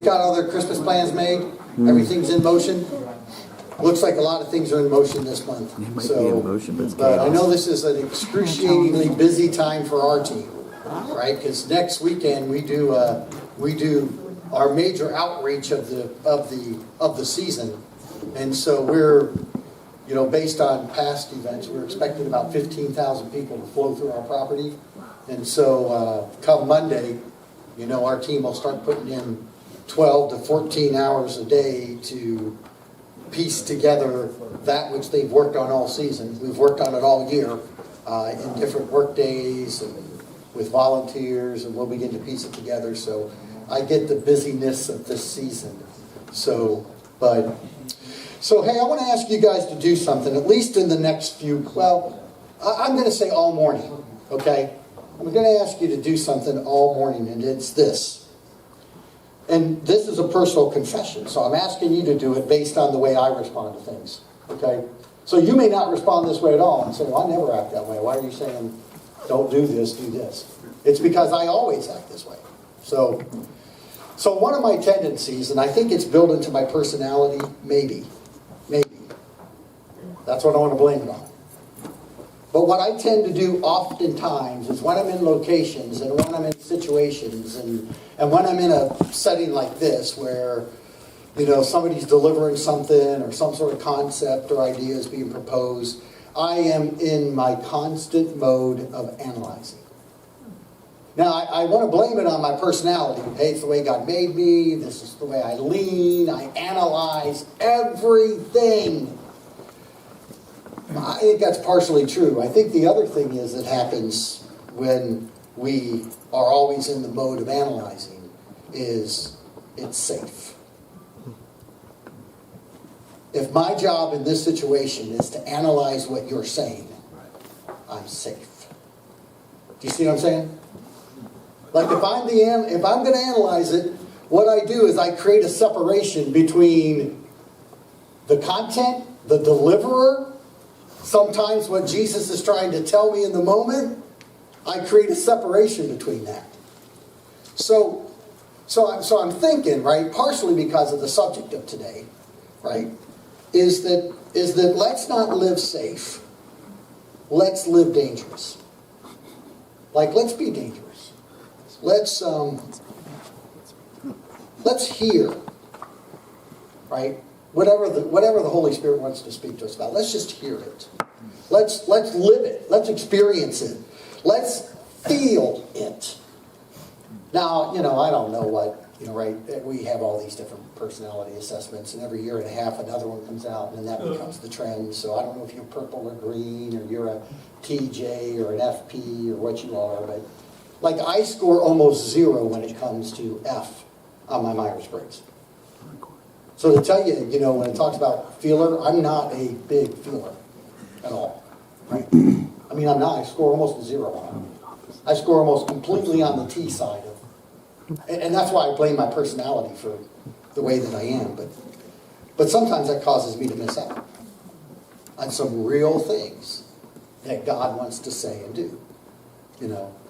got all their Christmas plans made? Everything's in motion? Looks like a lot of things are in motion this month. It might be in motion, but it's but I chaos. know this is an excruciatingly busy time for our team, right? Because next weekend we do our major outreach of the season, and so we're, based on past events, we're expecting about 15,000 people to flow through our property, and so come Monday, our team will start putting in 12 to 14 hours a day to piece together that which they've worked on all season. We've worked on it all year in different work days and with volunteers, and we'll begin to piece it together. So I get the busyness of this season. So hey, I want to ask you guys to do something, at least in the next few, I'm going to say all morning, okay? I'm going to ask you to do something all morning, and it's this. And this is a personal confession, so I'm asking you to do it based on the way I respond to things, okay? So you may not respond this way at all and say, well, I never act that way. Why are you saying, don't do this, do this? It's because I always act this way. So one of my tendencies, and I think it's built into my personality, maybe. That's what I want to blame it on. But what I tend to do oftentimes is when I'm in locations and when I'm in situations and when I'm in a setting like this where, somebody's delivering something or some sort of concept or idea is being proposed, I am in my constant mode of analyzing. Now, I want to blame it on my personality. Hey, it's the way God made me. This is the way I lean. I analyze everything. I think that's partially true. I think the other thing is that happens when we are always in the mode of analyzing is it's safe. If my job in this situation is to analyze what you're saying, I'm safe. Do you see what I'm saying? Like if I'm going to analyze it, what I do is I create a separation between the content, the deliverer, sometimes what Jesus is trying to tell me in the moment, I create a separation between that. So I'm thinking, right, partially because of the subject of today, right, is that let's not live safe. Let's live dangerous. Like, let's be dangerous. Let's hear, right? Whatever the Holy Spirit wants to speak to us about, let's just hear it. Let's live it. Let's experience it. Let's feel it. Now, I don't know what, right? We have all these different personality assessments, and every year and a half another one comes out, and then that becomes the trend. So I don't know if you're purple or green, or you're a TJ or an FP or what you are, but like I score almost 0 when it comes to F on my Myers-Briggs. So to tell you, when it talks about feeler, I'm not a big feeler at all, right? I mean, I'm not. I score almost a 0 on it. I score almost completely on the T side of, and that's why I blame my personality for the way that I am. But sometimes that causes me to miss out on some real things that God wants to say and do.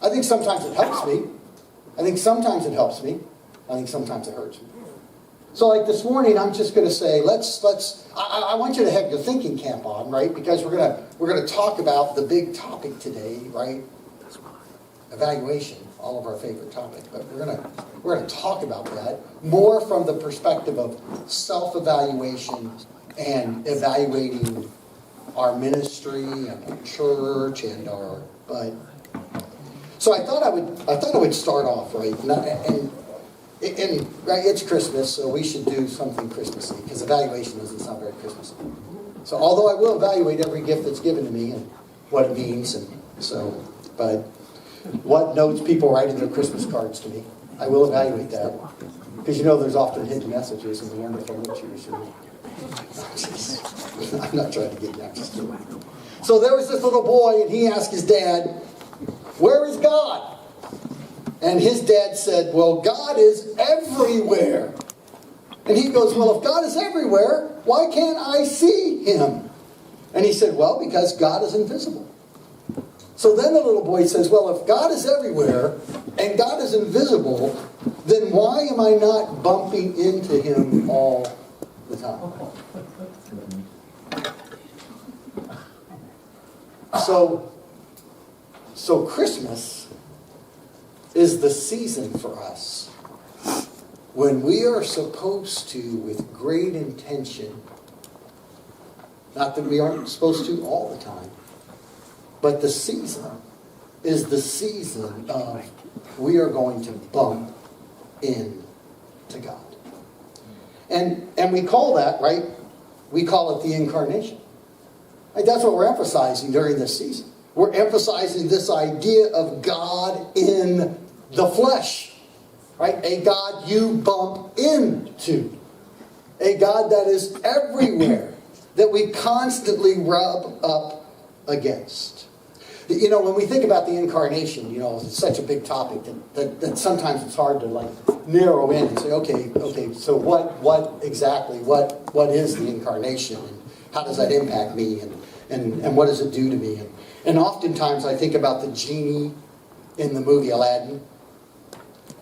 I think sometimes it helps me. I think sometimes it hurts me. So like this morning, I'm just going to say, I want you to have your thinking cap on, right? Because we're going to talk about the big topic today, right? Evaluation, all of our favorite topic. But we're going to talk about that more from the perspective of self-evaluation and evaluating our ministry and our church and our. So I thought I would start off, right? And right, it's Christmas, so we should do something Christmassy, because evaluation doesn't sound very Christmassy. So although I will evaluate every gift that's given to me and what it means, but what notes people write in their Christmas cards to me, I will evaluate that. Because there's often hidden messages in the wonderful literature. I'm not trying to get you, I'm just kidding. So there was this little boy, and he asked his dad, "Where is God?" And his dad said, "Well, God is everywhere." And he goes, "Well, if God is everywhere, why can't I see him?" And he said, "Well, because God is invisible." So then the little boy says, well, if God is everywhere and God is invisible, then why am I not bumping into him all the time? So Christmas is the season for us when we are supposed to, with great intention, not that we aren't supposed to all the time, but the season is the season of we are going to bump into God. And we call that, right? We call it the incarnation. Right? That's what we're emphasizing during this season. We're emphasizing this idea of God in the flesh. Right? A God you bump into. A God that is everywhere. That we constantly rub up against. You know, when we think about the incarnation, you know, it's such a big topic that sometimes it's hard to like narrow in and say, okay, so what exactly, what is the incarnation and how does that impact me and what does it do to me? And oftentimes I think about the genie in the movie Aladdin,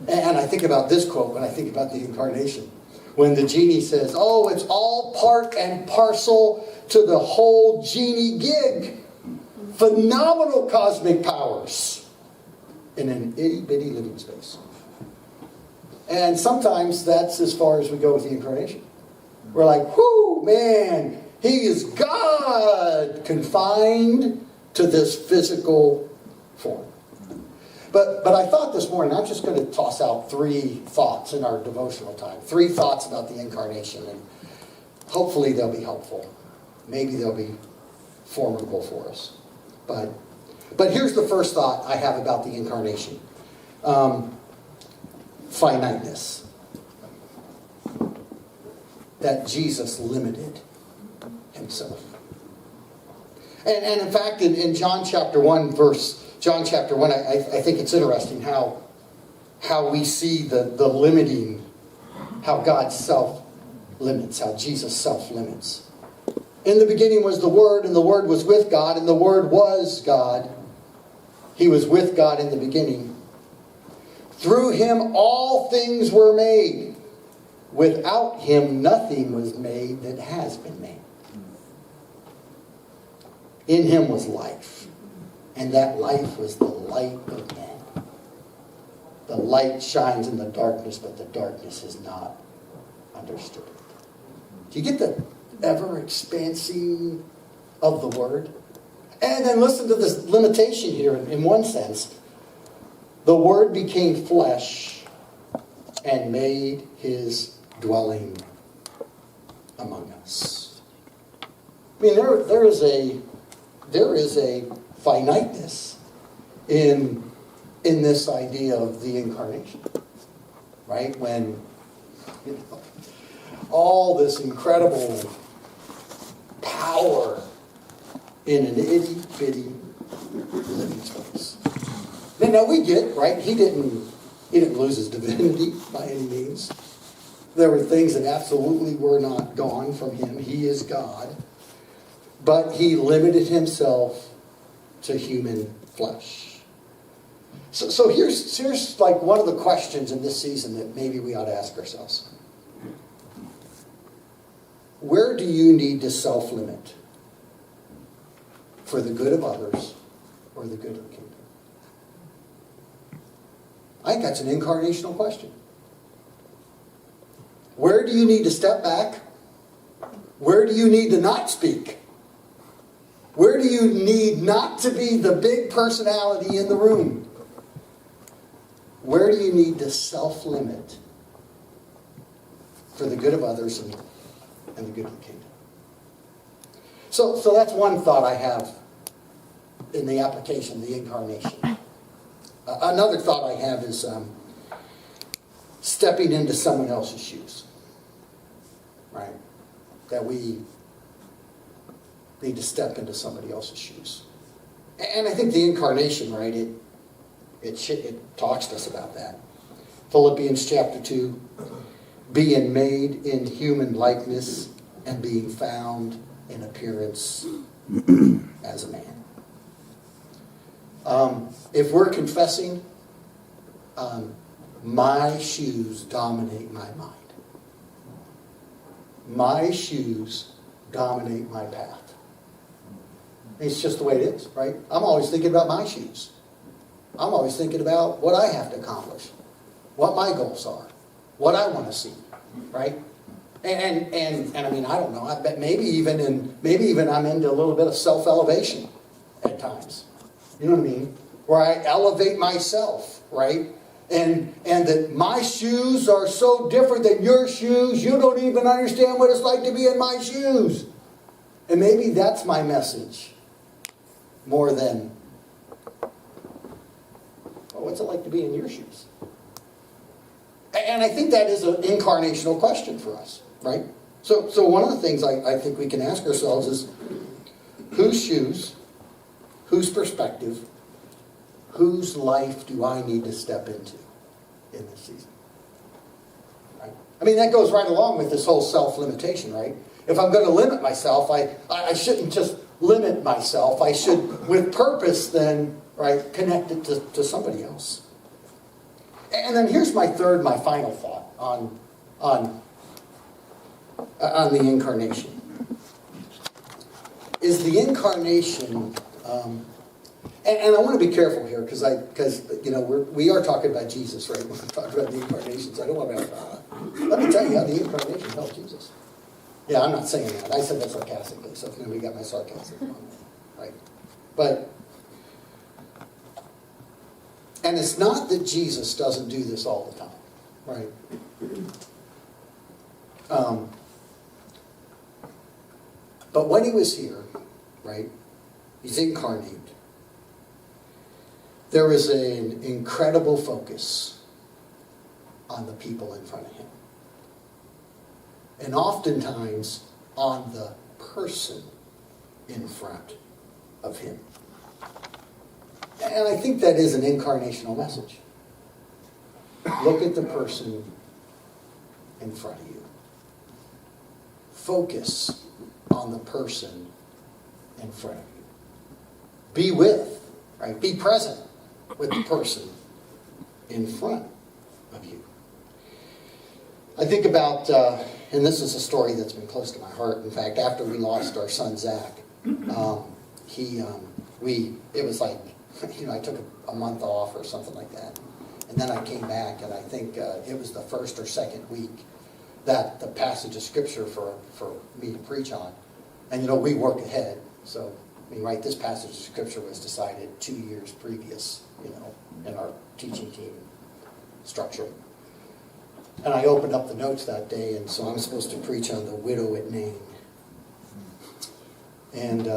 and I think about this quote when I think about the incarnation. When the genie says, oh, it's all part and parcel to the whole genie gig. Phenomenal cosmic powers in an itty-bitty living space. And sometimes that's as far as we go with the incarnation. We're like, whoo, man, he is God confined to this physical form. But I thought this morning, I'm just going to toss out 3 thoughts in our devotional time. 3 thoughts about the incarnation. And hopefully they'll be helpful. Maybe they'll be formidable for us. But here's the first thought I have about the incarnation. Finiteness. That Jesus limited himself. And in fact, in John chapter 1, I think it's interesting how we see the limiting, how God self-limits, how Jesus self-limits. In the beginning was the Word, and the Word was with God, and the Word was God. He was with God in the beginning. Through him all things were made. Without him nothing was made that has been made. In him was life, and that life was the light of men. The light shines in the darkness, but the darkness has not understood it. Do you get the ever-expansing of the Word? And then listen to this limitation here in one sense. The Word became flesh and made his dwelling among us. I mean, there is a finiteness in this idea of the incarnation. Right? When all this incredible power in an itty-bitty living space. Now we get, right, he didn't lose his divinity by any means. There were things that absolutely were not gone from him. He is God. But he limited himself to human flesh. So here's like one of the questions in this season that maybe we ought to ask ourselves. Where do you need to self-limit for the good of others or the good of the kingdom? I think that's an incarnational question. Where do you need to step back? Where do you need to not speak? Where do you need not to be the big personality in the room? Where do you need to self-limit for the good of others and the good of the kingdom? So that's one thought I have in the application, the incarnation. Another thought I have is stepping into someone else's shoes. Right? That we need to step into somebody else's shoes. And I think the incarnation, right, it talks to us about that. Philippians chapter 2, being made in human likeness and being found in appearance as a man. If we're confessing, my shoes dominate my mind. My shoes dominate my path. It's just the way it is, right? I'm always thinking about my shoes. I'm always thinking about what I have to accomplish, what my goals are, what I want to see, right? And I mean, I don't know. I bet maybe even I'm into a little bit of self-elevation at times. You know what I mean? Where I elevate myself, right? And that my shoes are so different than your shoes, you don't even understand what it's like to be in my shoes. And maybe that's my message more than, well, what's it like to be in your shoes? And I think that is an incarnational question for us, right? So one of the things I think we can ask ourselves is, whose shoes, whose perspective, whose life do I need to step into in this season? Right? I mean, that goes right along with this whole self-limitation, right? If I'm going to limit myself, I shouldn't just limit myself. I should, with purpose, then, right, connect it to somebody else. And then here's my final thought on the incarnation. Is the incarnation... And I want to be careful here because you know we are talking about Jesus, right? When we talk about the incarnation, so I don't want to. Let me tell you how the incarnation helped Jesus. Yeah, I'm not saying that. I said that sarcastically, so we got my sarcasm on that, right? But and it's not that Jesus doesn't do this all the time, right? But when he was here, right? He's incarnate. There was an incredible focus on the people in front of him. And oftentimes on the person in front of him. And I think that is an incarnational message. Look at the person in front of you. Focus on the person in front of you. Be with, right? Be present with the person in front of you. I think about, and this is a story that's been close to my heart. In fact, after we lost our son Zach, it was like, you know, I took a month off or something like that, and then I came back, and I think it was the first or second week that the passage of scripture for me to preach on, and you know, we work ahead, so. I mean, right, this passage of scripture was decided 2 years previous, you know, in our teaching team structure. And I opened up the notes that day, and so I'm supposed to preach on the widow at Nain. And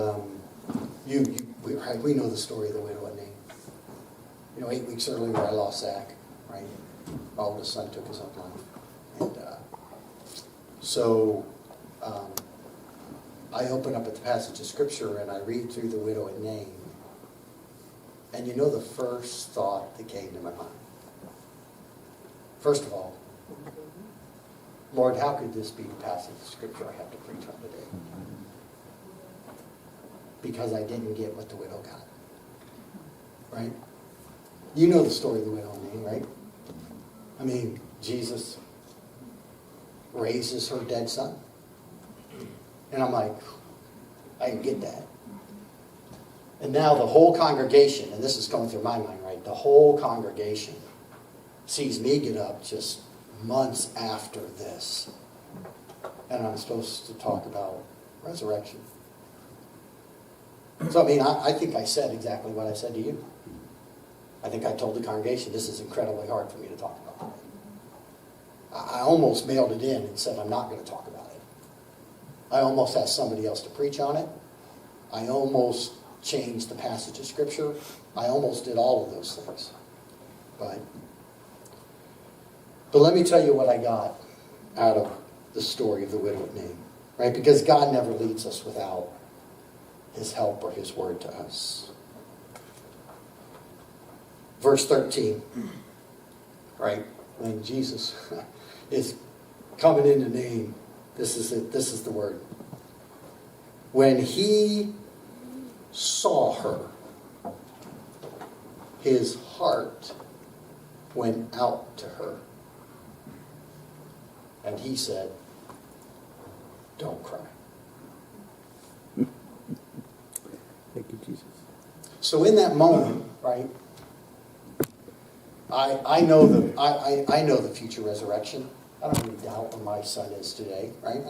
we know the story of the widow at Nain. You know, 8 weeks earlier I lost Zach, right? My oldest son took his own life. And I open up at the passage of scripture and I read through the widow at Nain. And you know the first thought that came to my mind? First of all, Lord, how could this be the passage of scripture I have to preach on today? Because I didn't get what the widow got. Right? You know the story of the widow at Nain, right? I mean, Jesus raises her dead son. And I'm like, I can get that. And now the whole congregation, and this is going through my mind, right? The whole congregation sees me get up just months after this. And I'm supposed to talk about resurrection. So, I mean, I think I said exactly what I said to you. I think I told the congregation, this is incredibly hard for me to talk about. I almost mailed it in and said, I'm not going to talk about it. I almost asked somebody else to preach on it. I almost changed the passage of scripture. I almost did all of those things. But let me tell you what I got out of the story of the widow at Nain. Right? Because God never leads us without his help or his word to us. Verse 13. Right? When Jesus is coming into Nain, this is it. This is the word. When he saw her, his heart went out to her. And he said, don't cry. Thank you, Jesus. So in that moment, right, I know the future resurrection. I don't really doubt where my son is today, right?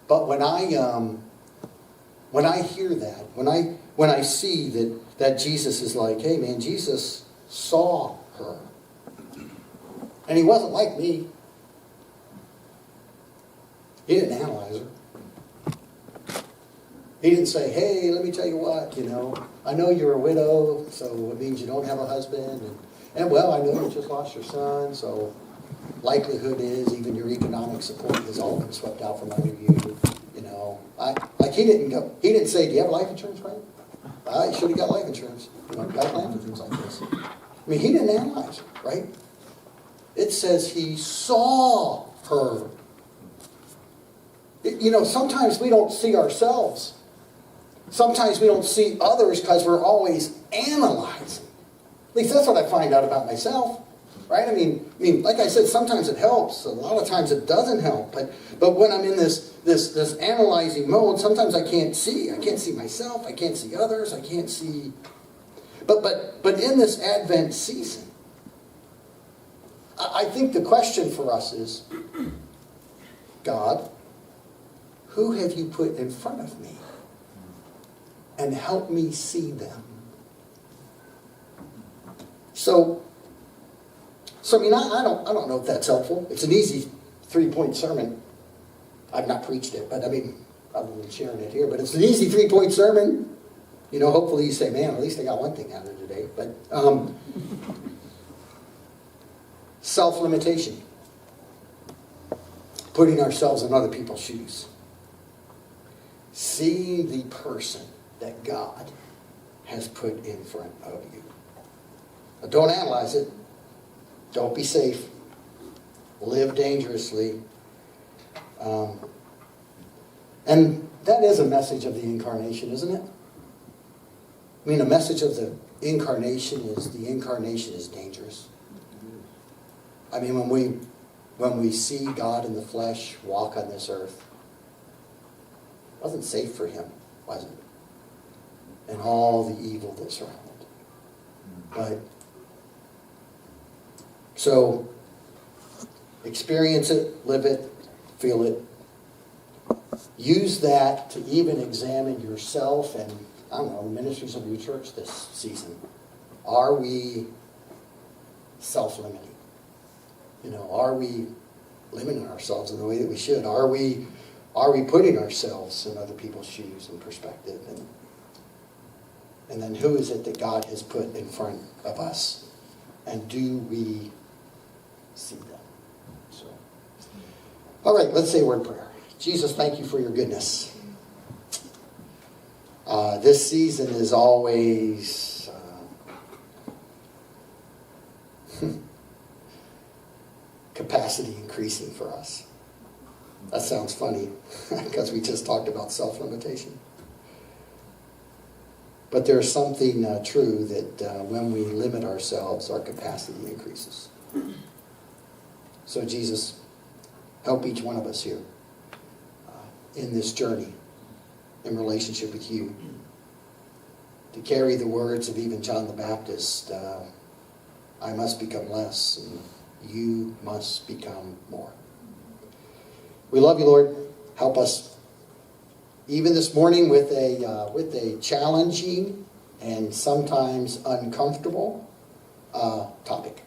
But when I hear that, when I see that Jesus is like, hey man, Jesus saw her, and he wasn't like me. He didn't analyze her. He didn't say, hey, let me tell you what, I know you're a widow, so it means you don't have a husband. And well, I know you just lost your son, so likelihood is even your economic support has all been swept out from under you. He didn't say, do you have life insurance, right? You should have got life insurance. Got plans and things like this. He didn't analyze her, right? It says he saw her. Sometimes we don't see ourselves. Sometimes we don't see others because we're always analyzing. At least that's what I find out about myself, right? Like I said, sometimes it helps. A lot of times it doesn't help. But when I'm in this analyzing mode, sometimes I can't see. I can't see myself. I can't see others. I can't see. But in this Advent season, I think the question for us is, God, who have you put in front of me? And help me see them. So I don't know if that's helpful. It's an easy 3-point sermon. I've not preached it, but probably sharing it here. But it's an easy 3-point sermon. Hopefully you say, man, at least I got one thing out of it today. But self-limitation. Putting ourselves in other people's shoes. Seeing the person that God has put in front of you. Now, don't analyze it. Don't be safe. Live dangerously. And that is a message of the incarnation, isn't it? A message of the incarnation is dangerous. When we see God in the flesh walk on this earth, it wasn't safe for him, was it? And all the evil that surrounded. But so experience it, live it, feel it. Use that to even examine yourself and, the ministries of your church this season. Are we self-limiting? Are we limiting ourselves in the way that we should? Are we putting ourselves in other people's shoes and perspective? And then who is it that God has put in front of us? And do we see them? So, all right, let's say a word of prayer. Jesus, thank you for your goodness. This season is always capacity increasing for us. That sounds funny because we just talked about self-limitation. But there's something true that when we limit ourselves, our capacity increases. So Jesus, help each one of us here in this journey in relationship with you to carry the words of even John the Baptist, I must become less and you must become more. We love you, Lord. Help us even this morning with a challenging and sometimes uncomfortable topic.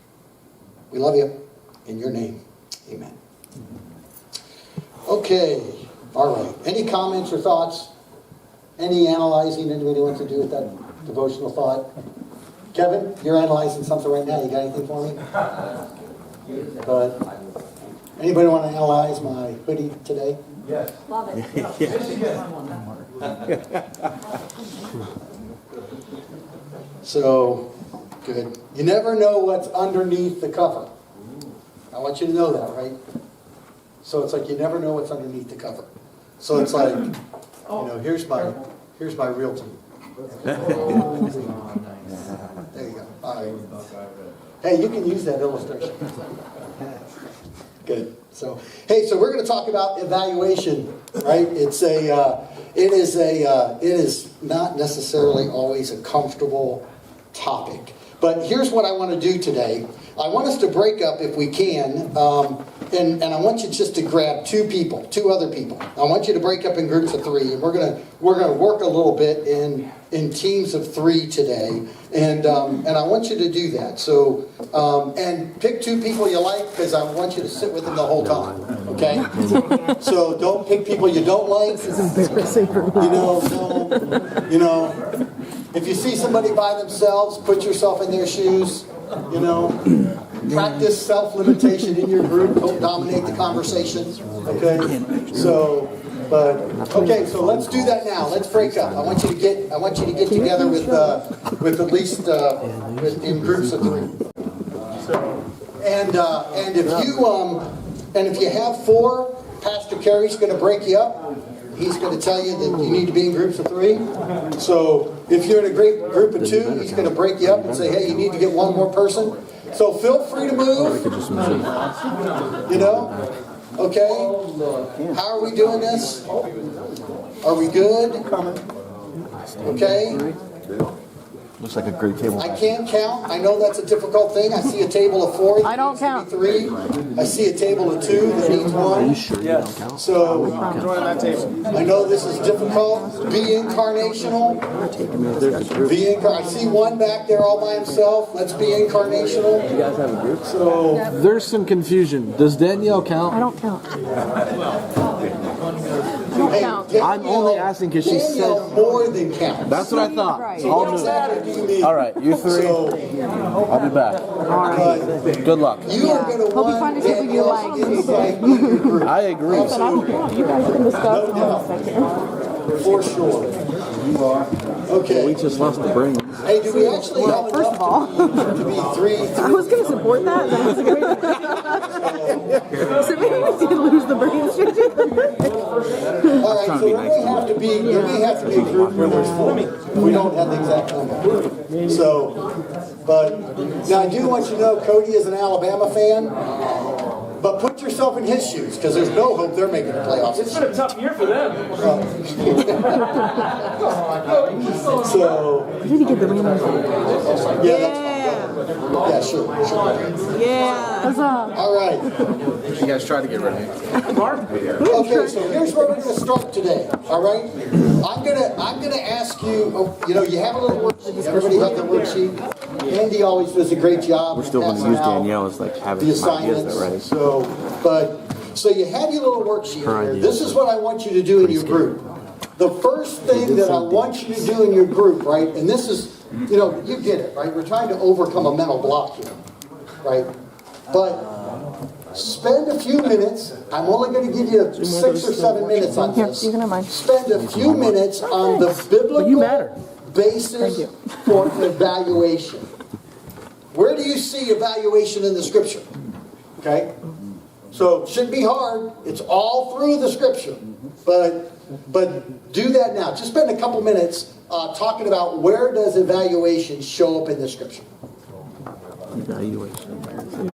We love you. In your name, amen. Okay, all right. Any comments or thoughts? Any analyzing anybody wants to do with that devotional thought? Kevin, you're analyzing something right now. You got anything for me? But anybody want to analyze my hoodie today? Yes. Love it. So, good. You never know what's underneath the cover. I want you to know that, right? So it's like you never know what's underneath the cover. So it's like, here's my real team. There you go. All right. Hey, you can use that illustration. Good. So, hey, so we're going to talk about evaluation, right? It is not necessarily always a comfortable topic. But here's what I want to do today. I want us to break up, if we can, and I want you just to grab two other people. I want you to break up in groups of 3, and we're gonna work a little bit in teams of 3 today, and I want you to do that. So and pick 2 people you like, because I want you to sit with them the whole time. Okay? So don't pick people you don't like. This is embarrassing for me. You know. If you see somebody by themselves, put yourself in their shoes, practice self-limitation in your group, don't dominate the conversation, okay? So let's do that now. Let's break up. I want you to get together with at least in groups of 3. And if you have 4, Pastor Kerry's going to break you up. He's going to tell you that you need to be in groups of 3. So if you're in a group of 2, he's going to break you up and say, hey, you need to get 1 more person. So feel free to move. Okay? How are we doing this? Are we good? Okay? Looks like a great table. I can't count. I know that's a difficult thing. I see a table of 4. I don't count. 3. I see a table of 2 that needs 1. Are you sure you don't count? So Join that table. I know this is difficult. Be incarnational. I see 1 back there all by himself. Let's be incarnational. You guys have a group? So There's some confusion. Does Danielle count? I don't count. hey, count. Danielle- I'm only asking 'cause she Danielle said- more than counts. That's what I thought. Right. All What's new. that, or do you need? All right, you 3. So I'll be back. but Good luck. you are going to Hope you want find a table you Danielle's like. insight in your group. I agree. But I don't count. You guys can discuss in a second. For sure. Okay. We just lost the brains. Hey, do we actually have First of all, enough to be 3? I was going to support that. That was a great idea. So maybe we did lose the brain surgery. All right, so there may have to be a group where there's 4. We don't have the exact number. So, but now I do want you to know Cody is an Alabama fan. But put yourself in his shoes, because there's no hope they're making the playoffs. It's been a tough year for them. So, Did you get the ring? yeah, sure. Yeah. All right. You guys try to get rid of me. Okay, so here's where we're going to start today. All right, I'm gonna ask you. You have a little worksheet. Everybody have their worksheet. Andy always does a great job. We're still going to use Danielle as like having the some ideas assignments. though, right? So you have your little worksheet Her here. ideas This is what I want you to do in your group. The first thing that I want you to do in your group, right? And this is, you get it, right? We're trying to overcome a mental block here, right? But spend a few minutes. I'm only going to give you 6 or 7 minutes on this. You can have mine. Spend a few minutes on the biblical basis for evaluation. Where do you see evaluation in the scripture? Okay? So it shouldn't be hard. It's all through the scripture. But do that now. Just spend a couple minutes talking about where does evaluation show up in the scripture. Evaluation.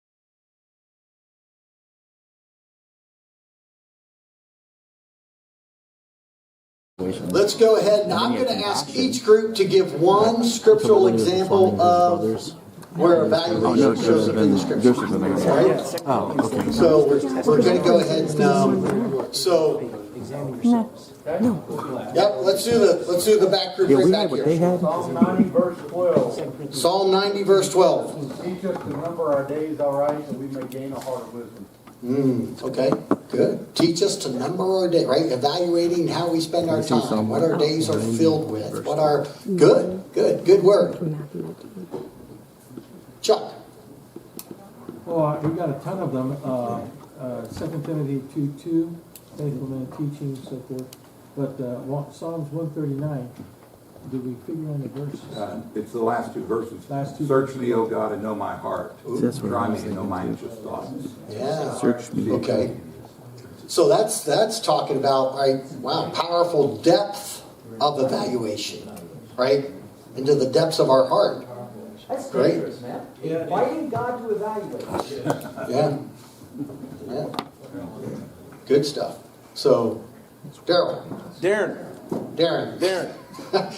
Let's go ahead, and I'm going to ask each group to give 1 scriptural example of where evaluation shows up in the scripture. All right? Oh, okay. So we're going to go ahead and yep. Let's do the back group Yeah, right we back had what they here. had. Psalm 90, verse 12. Psalm 90 verse 12. Teach us to number our days aright, that we may gain a heart of wisdom. Okay, good. Teach us to number our day, right? Evaluating how we spend our time, what our days are filled with, what our good word. Chuck. Well, we've got a ton of them. 2 Timothy 2:2, faithful men teaching, so forth. But Psalms 139, did we figure on the verse? It's the last 2 verses. Last 2 Search me, O God, and know my heart. That's what Try I me was and know thinking, my too. anxious thoughts. Yeah. Search me. Okay. So that's talking about, right, wow, powerful depth of evaluation. right? Into the depths of our heart. That's Right. dangerous, man. Inviting God to evaluate. Yeah. Yeah. Good stuff. So, Darren. Darren.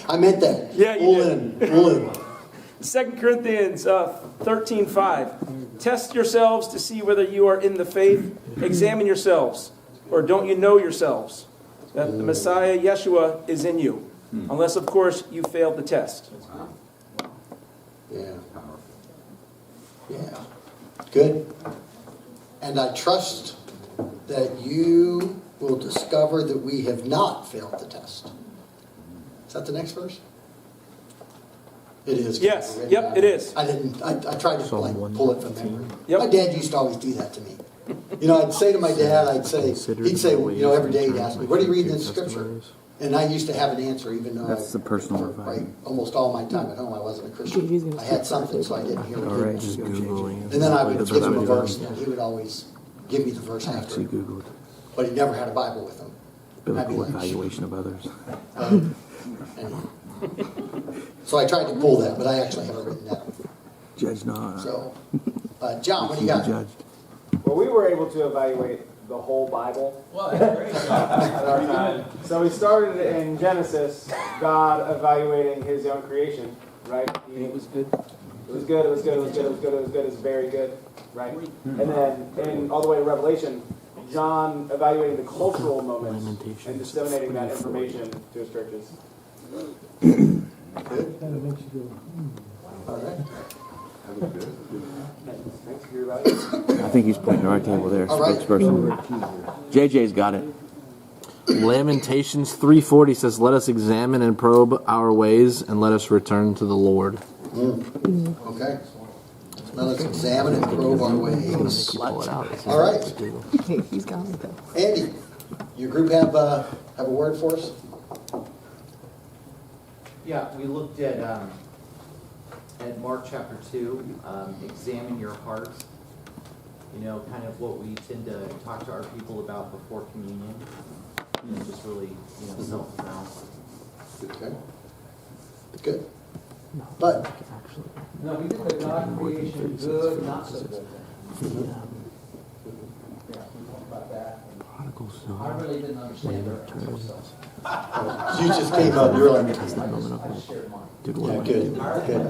I meant that. Yeah, you Pull did. in. 2 Corinthians 13:5. Test yourselves to see whether you are in the faith. Examine yourselves. Or don't you know yourselves that the Messiah, Yeshua, is in you? Unless, of course, you failed the test. Yeah. Yeah. Good. And I trust that you will discover that we have not failed the test. Is that the next verse? It is. Yes. Yep, it is. I tried to pull it from memory. Yep. My dad used to always do that to me. You know, I'd say to my dad, he'd say, you know, every day he'd ask me, what are you reading in Scripture? And I used to have an answer, even though That's the personal for, revival. almost all my time at home, I wasn't a Christian. I had something, so I didn't hear All it. right, just Googling. And then I would give him a verse, and he would always give me the verse I after. actually Googled But he never had a Bible with him. I'd be biblical like, evaluation of others. anyway. So I tried to pull that, but I actually haven't written that. Judge not. So, John, what do you Be got? judged. Well, we were able to evaluate the whole Bible at our time. So we started in Genesis, God evaluating His own creation, right? It was good. It was good. It was good. It was good. It was good. It was good. It was very good, right? And then, all the way to Revelation, John evaluating the cultural moments and disseminating that information to his churches. Good. Kind of makes you go, All right. Thanks for your evaluation. I think he's pointing to our table there, All right. spokesperson. JJ's got it. Lamentations 3:40 says, "Let us examine and probe our ways, and let us return to the Lord." Okay. Now let's examine and probe our ways. Pull it out. All right. He's got it though. Andy, your group have a word for us? Yeah, we looked at Mark chapter 2, examine your hearts. You know, kind of what we tend to talk to our people about before communion. And just really, self-analysis. Okay. Good. But No, we did the God creation good, not so good. Yeah, we talked about that. I really didn't understand their themselves. you just came up, you're like, I shared mine. yeah, good. Good.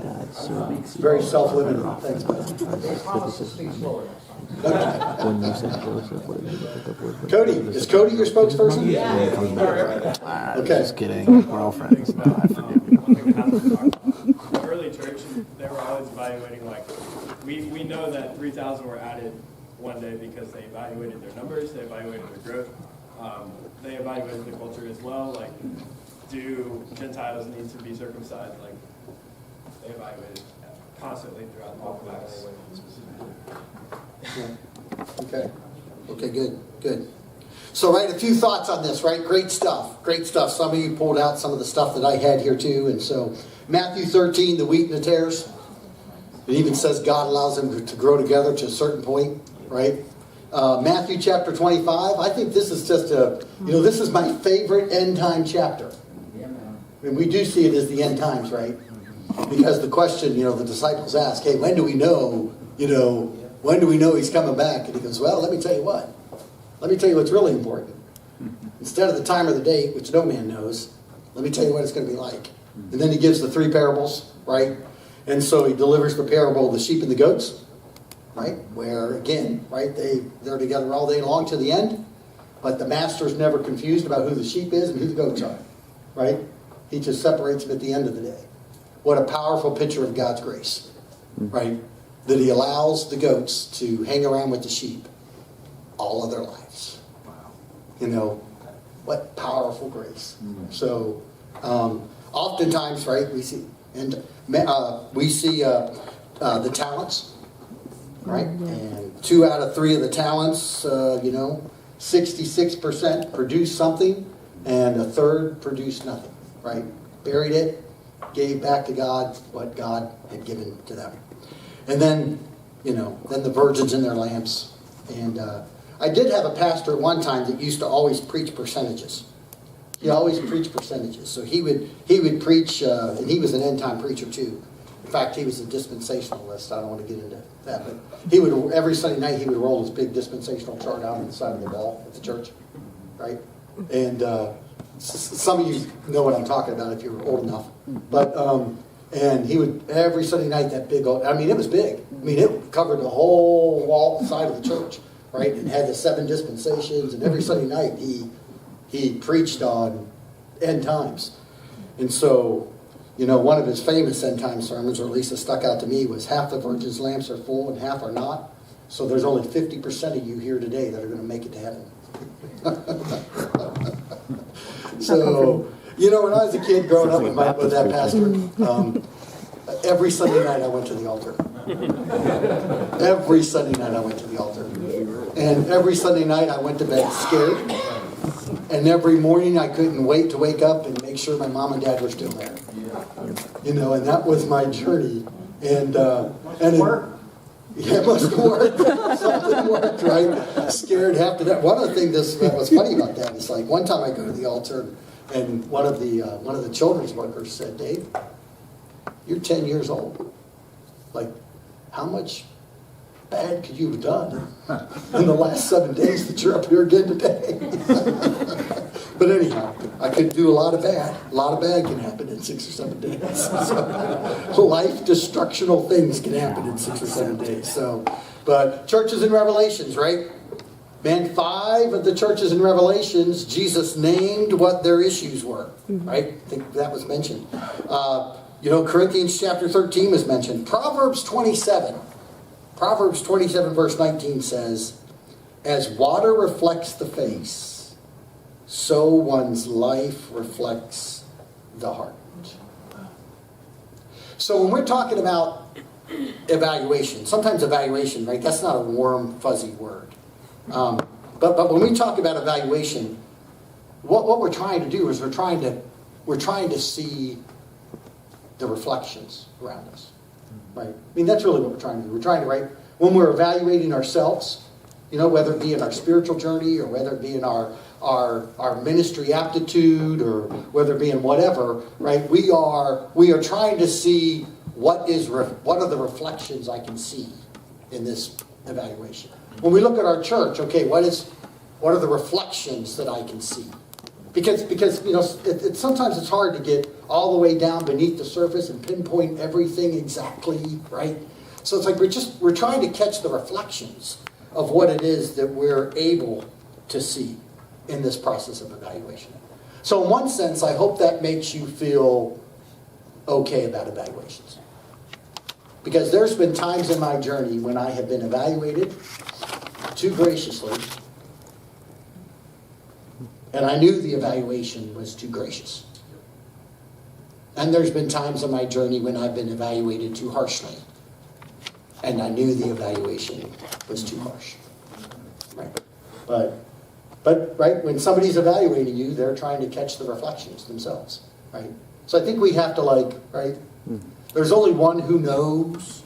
Very self-limiting. Thanks, bud. They promised to speak slower next time. When you said Joseph, what did you pick up with? Cody, is Cody your spokesperson? Okay. Just kidding. We're all friends. No, I forgive you. The early church, they were always evaluating, we know that 3,000 were added one day because they evaluated their numbers, they evaluated their growth, they evaluated the culture as well, do Gentiles need to be circumcised? They evaluated constantly throughout the book of Acts. Okay. Okay, good. So, right, a few thoughts on this, right? Great stuff. Some of you pulled out some of the stuff that I had here too. And so, Matthew 13, the wheat and the tares. It even says God allows them to grow together to a certain point, right? Matthew chapter 25, I think this is just this is my favorite end time chapter. And we do see it as the end times, right? Because the question, the disciples ask, hey, when do we know he's coming back? And he goes, well, let me tell you what. Let me tell you what's really important. Instead of the time or the date, which no man knows, let me tell you what it's going to be like. And then he gives the three parables, right? And so he delivers the parable of the sheep and the goats, right? Where, again, right, they're together all day long to the end, but the master's never confused about who the sheep is and who the goats are, right? He just separates them at the end of the day. What a powerful picture of God's grace, right? That he allows the goats to hang around with the sheep all of their lives. Wow. What powerful grace. So, oftentimes, right, we see the talents, right? And 2 out of 3 of the talents, 66% produced something, and a third produced nothing, right? Buried it, gave back to God what God had given to them. And then, then the virgins and their lamps. And I did have a pastor at one time that used to always preach percentages. he always preached percentages. So he would preach, and he was an end time preacher too. In fact, he was a dispensationalist. I don't want to get into that, but he would every Sunday night he would roll his big dispensational chart out on the side of the wall at the church, right? And some of you know what I'm talking about if you're old enough. But and he would every Sunday night that big old. I mean, it was big. I mean, it covered the whole wall side of the church, right? And had the 7 dispensations. And every Sunday night he preached on end times. And so, you know, one of his famous end time sermons, or at least it stuck out to me, was half the virgins' lamps are full and half are not. So there's only 50% of you here today that are going to make it to heaven. So, you know, when I was a kid growing up with that pastor, every Sunday night I went to the altar. Every Sunday night I went to the altar. And every Sunday night I went to bed scared. And every morning I couldn't wait to wake up and make sure my mom and dad were still there. You know, and that was my journey. And yeah, it must work. Something worked, right? Scared half to death. One of the things that was funny about that is like one time I go to the altar and one of the children's workers said, "Dave, you're 10 years old. Like, how much bad could you have done in the last 7 days that you're up here again today?" But anyhow, I could do a lot of bad. A lot of bad can happen in 6 or 7 days. So, life-destructional things can happen in 6 or 7 days. So, but churches and Revelations, right? Man, 5 of the churches in Revelations, Jesus named what their issues were, right? I think that was mentioned. You know, Corinthians chapter 13 was mentioned. Proverbs 27 verse 19 says, "As water reflects the face, so one's life reflects the heart." So when we're talking about evaluation, sometimes evaluation, right, that's not a warm, fuzzy word. But when we talk about evaluation, what we're trying to do is we're trying to see the reflections around us, right? I mean, that's really what we're trying to do. We're trying to, right, when we're evaluating ourselves, you know, whether it be in our spiritual journey or whether it be in our ministry aptitude or whether it be in whatever, right? We are trying to see what are the reflections I can see in this evaluation. When we look at our church, okay, what are the reflections that I can see? Because you know, sometimes it's hard to get all the way down beneath the surface and pinpoint everything exactly, right? So it's like we're trying to catch the reflections of what it is that we're able to see in this process of evaluation. So in one sense, I hope that makes you feel okay about evaluations. Because there's been times in my journey when I have been evaluated too graciously, and I knew the evaluation was too gracious. And there's been times in my journey when I've been evaluated too harshly, and I knew the evaluation was too harsh. Right? But right, when somebody's evaluating you, they're trying to catch the reflections themselves. Right? So I think we have to right? There's only one who knows,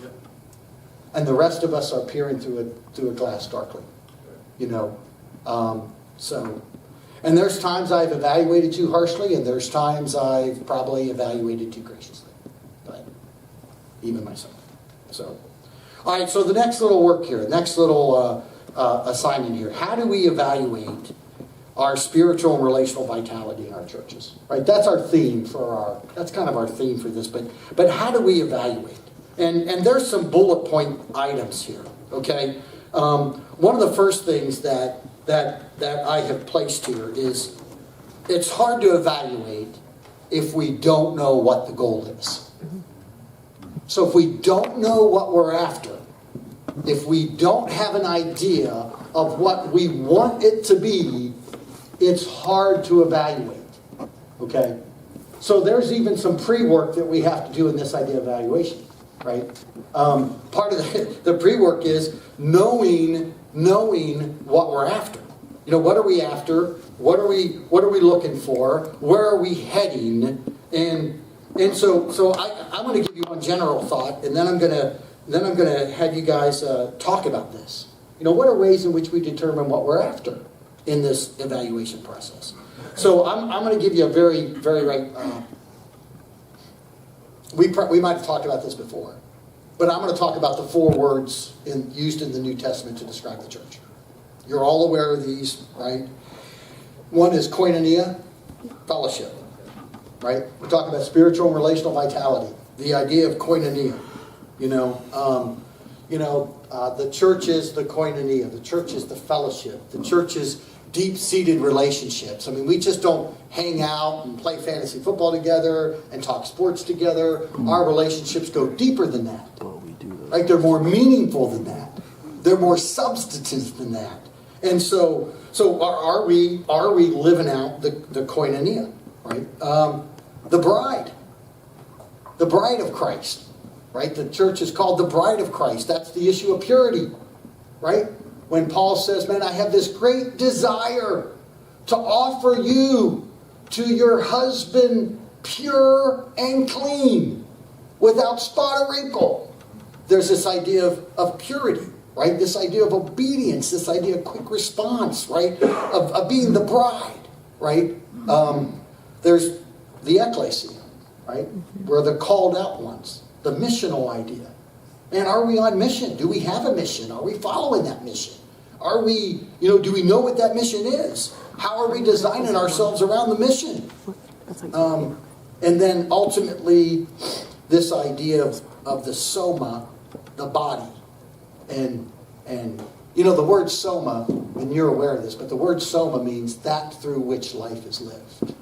and the rest of us are peering through a glass darkly. You know, and there's times I've evaluated too harshly, and there's times I've probably evaluated too graciously. But even myself. So, all right. So the next little work here, next little assignment here. How do we evaluate our spiritual and relational vitality in our churches? Right. That's our theme that's kind of our theme for this. But how do we evaluate? And there's some bullet point items here. Okay. One of the first things that I have placed here is it's hard to evaluate if we don't know what the goal is. So if we don't know what we're after, if we don't have an idea of what we want it to be, it's hard to evaluate. Okay? So there's even some pre-work that we have to do in this idea of evaluation. Right? Part of the pre-work is knowing what we're after. You know, what are we after? What are we looking for? Where are we heading? And so I want to give you one general thought, and then I'm gonna have you guys talk about this. You know, what are ways in which we determine what we're after in this evaluation process? So I'm going to give you a very, very right. We might have talked about this before, but I'm going to talk about the 4 words used in the New Testament to describe the church. You're all aware of these, right? One is koinonia, fellowship, right? We're talking about spiritual and relational vitality. The idea of koinonia, the church is the koinonia. The church is the fellowship. The church is deep-seated relationships. I mean, we just don't hang out and play fantasy football together and talk sports together. Our relationships go deeper than that. Right? They're more meaningful than that. They're more substantive than that. And so are we living out the koinonia, right? The bride of Christ, right? The church is called the bride of Christ. That's the issue of purity, right? When Paul says, man, I have this great desire to offer you to your husband pure and clean, without spot or wrinkle. There's this idea of purity, right? This idea of obedience, this idea of quick response, right? Of being the bride, right? There's the ecclesia, right? We're the called out ones. The missional idea. And are we on mission? Do we have a mission? Are we following that mission? Are we, do we know what that mission is? How are we designing ourselves around the mission? And then ultimately, this idea of the soma, the body. And the word soma, and you're aware of this, but the word soma means that through which life is lived.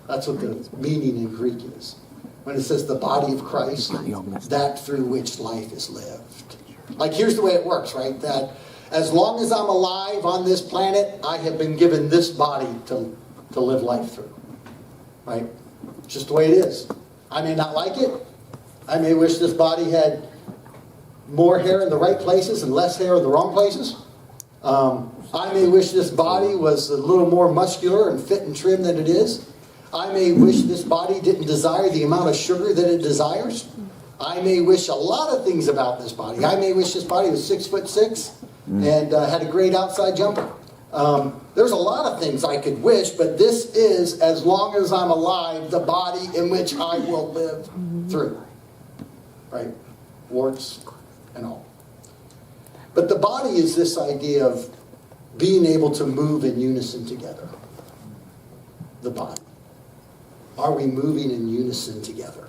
That's what the meaning in Greek is. When it says the body of Christ, that through which life is lived. Like, here's the way it works, right? That as long as I'm alive on this planet, I have been given this body to live life through. Right? It's just the way it is. I may not like it. I may wish this body had more hair in the right places and less hair in the wrong places. I may wish this body was a little more muscular and fit and trim than it is. I may wish this body didn't desire the amount of sugar that it desires. I may wish a lot of things about this body. I may wish this body was 6'6" and had a great outside jumper. There's a lot of things I could wish, but this is, as long as I'm alive, the body in which I will live through. Right? Warts and all. But the body is this idea of being able to move in unison together. The body. Are we moving in unison together?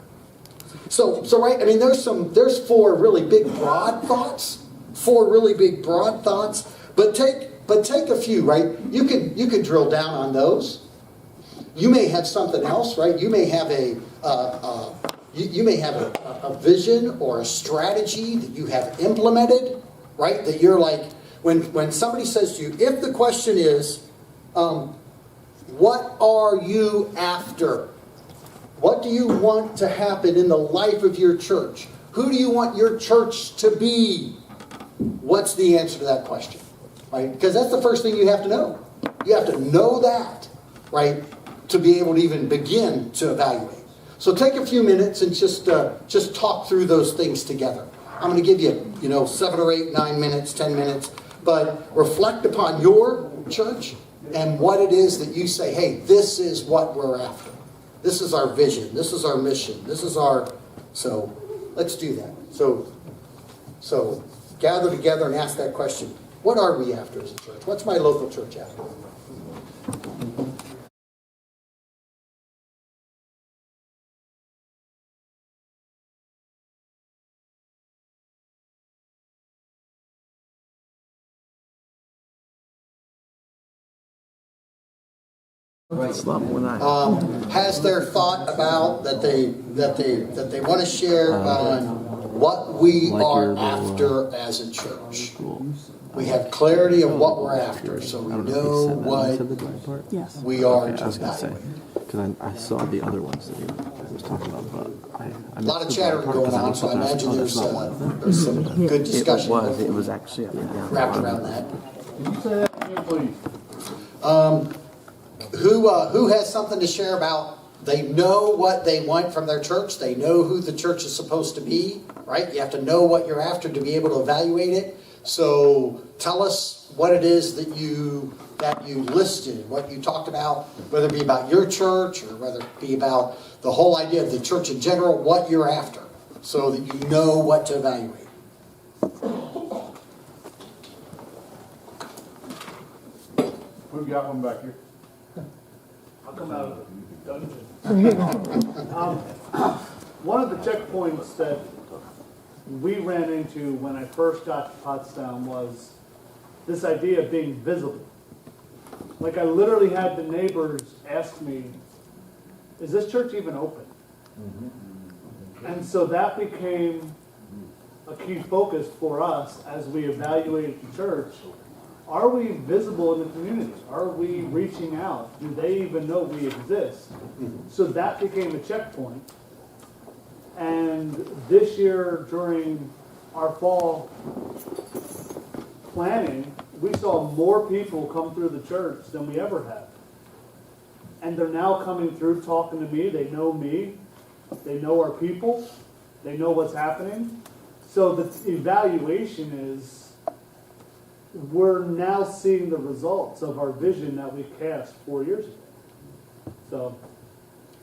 So right, I mean, there's 4 really big broad thoughts. 4 really big broad thoughts. But take a few, right? You could drill down on those. You may have something else, right? You may have a vision or a strategy that you have implemented, right? That you're like, when somebody says to you, if the question is, what are you after? What do you want to happen in the life of your church? Who do you want your church to be? What's the answer to that question? Right? Because that's the first thing you have to know. You have to know that, right, to be able to even begin to evaluate. So take a few minutes and just talk through those things together. I'm going to give you, 7 or 8, 9 minutes, 10 minutes, but reflect upon your church and what it is that you say, hey, this is what we're after. This is our vision. This is our mission. This is our... So let's do that. So gather together and ask that question. What are we after as a church? What's my local church after? Has their thought about that they want to share on what we are after as a church. We have clarity of what we're after, so we know what we are to evaluate. Because I saw the other ones that he was talking about, but a lot of chattering going on, so I imagine there's some good discussion. It was actually wrapped around that. Who has something to share about? They know what they want from their church. They know who the church is supposed to be, right? You have to know what you're after to be able to evaluate it. So tell us what it is that you listed, what you talked about, whether it be about your church or whether it be about the whole idea of the church in general, what you're after, so that you know what to evaluate. We've got one back here. I'll come out of the dungeon. One of the checkpoints that we ran into when I first got to Pottstown was this idea of being visible. Like I literally had the neighbors ask me, is this church even open? And so that became a key focus for us as we evaluated the church. Are we visible in the community? Are we reaching out? Do they even know we exist? So that became a checkpoint. And this year, during our fall planning, we saw more people come through the church than we ever have. And they're now coming through talking to me. They know me. They know our people. They know what's happening. So the evaluation is, we're now seeing the results of our vision that we cast 4 years ago. So.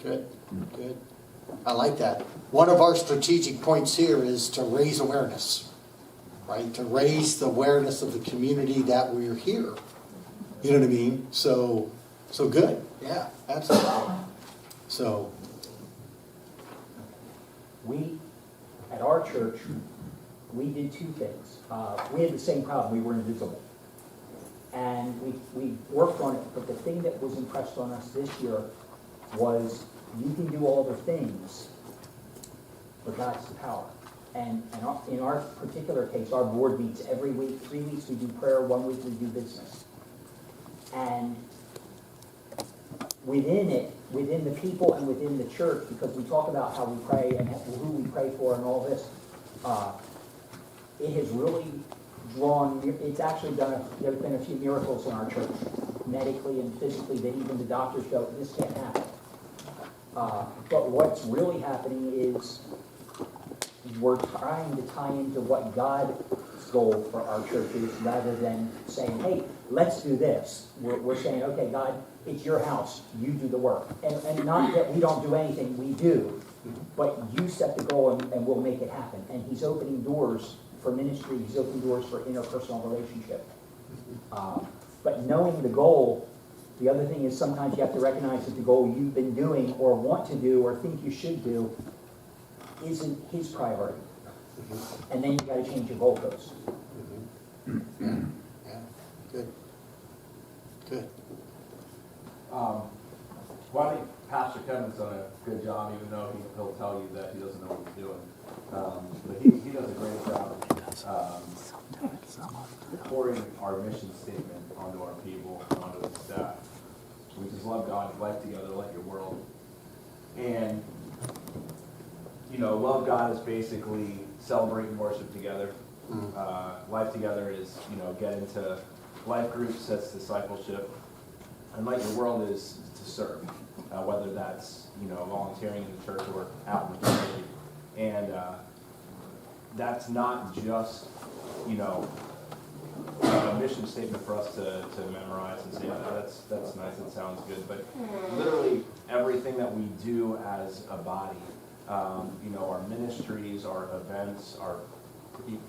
Good, good. I like that. One of our strategic points here is to raise awareness, right? To raise the awareness of the community that we're here. You know what I mean? So good. Yeah, absolutely. So. We, at our church, we did two things. We had the same problem. We were invisible. And we worked on it, but the thing that was impressed on us this year was you can do all the things, but God's the power. And in our particular case, our board meets every week. 3 weeks we do prayer, 1 week we do business. And within it, within the people and within the church, because we talk about how we pray and who we pray for and all this, it has really drawn, it's actually there's been a few miracles in our church, medically and physically, that even the doctors go, this can't happen. But what's really happening is we're trying to tie into what God's goal for our church is, rather than saying, hey, let's do this. We're saying, okay, God, it's your house. You do the work. And not that we don't do anything, we do. But you set the goal and we'll make it happen. And he's opening doors for ministry. He's opening doors for interpersonal relationship. But knowing the goal, the other thing is sometimes you have to recognize that the goal you've been doing or want to do or think you should do isn't his priority. And then you got to change your goalposts. Yeah, good. Good. Well, I think Pastor Kevin's done a good job, even though he'll tell you that he doesn't know what he's doing. But he does a great job pouring our mission statement onto our people, onto the staff. We just love God, life together, like your world. And, love God is basically celebrate and worship together. Life together is, get into life groups, that's discipleship. And like your world is to serve, whether that's, volunteering in the church or out in the community. And that's not just, a mission statement for us to memorize and say, oh, that's nice, that sounds good. But literally everything that we do as a body, our ministries, our events, our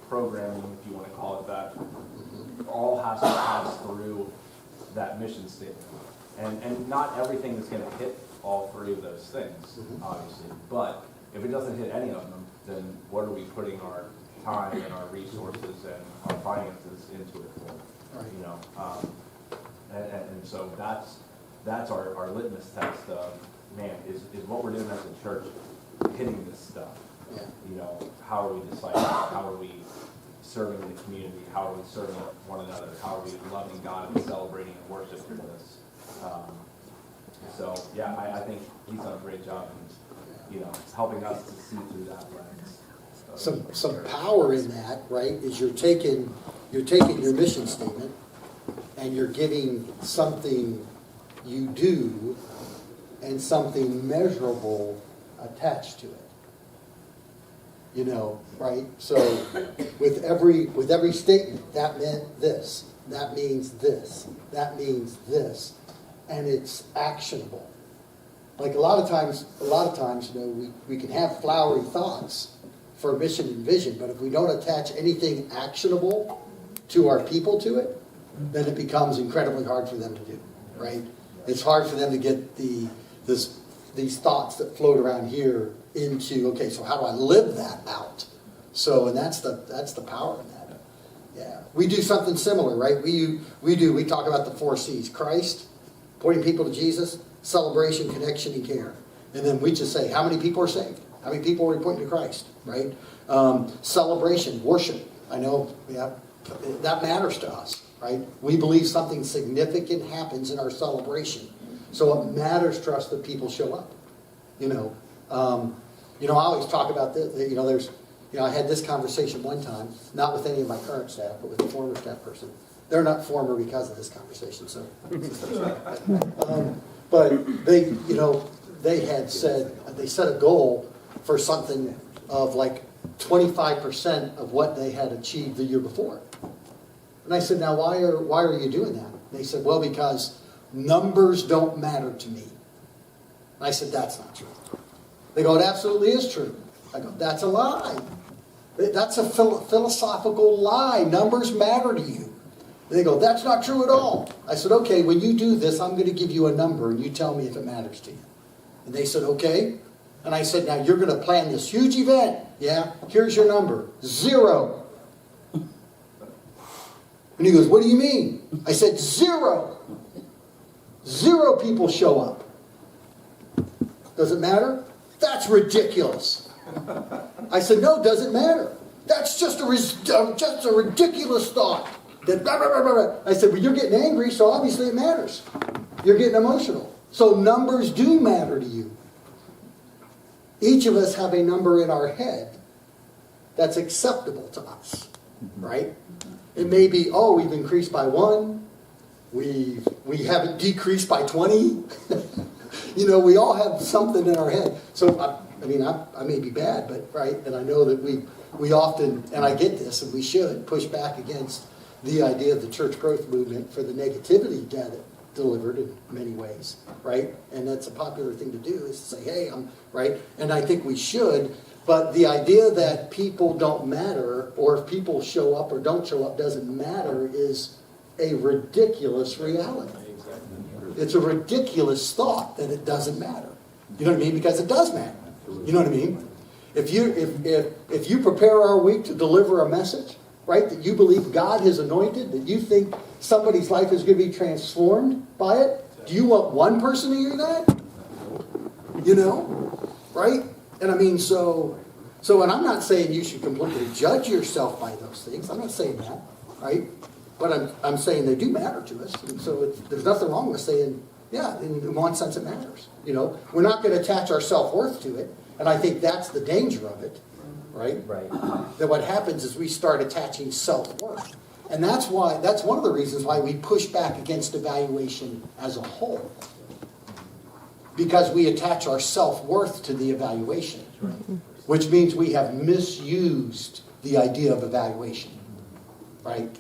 programming, if you want to call it that, all has to pass through that mission statement. And not everything is going to hit all three of those things, obviously. But if it doesn't hit any of them, then what are we putting our time and our resources and our finances into it for? Right. And so that's our litmus test of, man, is what we're doing as a church hitting this stuff? Yeah. How are we discipling? How are we serving the community? How are we serving one another? How are we loving God and celebrating and worshiping this? So yeah, I think he's done a great job in, helping us to see through that lens. Some power in that, right, is you're taking your mission statement and you're giving something you do and something measurable attached to it. you know, right? So with every statement, that meant this, that means this, that means this, and it's actionable. Like a lot of times, you know, we can have flowery thoughts for mission and vision, but if we don't attach anything actionable to our people to it, then it becomes incredibly hard for them to do, right? It's hard for them to get these thoughts that float around here into, okay, so how do I live that out? So, and that's the power in that. Yeah, we do something similar, right? We talk about the 4 C's: Christ, pointing people to Jesus, celebration, connection, and care. And then we just say, how many people are saved? How many people are we pointing to Christ, right? Celebration, worship. I know, yeah, that matters to us, right? We believe something significant happens in our celebration. So it matters to us that people show up. I always talk about this. I had this conversation one time, not with any of my current staff, but with a former staff person. They're not former because of this conversation. So, but they had said they set a goal for something of like 25% of what they had achieved the year before. And I said, now why are you doing that? They said, well, because numbers don't matter to me. And I said, that's not true. They go, it absolutely is true. I go, that's a lie. That's a philosophical lie. Numbers matter to you. And they go, that's not true at all. I said, okay, when you do this, I'm going to give you a number and you tell me if it matters to you. And they said, okay. And I said, now you're going to plan this huge event. Yeah, here's your number, 0. And he goes, what do you mean? I said, 0. 0 people show up. Does it matter? That's ridiculous. I said, no, it doesn't matter. That's just a ridiculous thought. I said, well, you're getting angry, so obviously it matters. You're getting emotional. So numbers do matter to you. Each of us have a number in our head that's acceptable to us, right? It may be, oh, we've increased by 1. We haven't decreased by 20. We all have something in our head. So, I may be bad, but right, and I know that we often, and I get this, and we should push back against the idea of the church growth movement for the negativity data delivered in many ways, right? And that's a popular thing to do, is to say, hey, I'm right, and I think we should. But the idea that people don't matter, or if people show up or don't show up doesn't matter, is a ridiculous reality. It's a ridiculous thought that it doesn't matter. You know what I mean? Because it does matter. You know what I mean? If you prepare our week to deliver a message, right, that you believe God has anointed, that you think somebody's life is going to be transformed by it, do you want one person to hear that? Right? And so, and I'm not saying you should completely judge yourself by those things. I'm not saying that, right? But I'm saying they do matter to us. And so there's nothing wrong with saying, yeah, in one sense it matters. We're not going to attach our self-worth to it. And I think that's the danger of it, right? Right. That what happens is we start attaching self-worth. And that's one of the reasons why we push back against evaluation as a whole. Because we attach our self-worth to the evaluation. Which means we have misused the idea of evaluation. Right?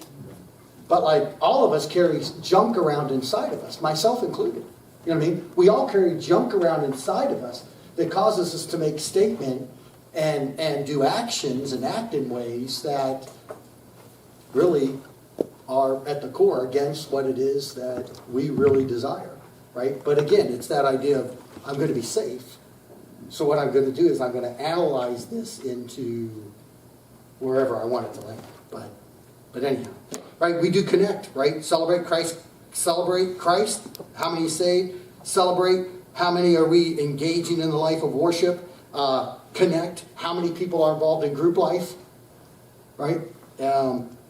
But like all of us carry junk around inside of us, myself included. You know what I mean? We all carry junk around inside of us that causes us to make statement and do actions and act in ways that really are at the core against what it is that we really desire, right? But again, it's that idea of I'm going to be safe. So what I'm going to do is I'm going to analyze this into wherever I want it to land. But anyhow, right? We do connect, right? Celebrate Christ. Celebrate Christ. How many saved? Celebrate. How many are we engaging in the life of worship? Connect. How many people are involved in group life? Right?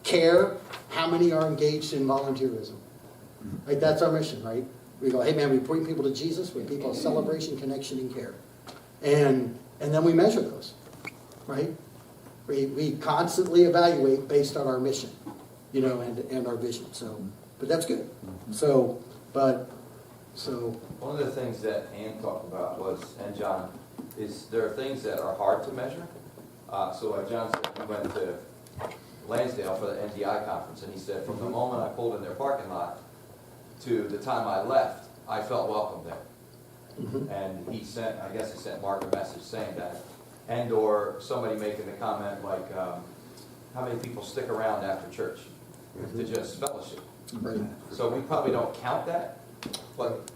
Care. How many are engaged in volunteerism? Right? That's our mission, right? We go, hey man, we point people to Jesus. We people have celebration, connection, and care. And then we measure those, right? We constantly evaluate based on our mission, and our vision. So, but that's good. So. One of the things that Ann talked about was, and John, is there are things that are hard to measure, So like John said, we went to Lansdale for the NDI conference, and he said, from the moment I pulled in their parking lot to the time I left, I felt welcome there. And he sent, I guess he sent Mark a message saying that, and or somebody making the comment like, how many people stick around after church to just fellowship? Right. So we probably don't count that, but,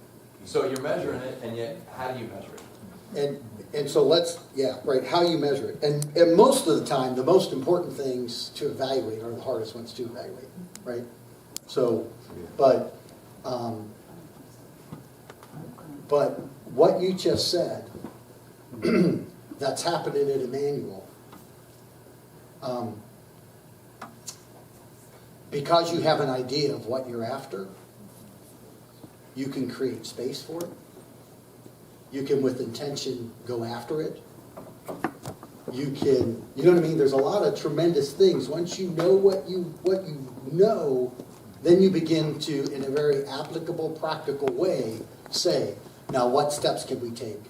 so you're measuring it, and yet, how do you measure it? And so let's, yeah, right, how you measure it. And most of the time, the most important things to evaluate are the hardest ones to evaluate, right? So, but what you just said, that's happening at Emmanuel, because you have an idea of what you're after, you can create space for it. You can, with intention, go after it. You can, you know what I mean? There's a lot of tremendous things. Once you know what you know, then you begin to, in a very applicable, practical way, say, now what steps can we take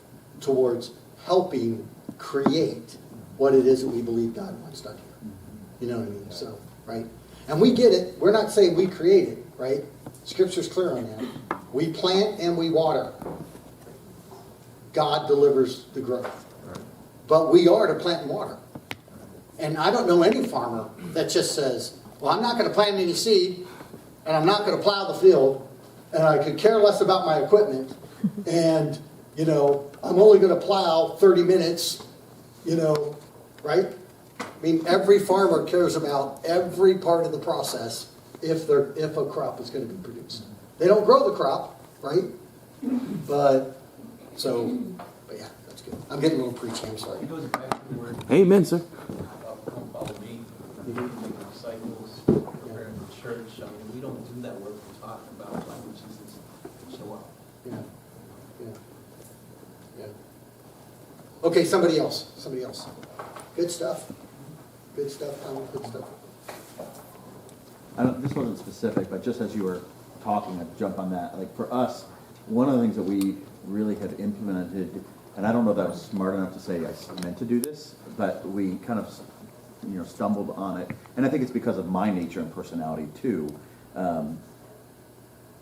towards helping create what it is that we believe God wants done here? You know what I mean? So, right? And we get it. We're not saying we create it, right? Scripture's clear on that. We plant and we water. God delivers the growth. But we are to plant and water. And I don't know any farmer that just says, well, I'm not going to plant any seed, and I'm not going to plow the field, and I could care less about my equipment, and, you know, I'm only going to plow 30 minutes, you know, right? I mean, every farmer cares about every part of the process if a crop is going to be produced. They don't grow the crop, right? But yeah, that's good. I'm getting a little preachy, I'm sorry. Amen, sir. Disciples, preparing the church. I mean, we don't do that work we're talking about when Jesus show up. Yeah. Okay, somebody else. Good stuff, Tom, good stuff. This wasn't specific, but just as you were talking, I'd jump on that. Like for us, one of the things that we really have implemented, and I don't know that I was smart enough to say I meant to do this, but we kind of, stumbled on it. And I think it's because of my nature and personality too.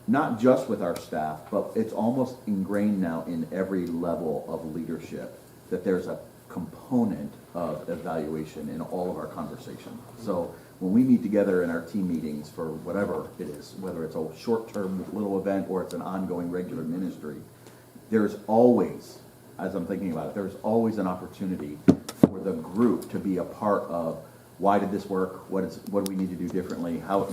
Not just with our staff, but it's almost ingrained now in every level of leadership that there's a component of evaluation in all of our conversation. So when we meet together in our team meetings for whatever it is, whether it's a short-term little event or it's an ongoing regular ministry, there's always, as I'm thinking about it, there's always an opportunity for the group to be a part of why did this work, what do we need to do differently, how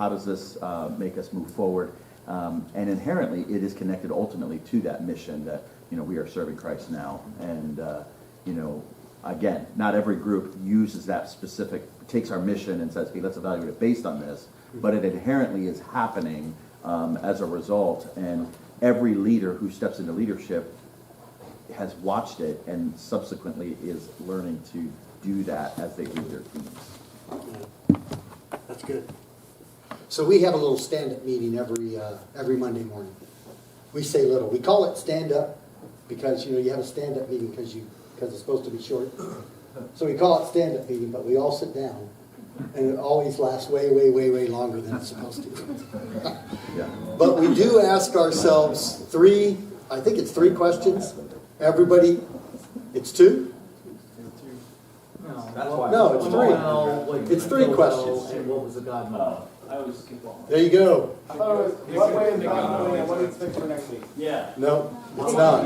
does this make us move forward, and inherently it is connected ultimately to that mission that we are serving Christ now, and again, not every group uses that specific, takes our mission and says, hey, let's evaluate it based on this, but it inherently is happening as a result, and every leader who steps into leadership has watched it and subsequently is learning to do that as they lead their teams. That's good. So we have a little stand-up meeting every Monday morning. We say little. We call it stand-up because you have a stand-up meeting because it's supposed to be short. So we call it stand-up meeting, but we all sit down, and it always lasts way, way, way, way longer than it's supposed to. Yeah. But we do ask ourselves three questions. Everybody, it's two? No, it's three. It's three questions. And what was the God moment? I always skip on. There you go. I thought it was, what way is God moving and what is fixed for next week? Yeah. No, it's not.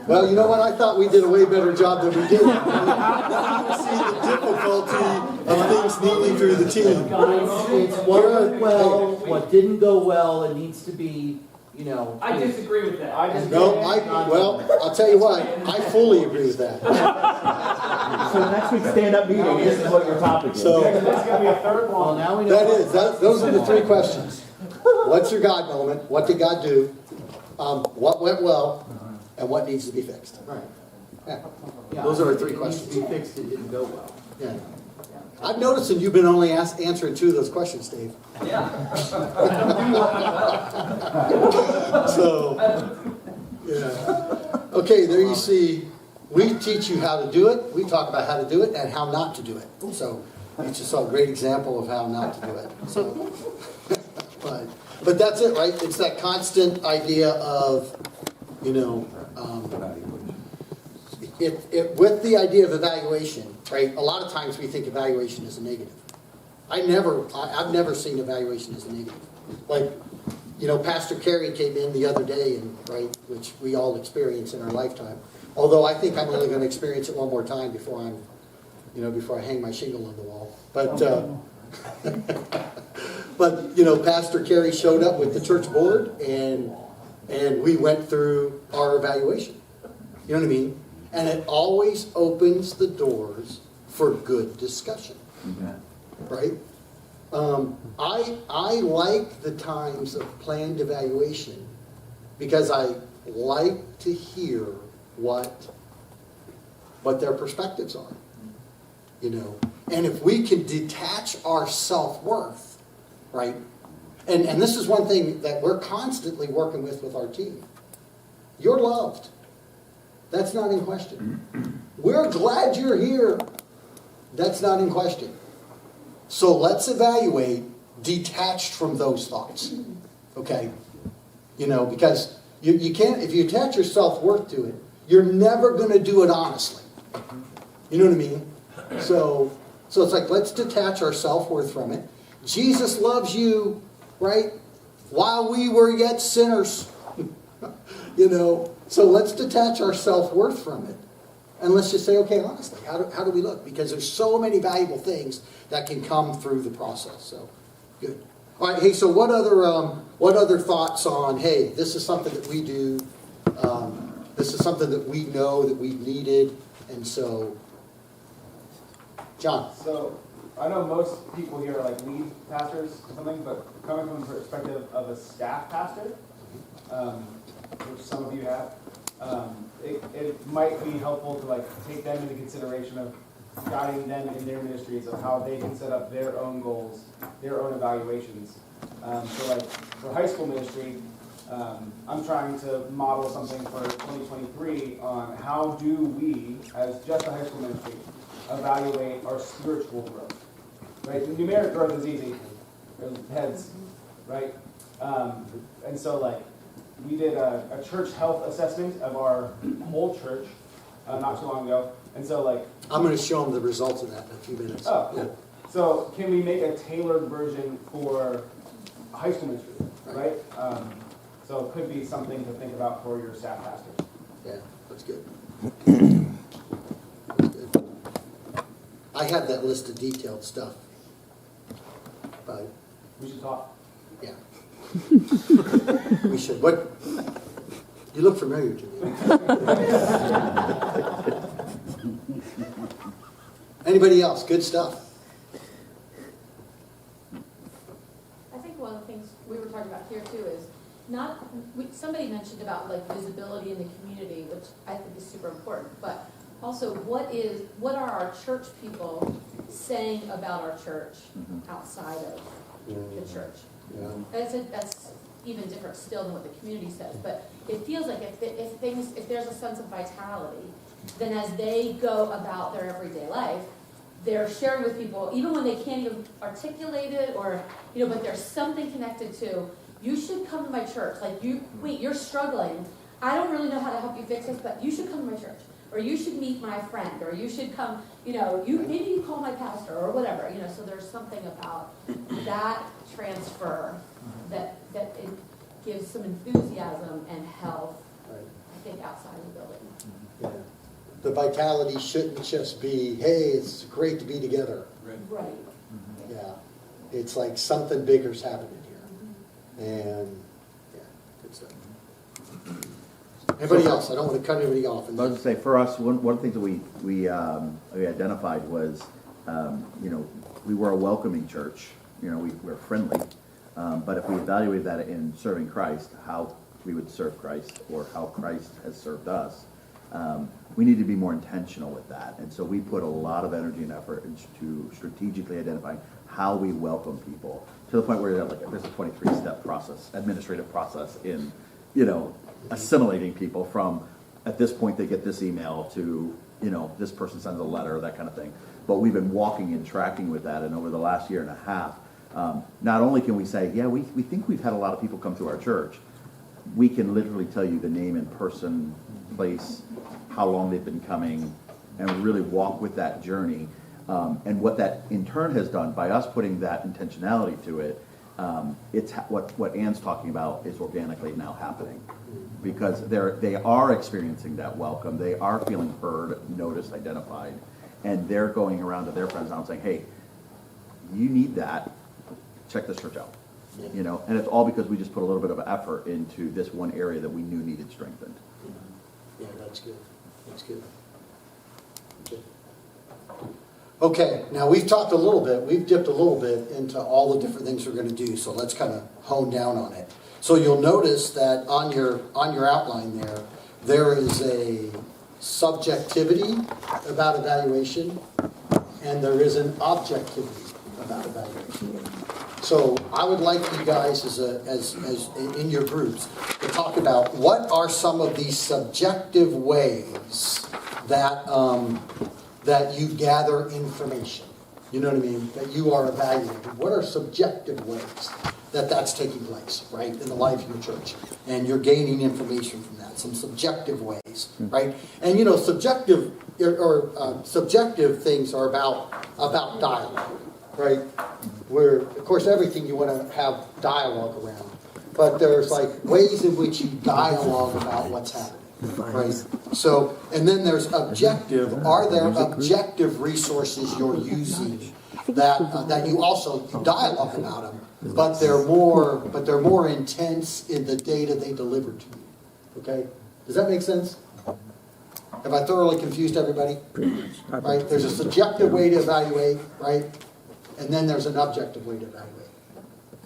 Well, you know what? I thought we did a way better job than we did. Now you see the difficulty of things needing through the team. It's what went well, what didn't go well, it needs to be, I disagree with that. I'll tell you what, I fully agree with that. So next week's stand-up meeting, this is what your topic is. So There's going to be a third one. Well, now we know. those are the three questions. What's your God moment? What did God do? What went well? And what needs to be fixed? Right. Yeah. Those are our three questions. It needs to be fixed, it didn't go well. Yeah. I've noticed that you've been only answering two of those questions, Dave. Yeah. So, yeah. Okay, there you see we teach you how to do it, we talk about how to do it and how not to do it. So you just saw a great example of how not to do it. So, but that's it, right? It's that constant idea of, you know, with the idea of evaluation, right? A lot of times we think evaluation is a negative. I've never seen evaluation as a negative. Like, you know, Pastor Carey came in the other day, and right, which we all experience in our lifetime. Although I think I'm only going to experience it one more time before I'm, you know, before I hang my shingle on the wall. But, but you know, Pastor Carey showed up with the church board, and we went through our evaluation. You know what I mean? And it always opens the doors for good discussion, right? I like the times of planned evaluation because I like to hear what their perspectives are, you know. And if we can detach our self-worth, right? And this is one thing that we're constantly working with our team. You're loved. That's not in question. We're glad you're here. That's not in question. So let's evaluate detached from those thoughts. Okay? You know, because you can't, if you attach your self-worth to it, you're never going to do it honestly. You know what I mean? So it's like, let's detach our self-worth from it. Jesus loves you, right? While we were yet sinners. You know, so let's detach our self-worth from it. And let's just say, okay, honestly, how do we look? Because there's so many valuable things that can come through the process. So, good. All right, hey, so what other thoughts on, hey, this is something that we do, this is something that we know that we've needed, and so, John. So, I know most people here are like lead pastors or something, but coming from the perspective of a staff pastor, which some of you have, it might be helpful to like take them into consideration of guiding them in their ministries of how they can set up their own goals, their own evaluations. So like for high school ministry, I'm trying to model something for 2023 on how do we, as just a high school ministry, evaluate our spiritual growth. Right? Numeric growth is easy. There's heads, right? And so like we did a church health assessment of our whole church not too long ago. And so like... I'm going to show them the results of that in a few minutes. Oh, cool. Yeah. So can we make a tailored version for high school ministry, right? So it could be something to think about for your staff pastors. Yeah, that's good. That's good. I have that list of detailed stuff. But we should talk. Yeah. We should. What? You look familiar to me. Anybody else? Good stuff. I think one of the things we were talking about here too is somebody mentioned about like visibility in the community, which I think is super important, but also what are our church people saying about our church outside of the church? Yeah. That's even different still than what the community says, but it feels like if there's a sense of vitality, then as they go about their everyday life, they're sharing with people, even when they can't even articulate it, or but there's something connected to, you should come to my church. Like you're struggling. I don't really know how to help you fix this, but you should come to my church, or you should meet my friend, or you should come. Maybe you call my pastor or whatever. So there's something about that transfer that it gives some enthusiasm and health. Right. I think outside the building. Yeah. The vitality shouldn't just be, hey, it's great to be together. Right. Yeah. It's like something bigger's happening here. And, yeah, good stuff. Anybody else? I don't want to cut anybody off. I was going to say, for us, one of the things that we identified was, we were a welcoming church. We were friendly. But if we evaluated that in serving Christ, how we would serve Christ or how Christ has served us, we need to be more intentional with that. And so we put a lot of energy and effort into strategically identifying how we welcome people to the point where there's a 23-step process, administrative process in, assimilating people from at this point, they get this email to, this person sends a letter, that kind of thing. But we've been walking and tracking with that, and over the last year and a half, not only can we say, yeah, we think we've had a lot of people come to our church, we can literally tell you the name and person, place, how long they've been coming, and really walk with that journey. And what that in turn has done by us putting that intentionality to it, it's what Ann's talking about is organically now happening, because they are experiencing that welcome, they are feeling heard, noticed, identified, and they're going around to their friends now and saying, hey, you need that, check this church out. And it's all because we just put a little bit of effort into this one area that we knew needed strengthened. Yeah, that's good. That's good. Okay, now we've talked a little bit, we've dipped a little bit into all the different things we're going to do, so let's kind of hone down on it. So you'll notice that on your outline there is a subjectivity about evaluation, and there is an objectivity about evaluation. So I would like you guys, as in your groups, to talk about what are some of these subjective ways that that you gather information. You know what I mean? That you are evaluated. What are subjective ways that that's taking place, right, in the life of your church? And you're gaining information from that. Some subjective ways, right? And subjective subjective things are about dialogue, right? Where, of course, everything you want to have dialogue around. But there's like ways in which you dialogue about what's happening. Right. So, and then there's objective. Are there objective resources you're using that you also dialogue about them, but they're more intense in the data they deliver to you? Okay, does that make sense? Have I thoroughly confused everybody? Right. There's a subjective way to evaluate, right, and then there's an objective way to evaluate.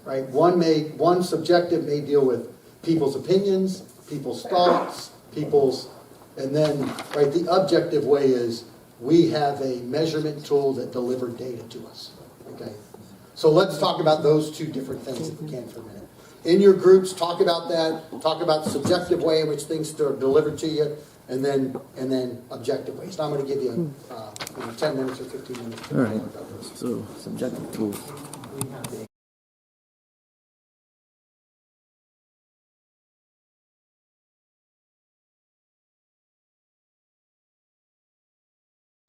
Right. One subjective may deal with people's opinions, people's thoughts. And then, right, the objective way is we have a measurement tool that delivered data to us. Okay, so let's talk about those two different things if we can for a minute. In your groups, talk about that. Talk about the subjective way in which things are delivered to you, and then objective ways. Now I'm going to give you 10 minutes or 15 minutes. All right. So subjective tools.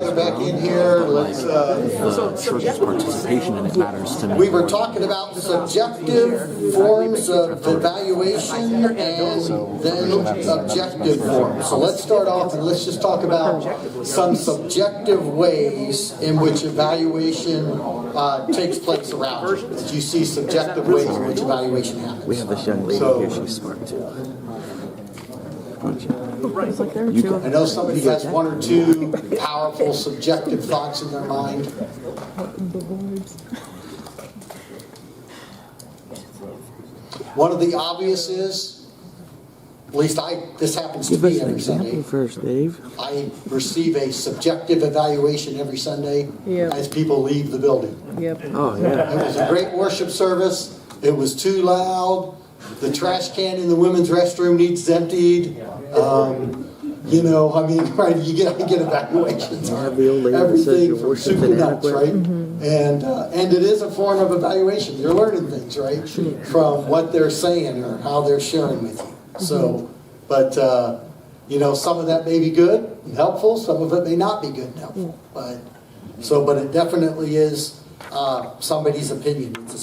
Back in here, let's. Church's participation in it matters to me. We were talking about subjective forms of evaluation and then objective forms. So let's start off and let's just talk about some subjective ways in which evaluation takes place around you. You see subjective ways in which evaluation happens. We have this young lady here, she's smart too. I know somebody has one or two powerful subjective thoughts in their mind. One of the obvious is, at least this happens to me every Sunday. First, Dave. I receive a subjective evaluation every Sunday as people leave the building. Oh, yeah. It was a great worship service. It was too loud. The trash can in the women's restroom needs emptied. Right? You get evaluations. Everything from soup to nuts, right? And it is a form of evaluation. You're learning things, right, from what they're saying or how they're sharing with you. So, but some of that may be good and helpful. Some of it may not be good and helpful. But it definitely is somebody's opinion. It's a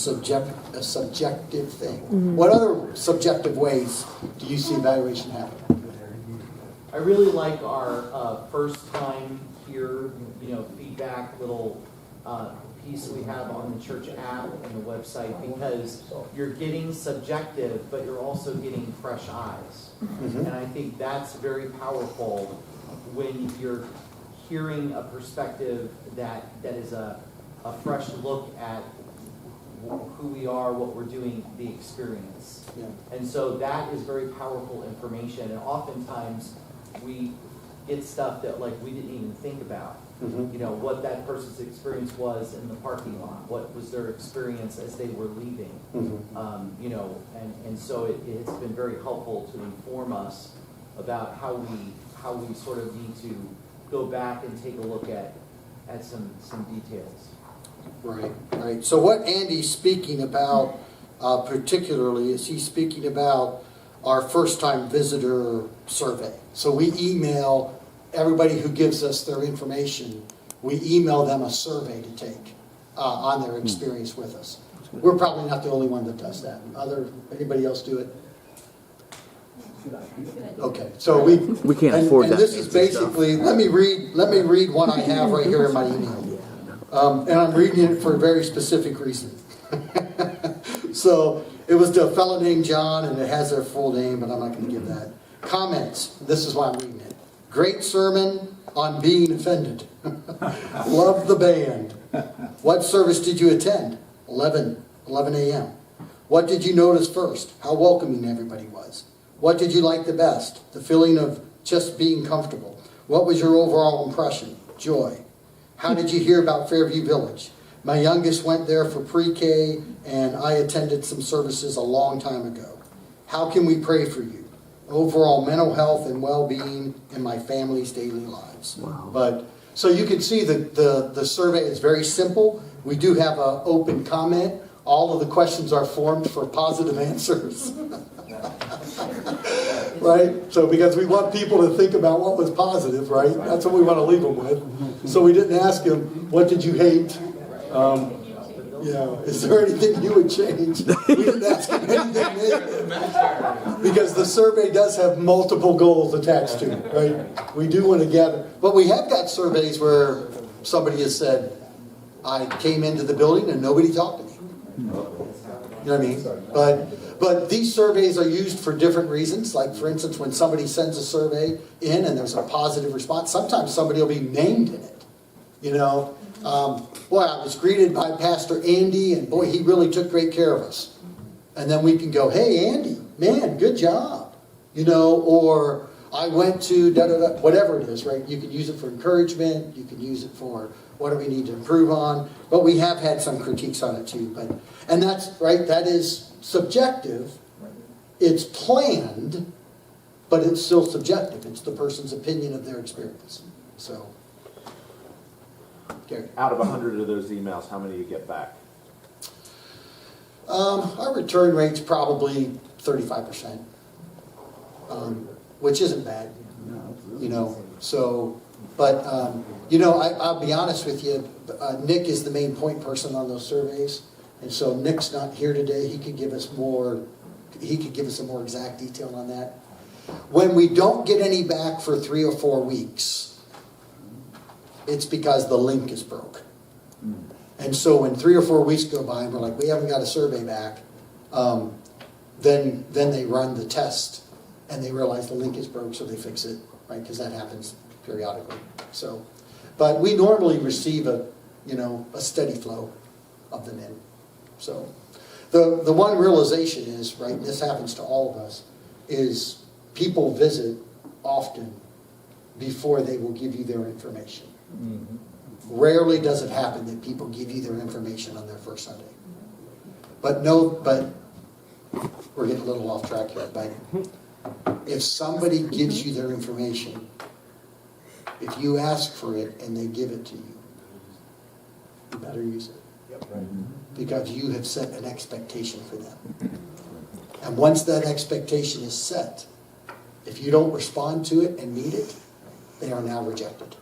subjective thing. What other subjective ways do you see evaluation happening? I really like our first time here, feedback little piece we have on the church app and the website, because you're getting subjective, but you're also getting fresh eyes. And I think that's very powerful when you're hearing a perspective that is a fresh look at who we are, what we're doing, the experience. And so that is very powerful information, and oftentimes we get stuff that we didn't even think about. What that person's experience was in the parking lot, what was their experience as they were leaving. And so it's been very helpful to inform us about how how we sort of need to go back and take a look at some details. Right, right. So what Andy's speaking about particularly is he's speaking about our first-time visitor survey. So we email everybody who gives us their information, we email them a survey to take on their experience with us. We're probably not the only one that does that. Anybody else do it? Okay, so we can't afford and that this is fancy stuff. basically, let me read one I have right here in my email. And I'm reading it for a very specific reason. So it was to a fellow named John, and it has their full name, but I'm not going to give that. Comments. This is why I'm reading it. Great sermon on being offended. Love the band. What service did you attend? 11 a.m. What did you notice first? How welcoming everybody was. What did you like the best? The feeling of just being comfortable. What was your overall impression? Joy. How did you hear about Fairview Village? My youngest went there for pre-K, and I attended some services a long time ago. How can we pray for you? Overall mental health and well-being in my family's daily lives. Wow. But so you can see the survey is very simple. We do have an open comment. All of the questions are formed for positive answers. Right? So because we want people to think about what was positive, right? That's what we want to leave them with. So we didn't ask them, what did you hate? Is there anything you would change? We didn't ask them anything negative. Because the survey does have multiple goals attached to it, right? We do want to gather. But we have got surveys where somebody has said, I came into the building and nobody talked to me. You know what I mean? But these surveys are used for different reasons. Like, for instance, when somebody sends a survey in and there's a positive response, sometimes somebody will be named in it. You know, boy, I was greeted by Pastor Andy, and boy, he really took great care of us. And then we can go, hey, Andy, man, good job. You know, or I went to da-da-da, whatever it is, right? You can use it for encouragement. You can use it for what do we need to improve on. But we have had some critiques on it too. And that's, right, that is subjective. It's planned, but it's still subjective. It's the person's opinion of their experience. So, Gary. Out of 100 of those emails, how many do you get back? Our return rate's probably 35%, which isn't bad. You know, so, but, you know, I'll be honest with you, Nick is the main point person on those surveys. And so Nick's not here today. He could give us a more exact detail on that. When we don't get any back for 3 or 4 weeks, it's because the link is broke. And so when 3 or 4 weeks go by and we're like, we haven't got a survey back, then they run the test and they realize the link is broke, so they fix it, right? Because that happens periodically. So, but we normally receive a steady flow of them in. So the one realization is, right, and this happens to all of us, is people visit often before they will give you their information. Mm-hmm. Rarely does it happen that people give you their information on their first Sunday. But we're getting a little off track here, but if somebody gives you their information, if you ask for it and they give it to you, you better use it. Yep, right. Because you have set an expectation for them. And once that expectation is set, if you don't respond to it and meet it, they are now rejected.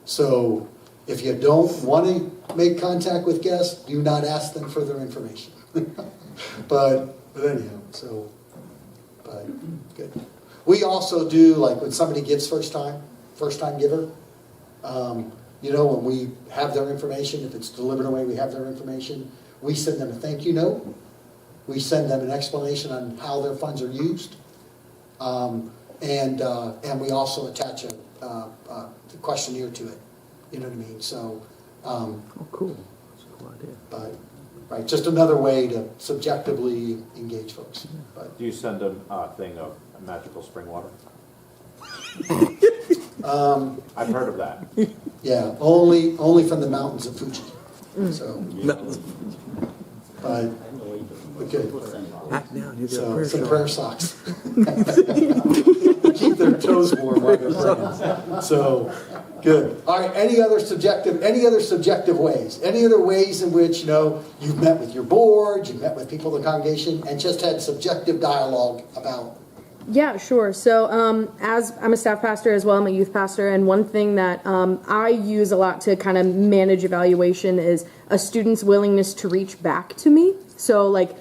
So if you don't want to make contact with guests, do not ask them for their information. but anyhow, but good. We also do, like when somebody gets first time giver, when we have their information, if it's delivered away, we have their information, we send them a thank you note. We send them an explanation on how their funds are used. And we also attach a questionnaire to it. You know what I mean? So, cool. That's a cool idea. But, right, just another way to subjectively engage folks. But, do you send them a thing of magical spring water? I've heard of that. Yeah, only from the mountains of Fuji. So, but good. Act now, you so some prayer socks. to keep their toes warm while they're praying. So, good. All right, any other subjective ways? Any other ways in which, you've met with your board, you've met with people in the congregation, and just had subjective dialogue about? Yeah, sure. So as I'm a staff pastor as well, I'm a youth pastor, and one thing that I use a lot to kind of manage evaluation is a student's willingness to reach back to me. So like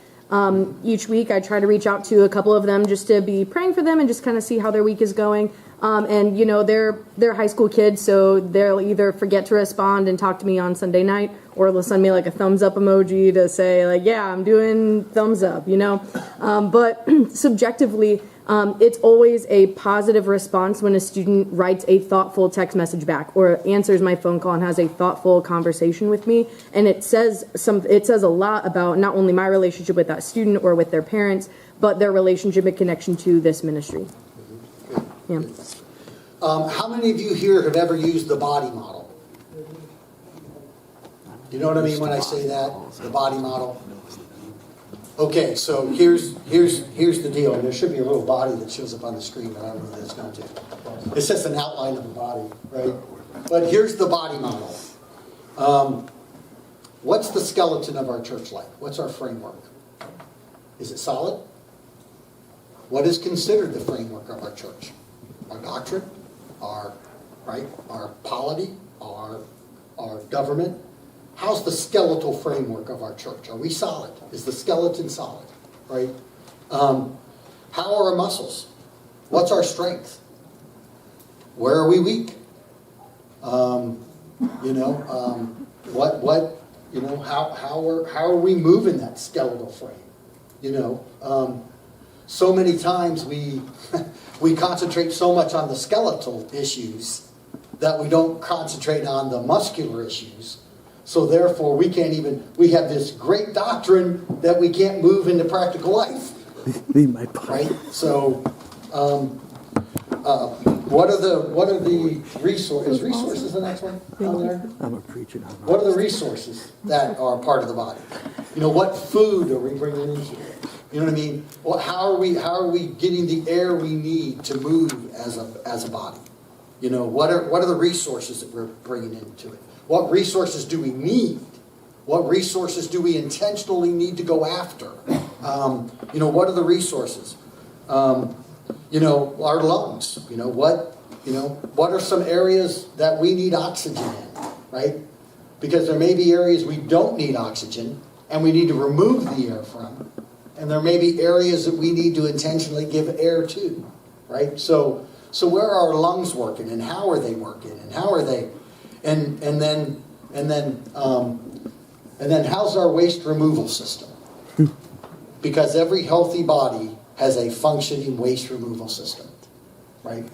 each week I try to reach out to a couple of them just to be praying for them and just kind of see how their week is going. And they're high school kids, so they'll either forget to respond and talk to me on Sunday night, or they'll send me like a thumbs up emoji to say like, yeah, I'm doing thumbs up, But subjectively, it's always a positive response when a student writes a thoughtful text message back or answers my phone call and has a thoughtful conversation with me. And it says a lot about not only my relationship with that student or with their parents, but their relationship and connection to this ministry. Yeah. How many of you here have ever used the body model? You know what I mean when I say that? The body model? Okay, so here's the deal. And there should be a little body that shows up on the screen, but I don't know that it's going to. It's just an outline of the body, right? But here's the body model. What's the skeleton of our church like? What's our framework? Is it solid? What is considered the framework of our church? Our doctrine, our polity, our government. How's the skeletal framework of our church? Are we solid? Is the skeleton solid? Right? How are our muscles? What's our strength? Where are we weak? How are we moving that skeletal frame? So many times we concentrate so much on the skeletal issues that we don't concentrate on the muscular issues. So therefore, we have this great doctrine that we can't move into practical life. Right? So, what are the resources? Is resources the next one on there? I'm a preacher. What are the resources that are part of the body? What food are we bringing into it? You know what I mean? Well, how are we getting the air we need to move as a body? What are the resources that we're bringing into it? What resources do we need? What resources do we intentionally need to go after? What are the resources? Our lungs. What are some areas that we need oxygen in, right? Because there may be areas we don't need oxygen and we need to remove the air from. And there may be areas that we need to intentionally give air to, right? So where are our lungs working and how are they working and how are they? And then how's our waste removal system? Because every healthy body has a functioning waste removal system, right?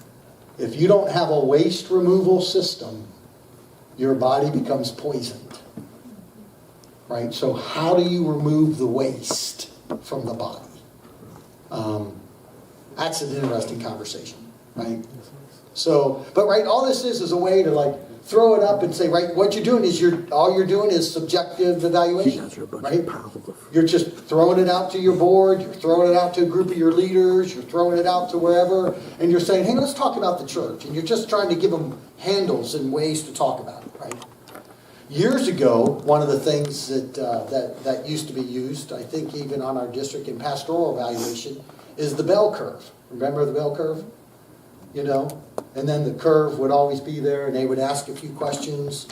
If you don't have a waste removal system, your body becomes poisoned, right? So how do you remove the waste from the body? That's an interesting conversation, right? So, but right, all this is a way to throw it up and say, right, what you're doing is all you're doing is subjective evaluation, right? You're just throwing it out to your board, you're throwing it out to a group of your leaders, you're throwing it out to wherever, and you're saying, hey, let's talk about the church. And you're just trying to give them handles and ways to talk about it, right? Years ago, one of the things that used to be used, I think even on our district in pastoral evaluation, is the bell curve. Remember the bell curve? And then the curve would always be there, and they would ask a few questions.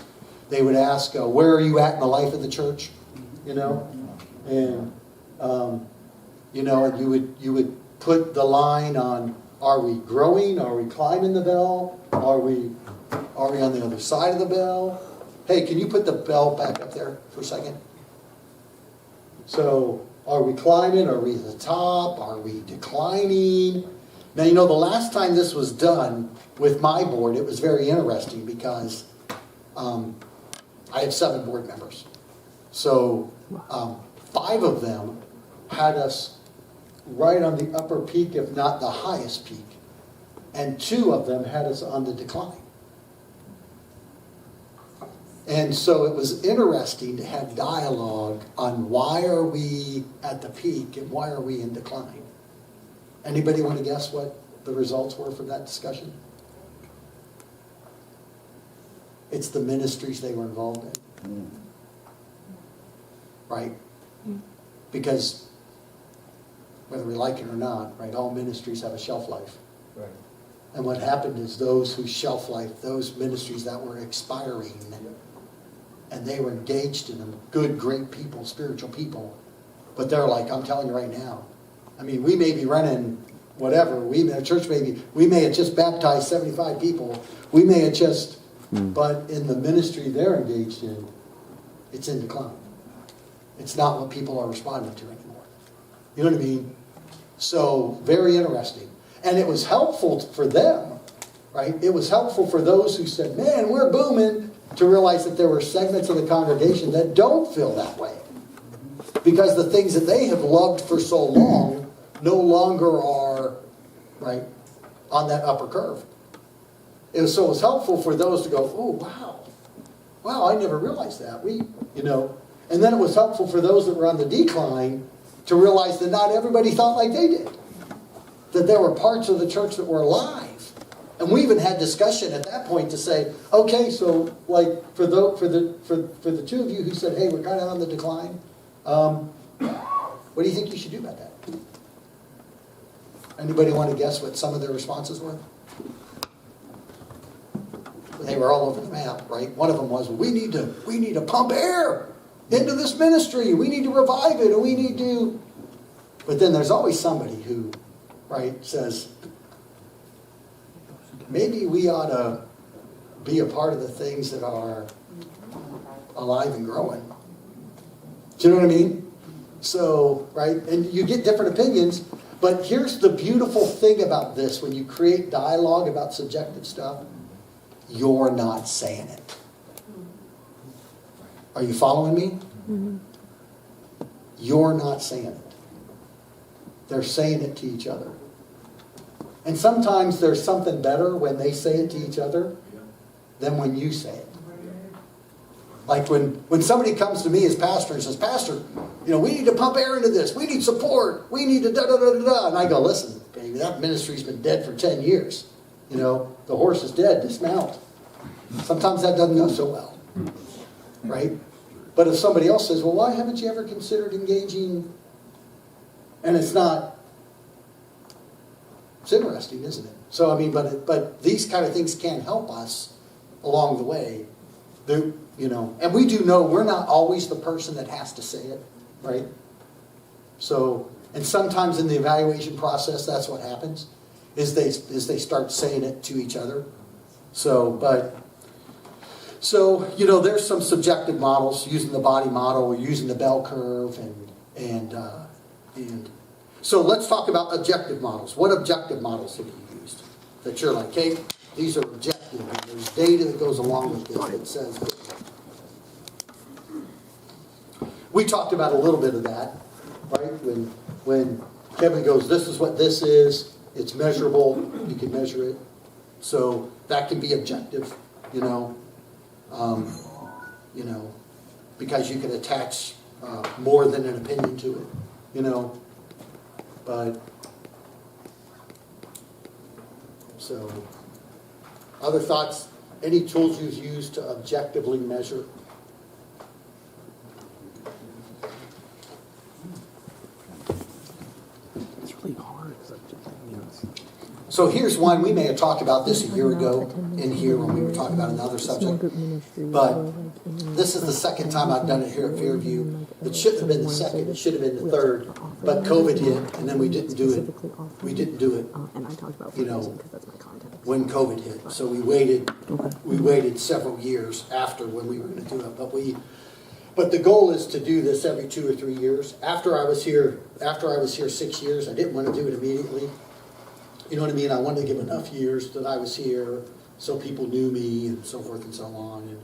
They would ask, where are you at in the life of the church? And you would put the line on, are we growing? Are we climbing the bell? Are we on the other side of the bell? Hey, can you put the bell back up there for a second? So, are we climbing? Are we at the top? Are we declining? Now, the last time this was done with my board, it was very interesting because I have 7 board members. So 5 of them had us right on the upper peak, if not the highest peak. And 2 of them had us on the decline. And so it was interesting to have dialogue on why are we at the peak and why are we in decline. Anybody want to guess what the results were from that discussion? It's the ministries they were involved in. Right? Because whether we like it or not, right, all ministries have a shelf life. Right. And what happened is those whose shelf life, those ministries that were expiring, and they were engaged in them, good, great people, spiritual people, but they're like, I'm telling you right now, I mean, we may be running whatever, our church we may have just baptized 75 people, we may have just, but in the ministry they're engaged in, it's in decline. It's not what people are responding to anymore. You know what I mean? So, very interesting. And it was helpful for them, right? It was helpful for those who said, man, we're booming, to realize that there were segments of the congregation that don't feel that way. Because the things that they have loved for so long no longer are, right, on that upper curve. So it was helpful for those to go, oh, wow, I never realized that. And then it was helpful for those that were on the decline to realize that not everybody thought like they did. That there were parts of the church that were alive. And we even had discussion at that point to say, okay, so like for the two of you who said, hey, we're kind of on the decline, what do you think you should do about that? Anybody want to guess what some of their responses were? They were all over the map, right? One of them was, well, we need to pump air into this ministry. We need to revive it, and we need to. But then there's always somebody who, right, says, maybe we ought to be a part of the things that are alive and growing. Do you know what I mean? So, right, and you get different opinions, but here's the beautiful thing about this. When you create dialogue about subjective stuff, you're not saying it. Are you following me? Mm-hmm. You're not saying it. They're saying it to each other. And sometimes there's something better when they say it to each other than when you say it. Like when somebody comes to me as pastor and says, Pastor, we need to pump air into this. We need support. We need to da-da-da-da-da. And I go, listen, baby, that ministry's been dead for 10 years. The horse is dead, dismount. Sometimes that doesn't go so well. Right? But if somebody else says, well, why haven't you ever considered engaging? And it's interesting, isn't it? So, I mean, but these kind of things can help us along the way. And we do know we're not always the person that has to say it, right? So, and sometimes in the evaluation process, that's what happens, is they start saying it to each other. So, there's some subjective models, using the body model or using the bell curve, and so let's talk about objective models. What objective models have you used that you're like, okay, these are objective, and there's data that goes along with this that says. We talked about a little bit of that, right? When Kevin goes, this is what this is. It's measurable. You can measure it. So that can be objective, because you can attach more than an opinion to it, But, so, other thoughts? Any tools you've used to objectively measure? It's really hard. So here's one, we may have talked about this a year ago in here when we were talking about another subject, but this is the second time I've done it here at Fairview. It shouldn't have been the second, it should have been the third, but COVID hit, and then we didn't do it, when COVID hit. So we waited several years after when we were going to do it, but the goal is to do this every 2 or 3 years. After I was here 6 years, I didn't want to do it immediately. You know what I mean? I wanted to give enough years that I was here so people knew me and so forth and so on.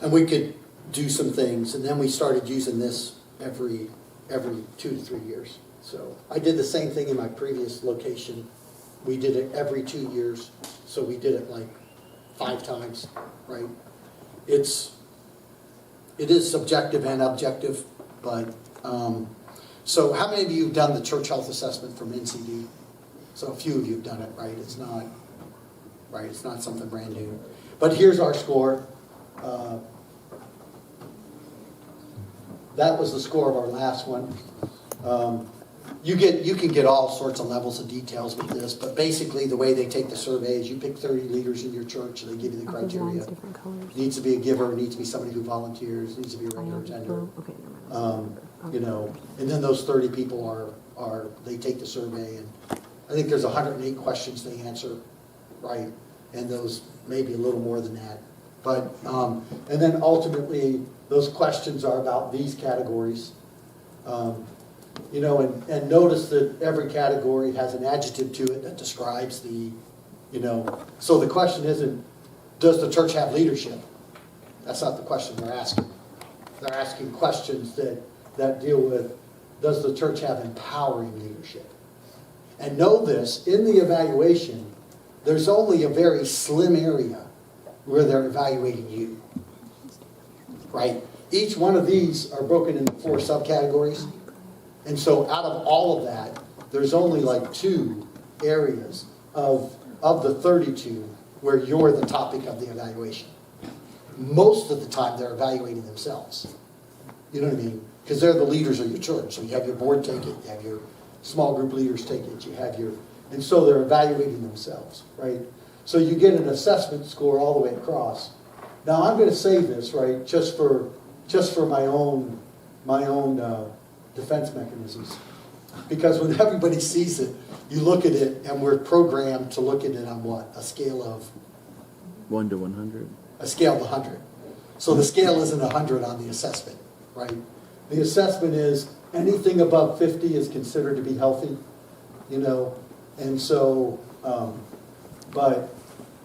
And we could do some things. And then we started using this every 2 to 3 years. So I did the same thing in my previous location. We did it every 2 years. So we did it like 5 times, right? It is subjective and objective. But so how many of you have done the church health assessment from NCD? So a few of you have done it, right? It's not, right? It's not something brand new. But here's our score. That was the score of our last one. You can get all sorts of levels of details with this, but basically the way they take the survey is you pick 30 leaders in your church, and they give you the criteria. Needs to be a giver, needs to be somebody who volunteers, needs to be a regular attender. You know, and then those 30 people are they take the survey, and I think there's 108 questions they answer, right? And those maybe a little more than that. But, and then ultimately, those questions are about these categories. You know, and notice that every category has an adjective to it that describes the, you know, so the question isn't, does the church have leadership? That's not the question they're asking. They're asking questions that deal with, does the church have empowering leadership? And know this, in the evaluation, there's only a very slim area where they're evaluating you, right? Each one of these are broken into 4 subcategories. And so out of all of that, there's only like 2 areas of the 32 where you're the topic of the evaluation. Most of the time, they're evaluating themselves. You know what I mean? Because they're the leaders of your church. So you have your board take it, you have your small group leaders take it, you have your, and so they're evaluating themselves, right? So you get an assessment score all the way across. Now I'm going to say this, right, just for my own defense mechanisms. Because when everybody sees it, you look at it, and we're programmed to look at it on what? A scale of? 1 to 100. A scale of 100. So the scale isn't 100 on the assessment, right? The assessment is anything above 50 is considered to be healthy, you know? And so, but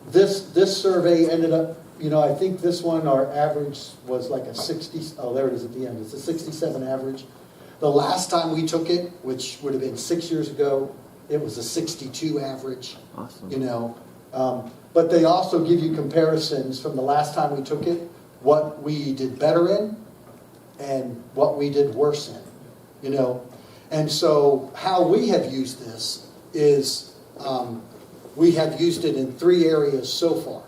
this survey ended up, you know, I think this one, our average was like a 60, oh, there it is at the end. It's a 67 average. The last time we took it, which would have been 6 years ago, it was a 62 average. Awesome. You know, but they also give you comparisons from the last time we took it, what we did better in and what we did worse in, you know. And so how we have used this is we have used it in 3 areas so far.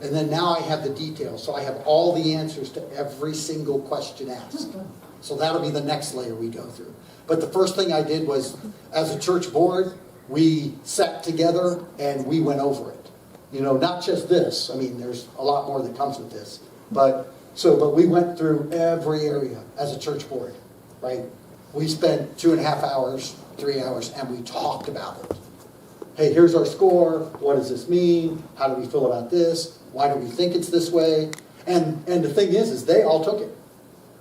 And then now I have the details. So I have all the answers to every single question asked. So that'll be the next layer we go through. But the first thing I did was, as a church board, we sat together and we went over it. You know, not just this. I mean, there's a lot more that comes with this. But we went through every area as a church board, right? We spent 2.5 hours, 3 hours, and we talked about it. Hey, here's our score. What does this mean? How do we feel about this? Why do we think it's this way? And the thing is they all took it.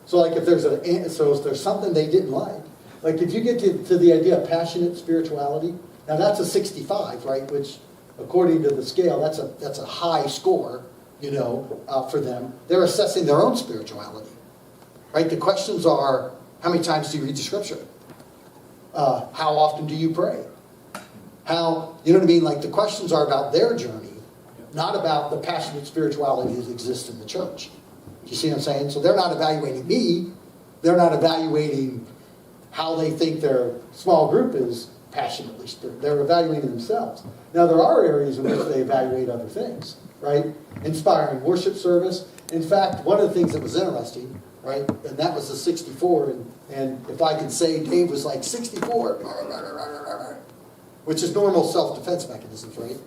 So like if there's something they didn't like if you get to the idea of passionate spirituality, now that's a 65, right? Which according to the scale, that's a high score, you know, for them. They're assessing their own spirituality, right? The questions are, how many times do you read the scripture? How often do you pray? How, you know what I mean? Like the questions are about their journey, not about the passionate spirituality that exists in the church. Do you see what I'm saying? So they're not evaluating me. They're not evaluating how they think their small group is passionately spiritual. They're evaluating themselves. Now, there are areas in which they evaluate other things, right? Inspiring worship service. In fact, one of the things that was interesting, right, and that was the 64, and if I could say Dave was like 64, which is normal self-defense mechanisms, right?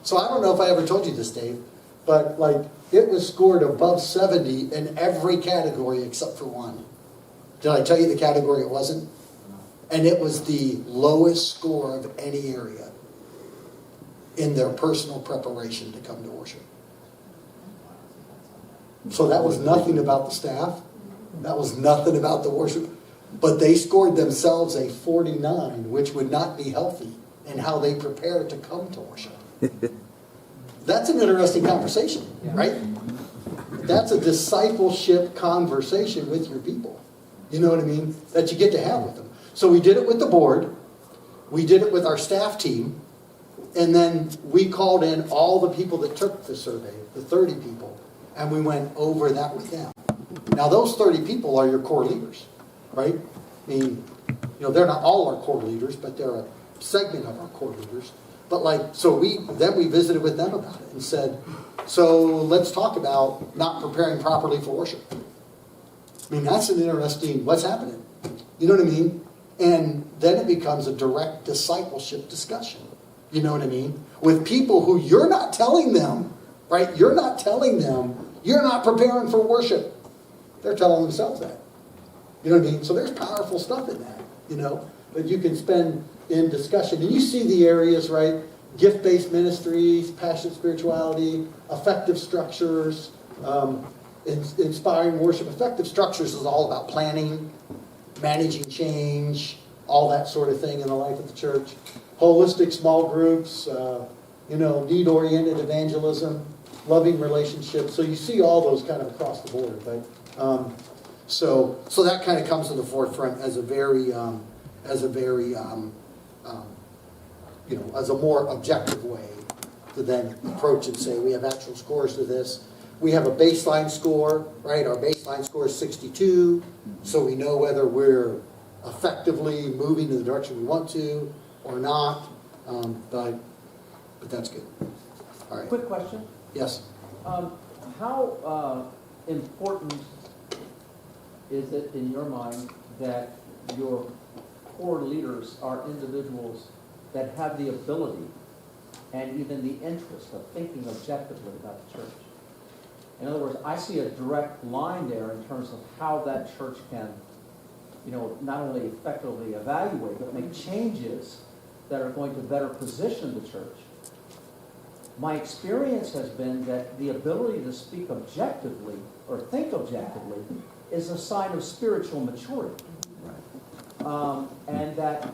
So I don't know if I ever told you this, Dave, but like it was scored above 70 in every category except for one. Did I tell you the category it wasn't? And it was the lowest score of any area in their personal preparation to come to worship. So that was nothing about the staff. That was nothing about the worship. But they scored themselves a 49, which would not be healthy in how they prepare to come to worship. That's an interesting conversation, right? That's a discipleship conversation with your people. You know what I mean? That you get to have with them. So we did it with the board. We did it with our staff team. And then we called in all the people that took the survey, the 30 people, and we went over that with them. Now those 30 people are your core leaders, right? I mean, you know, they're not all our core leaders, but they're segment of our core leaders. But so we visited with them about it and said, so let's talk about not preparing properly for worship. I mean, that's an interesting, what's happening? You know what I mean? And then it becomes a direct discipleship discussion. You know what I mean? With people who you're not telling them, right? You're not telling them you're not preparing for worship. They're telling themselves that. You know what I mean? So there's powerful stuff in that, that you can spend in discussion. And you see the areas, right? Gift-based ministries, passionate spirituality, effective structures, inspiring worship. Effective structures is all about planning, managing change, all that sort of thing in the life of the church. Holistic small groups, need-oriented evangelism, loving relationships. So you see all those kind of across the board. But so that kind of comes to the forefront as a as a more objective way to then approach and say we have actual scores to this. We have a baseline score, right? Our baseline score is 62, so we know whether we're effectively moving in the direction we want to or not. But that's good. All right. Quick question. Yes. How important is it in your mind that your core leaders are individuals that have the ability and even the interest of thinking objectively about the church? In other words, I see a direct line there in terms of how that church can, not only effectively evaluate, but make changes that are going to better position the church. My experience has been that the ability to speak objectively or think objectively is a sign of spiritual maturity. And that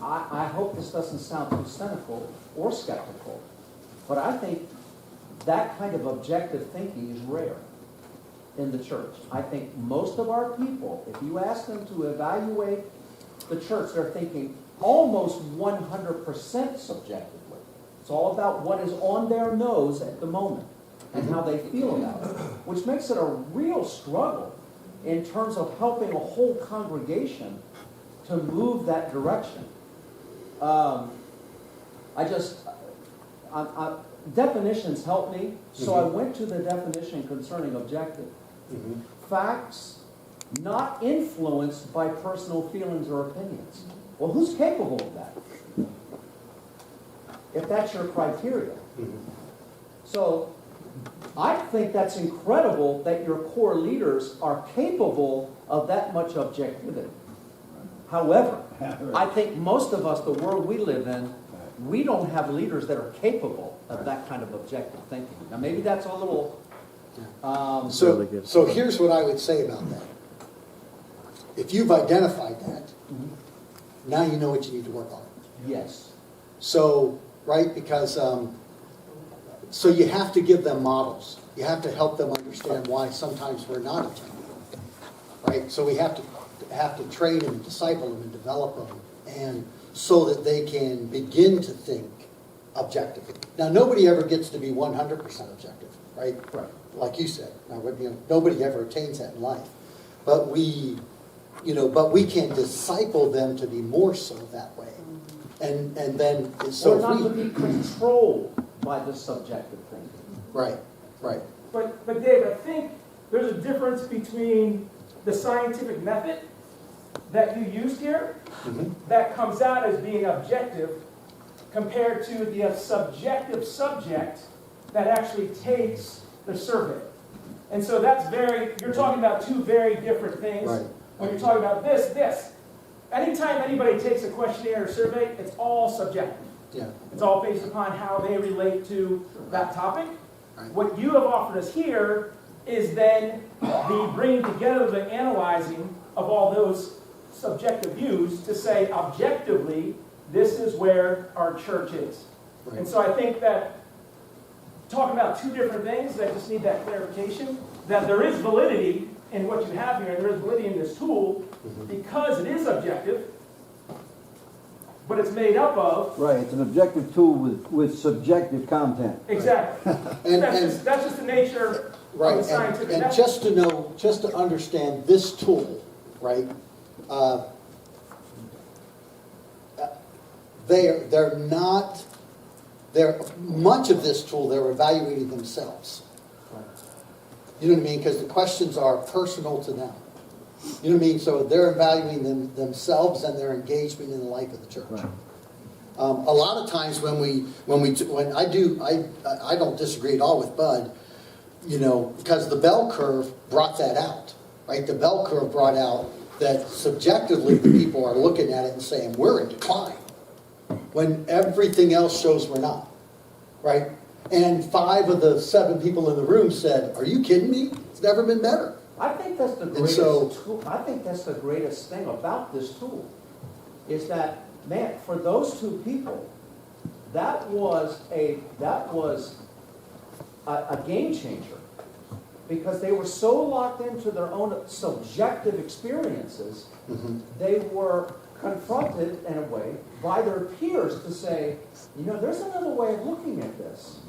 I hope this doesn't sound too cynical or skeptical, but I think that kind of objective thinking is rare in the church. I think most of our people, if you ask them to evaluate the church, they're thinking almost 100% subjectively. It's all about what is on their nose at the moment and how they feel about it, which makes it a real struggle in terms of helping a whole congregation to move that direction. Definitions help me, so I went to the definition concerning objective. Facts not influenced by personal feelings or opinions. Well, who's capable of that? If that's your criteria. So I think that's incredible that your core leaders are capable of that much objectivity. However, I think most of us, the world we live in, we don't have leaders that are capable of that kind of objective thinking. Now, maybe that's a little... So here's what I would say about that. If you've identified that, now you know what you need to work on. Yes. So, right, because so you have to give them models. You have to help them understand why sometimes we're not attending. Right? So we have to train and disciple them and develop them, and so that they can begin to think objectively. Now, nobody ever gets to be 100% objective, right? Right. Like you said. Now, nobody ever attains that in life. But we can disciple them to be more so that way. And then so or not to be controlled by the subjective thinking. Right. But Dave, I think there's a difference between the scientific method that you used here that comes out as being objective compared to the subjective subject that actually takes the survey. And so you're talking about two very different things. Right. When you're talking about this. Anytime anybody takes a questionnaire or survey, it's all subjective. Yeah. It's all based upon how they relate to that topic. Right. What you have offered us here is then the bringing together, the analyzing of all those subjective views to say objectively, this is where our church is. Right. And so I think that talking about two different things that just need that clarification, that there is validity in what you have here, and there is validity in this tool because it is objective, but it's made up of... Right, it's an objective tool with subjective content. Exactly. That's just the nature of the scientific and method. just to understand this tool, right? they're not, much of this tool, they're evaluating themselves. You know what I mean? Because the questions are personal to them. You know what I mean? So they're evaluating themselves and their engagement in the life of the church. Right. A lot of times when I don't disagree at all with Bud, you know, because the bell curve brought that out, right? The bell curve brought out that subjectively the people are looking at it and saying, we're in decline, when everything else shows we're not, right? And 5 of the 7 people in the room said, are you kidding me? It's never been better. I think that's the greatest tool. I think that's the greatest thing about this tool, is that, man, for those 2 people, that was a game changer, because they were so locked into their own subjective experiences. Mm-hmm. They were confronted in a way by their peers to say, you know, there's another way of looking at this.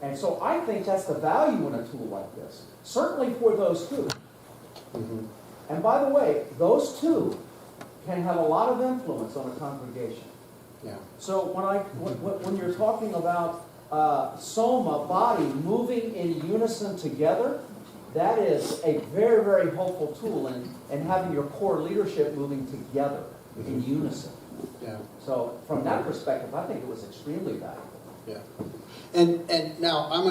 And so I think that's the value in a tool like this, certainly for those 2. Mm-hmm. And by the way, those 2 can have a lot of influence on a congregation. Yeah. So when you're talking about soma, body, moving in unison together, that is a very, very helpful tool in having your core leadership moving together in unison. Yeah. So from that perspective, I think it was extremely valuable. Yeah. And now I'm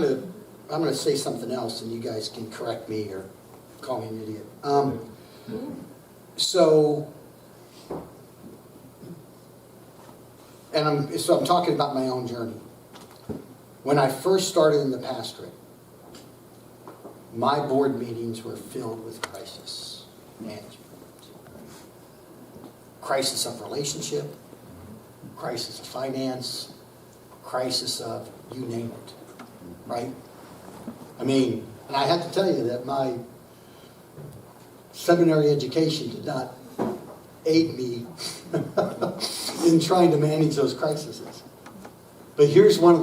gonna say something else, and you guys can correct me or call me an idiot. So I'm talking about my own journey. When I first started in the pastorate, my board meetings were filled with crisis management. Crisis of relationship, crisis of finance, crisis of you name it, right? I mean, and I have to tell you that my seminary education did not aid me in trying to manage those crises. But here's one of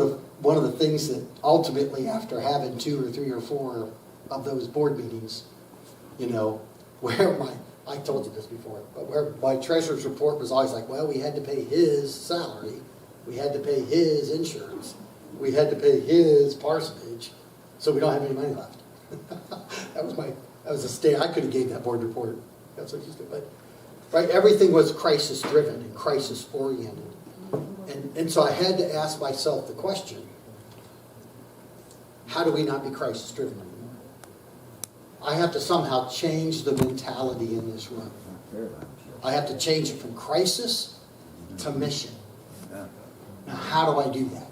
the things that ultimately, after having 2 or 3 or 4 of those board meetings, you know, where I told you this before, but where my treasurer's report was always like, well, we had to pay his salary, we had to pay his insurance, we had to pay his parsonage, so we don't have any money left. that was a state. I could have gave that board report. That's what you said. But right, everything was crisis driven and crisis oriented, and so I had to ask myself the question: how do we not be crisis driven anymore? I have to somehow change the mentality in this room. I have to change it from crisis to mission. Now, how do I do that?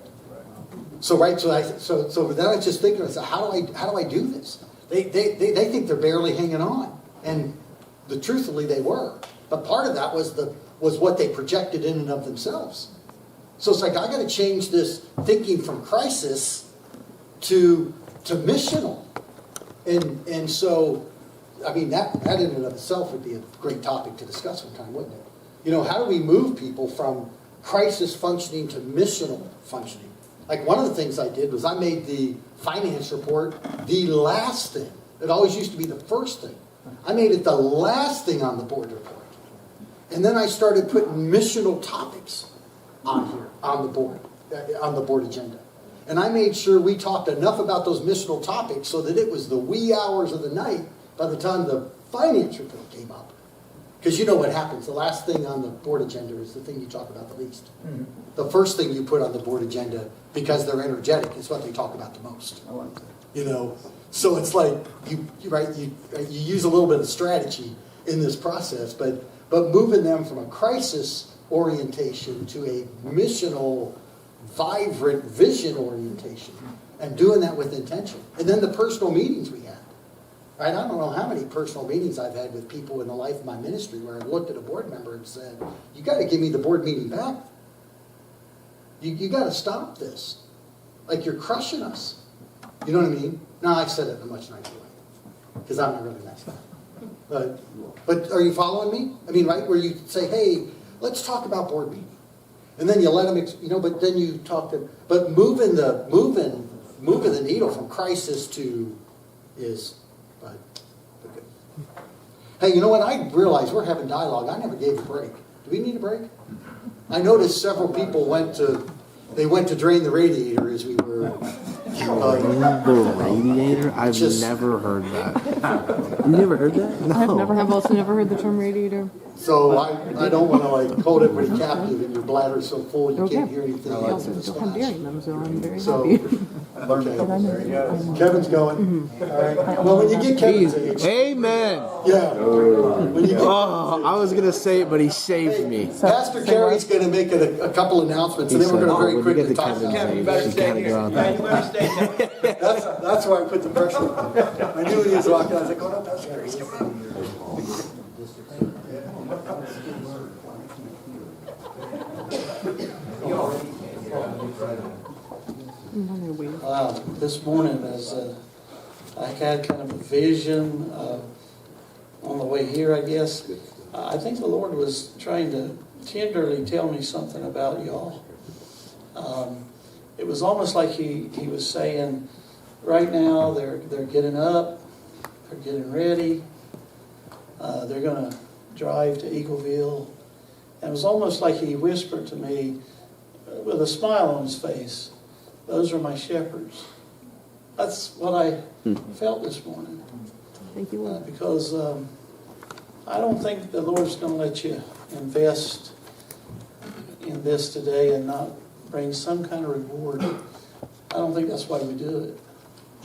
So then I was just thinking, how do I do this? They think they're barely hanging on, and truthfully they were. But part of that was what they projected in and of themselves. So it's like I got to change this thinking from crisis to missional. And so, I mean, that in and of itself would be a great topic to discuss one time, wouldn't it? You know, how do we move people from crisis functioning to missional functioning? Like, one of the things I did was I made the finance report the last thing. It always used to be the first thing. I made it the last thing on the board report. And then I started putting missional topics on here, on the board agenda. And I made sure we talked enough about those missional topics so that it was the wee hours of the night by the time the finance report came up. Because you know what happens. The last thing on the board agenda is the thing you talk about the least. Mm-hmm. The first thing you put on the board agenda, because they're energetic, is what they talk about the most. I like that. You know, so it's like you use a little bit of strategy in this process, but moving them from a crisis orientation to a missional, vibrant vision orientation, and doing that with intention. And then the personal meetings we had. Right? I don't know how many personal meetings I've had with people in the life of my ministry where I looked at a board member and said, you got to give me the board meeting back. You got to stop this. Like, you're crushing us. You know what I mean? No, I said it in a much nicer way, because I'm not really nice guy. But are you following me? I mean, right, where you say, hey, let's talk about board meeting. And then you let them, but then you talk to, but moving the needle from crisis to is, but good. Hey, you know what? I realize we're having dialogue. I never gave a break. Do we need a break? I noticed several people went to drain the radiator as we were. The radiator? I've Just- never heard that. You never heard that? No. I've also never heard the term radiator. So I don't want to like hold everybody captive and your bladder's so full you can't hear anything. I also don't have dairy them, so I'm very So, happy. okay. Kevin's going. All right. Well, when you get Kevin's age. Amen. Yeah. When you get I was going to say it, but he saved me. Pastor Carey's going to make a couple announcements, and then we're going to very quickly talk about Kevin's it. age, you gotta go out there. That's why I put the pressure on. I knew he was walking. I was like, oh no, Pastor Carey's coming. This morning, as I had kind of a vision on the way here, I guess, I think the Lord was trying to tenderly tell me something about y'all. It was almost like he was saying, right now they're getting up, they're getting ready, they're going to drive to Eagleville. And it was almost like he whispered to me with a smile on his face, those are my shepherds. That's what I felt this morning. Thank you, Lord. Because I don't think the Lord's going to let you invest in this today and not bring some kind of reward. I don't think that's why we do it.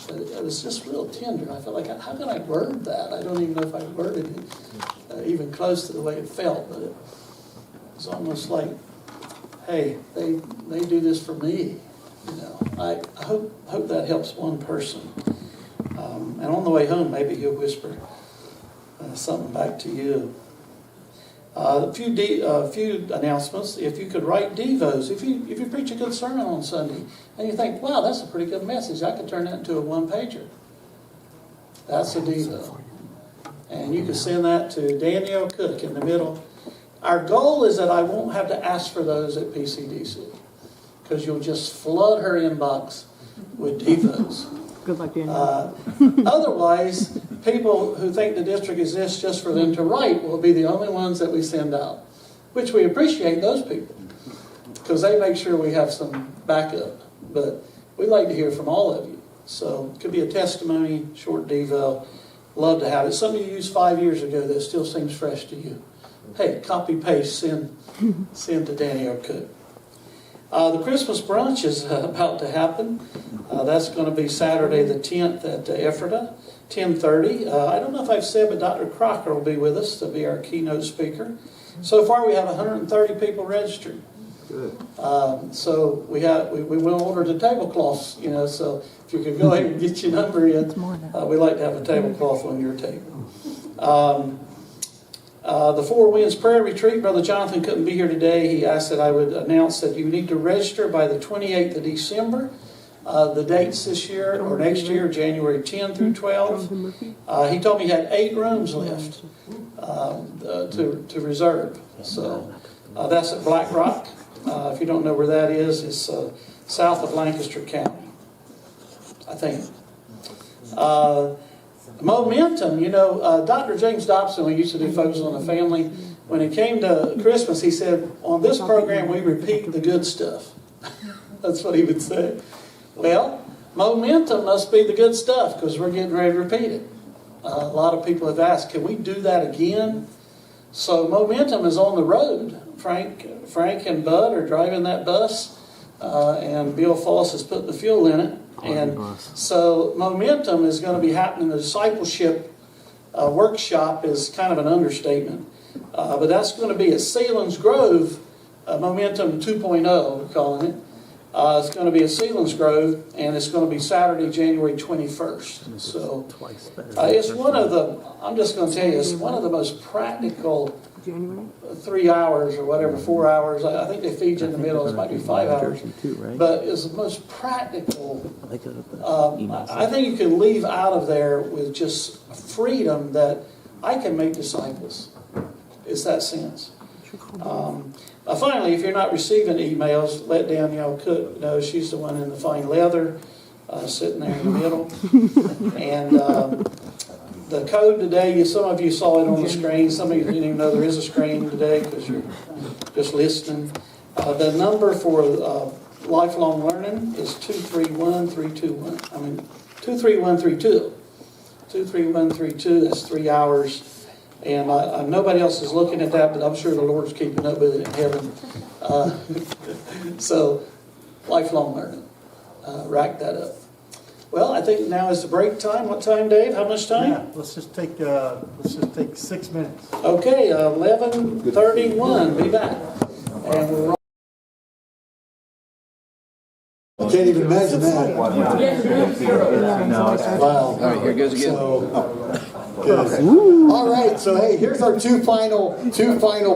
But it was just real tender. I felt like, how can I word that? I don't even know if I worded it even close to the way it felt, but it was almost like, hey, they do this for me. You know, I hope that helps one person. And on the way home, maybe he'll whisper something back to you. A few announcements. If you could write devos, if you preach a good sermon on Sunday, and you think, wow, that's a pretty good message, I could turn that into a one-pager. That's a devo. And you can send that to Danielle Cook in the middle. Our goal is that I won't have to ask for those at PCDC, because you'll just flood her inbox with devos. Good luck, Daniel. Otherwise, people who think the district exists just for them to write will be the only ones that we send out, which we appreciate those people, because they make sure we have some backup. But we'd like to hear from all of you. So it could be a testimony, short devo. Love to have it. Something you used 5 years ago that still seems fresh to you. Hey, copy, paste, send to Danny or Cook. The Christmas brunch is about to happen. That's going to be Saturday the 10th at Ephrata, 10:30. I don't know if I've said, but Dr. Crocker will be with us to be our keynote speaker. So far, we have 130 people registered. Good. So we will order the tablecloths, so if you could go ahead and get your number in, we'd like to have a tablecloth on your table. The Four Winds Prayer Retreat, Brother Jonathan couldn't be here today. He asked that I would announce that you need to register by the 28th of December. The dates this year or next year, January 10 through 12. He told me he had 8 rooms left to reserve. So that's at Black Rock. If you don't know where that is, it's south of Lancaster County, I think. Momentum, Dr. James Dobson, who used to do Focus on the Family, when it came to Christmas, he said, on this program we repeat the good stuff. That's what he would say. Well, momentum must be the good stuff, because we're getting ready to repeat it. A lot of people have asked, can we do that again? So momentum is on the road. Frank and Bud are driving that bus, and Bill Foss is putting the fuel in it. And so momentum is going to be happening. The discipleship workshop is kind of an understatement. But that's going to be at Sealands Grove, Momentum 2.0, we're calling it. It's going to be at Sealands Grove, and it's going to be Saturday, January 21st. So it's one of the, I'm just going to tell you, it's one of the most practical 3 hours or whatever, 4 hours. I think they feed you in the middle. It might be 5 hours. But it's the most practical. I think you can leave out of there with just freedom that I can make disciples. It's that sense. Finally, if you're not receiving emails, let Danielle Cook know. She's the one in the fine leather, sitting there in the middle. And the code today, some of you saw it on the screen, some of you didn't even know there is a screen today because you're just listening. The number for lifelong learning is 231321. 23132. 23132, that's 3 hours. And nobody else is looking at that, but I'm sure the Lord's keeping up with it in heaven. So, lifelong learning. Rack that up. Well, I think now is the break time. What time, Dave? How much time? Yeah, let's just take 6 minutes. Okay, 11:31. Be back. And we're I can't even imagine that. Wow. All right, here goes again. Good. All right, so hey, here's our two final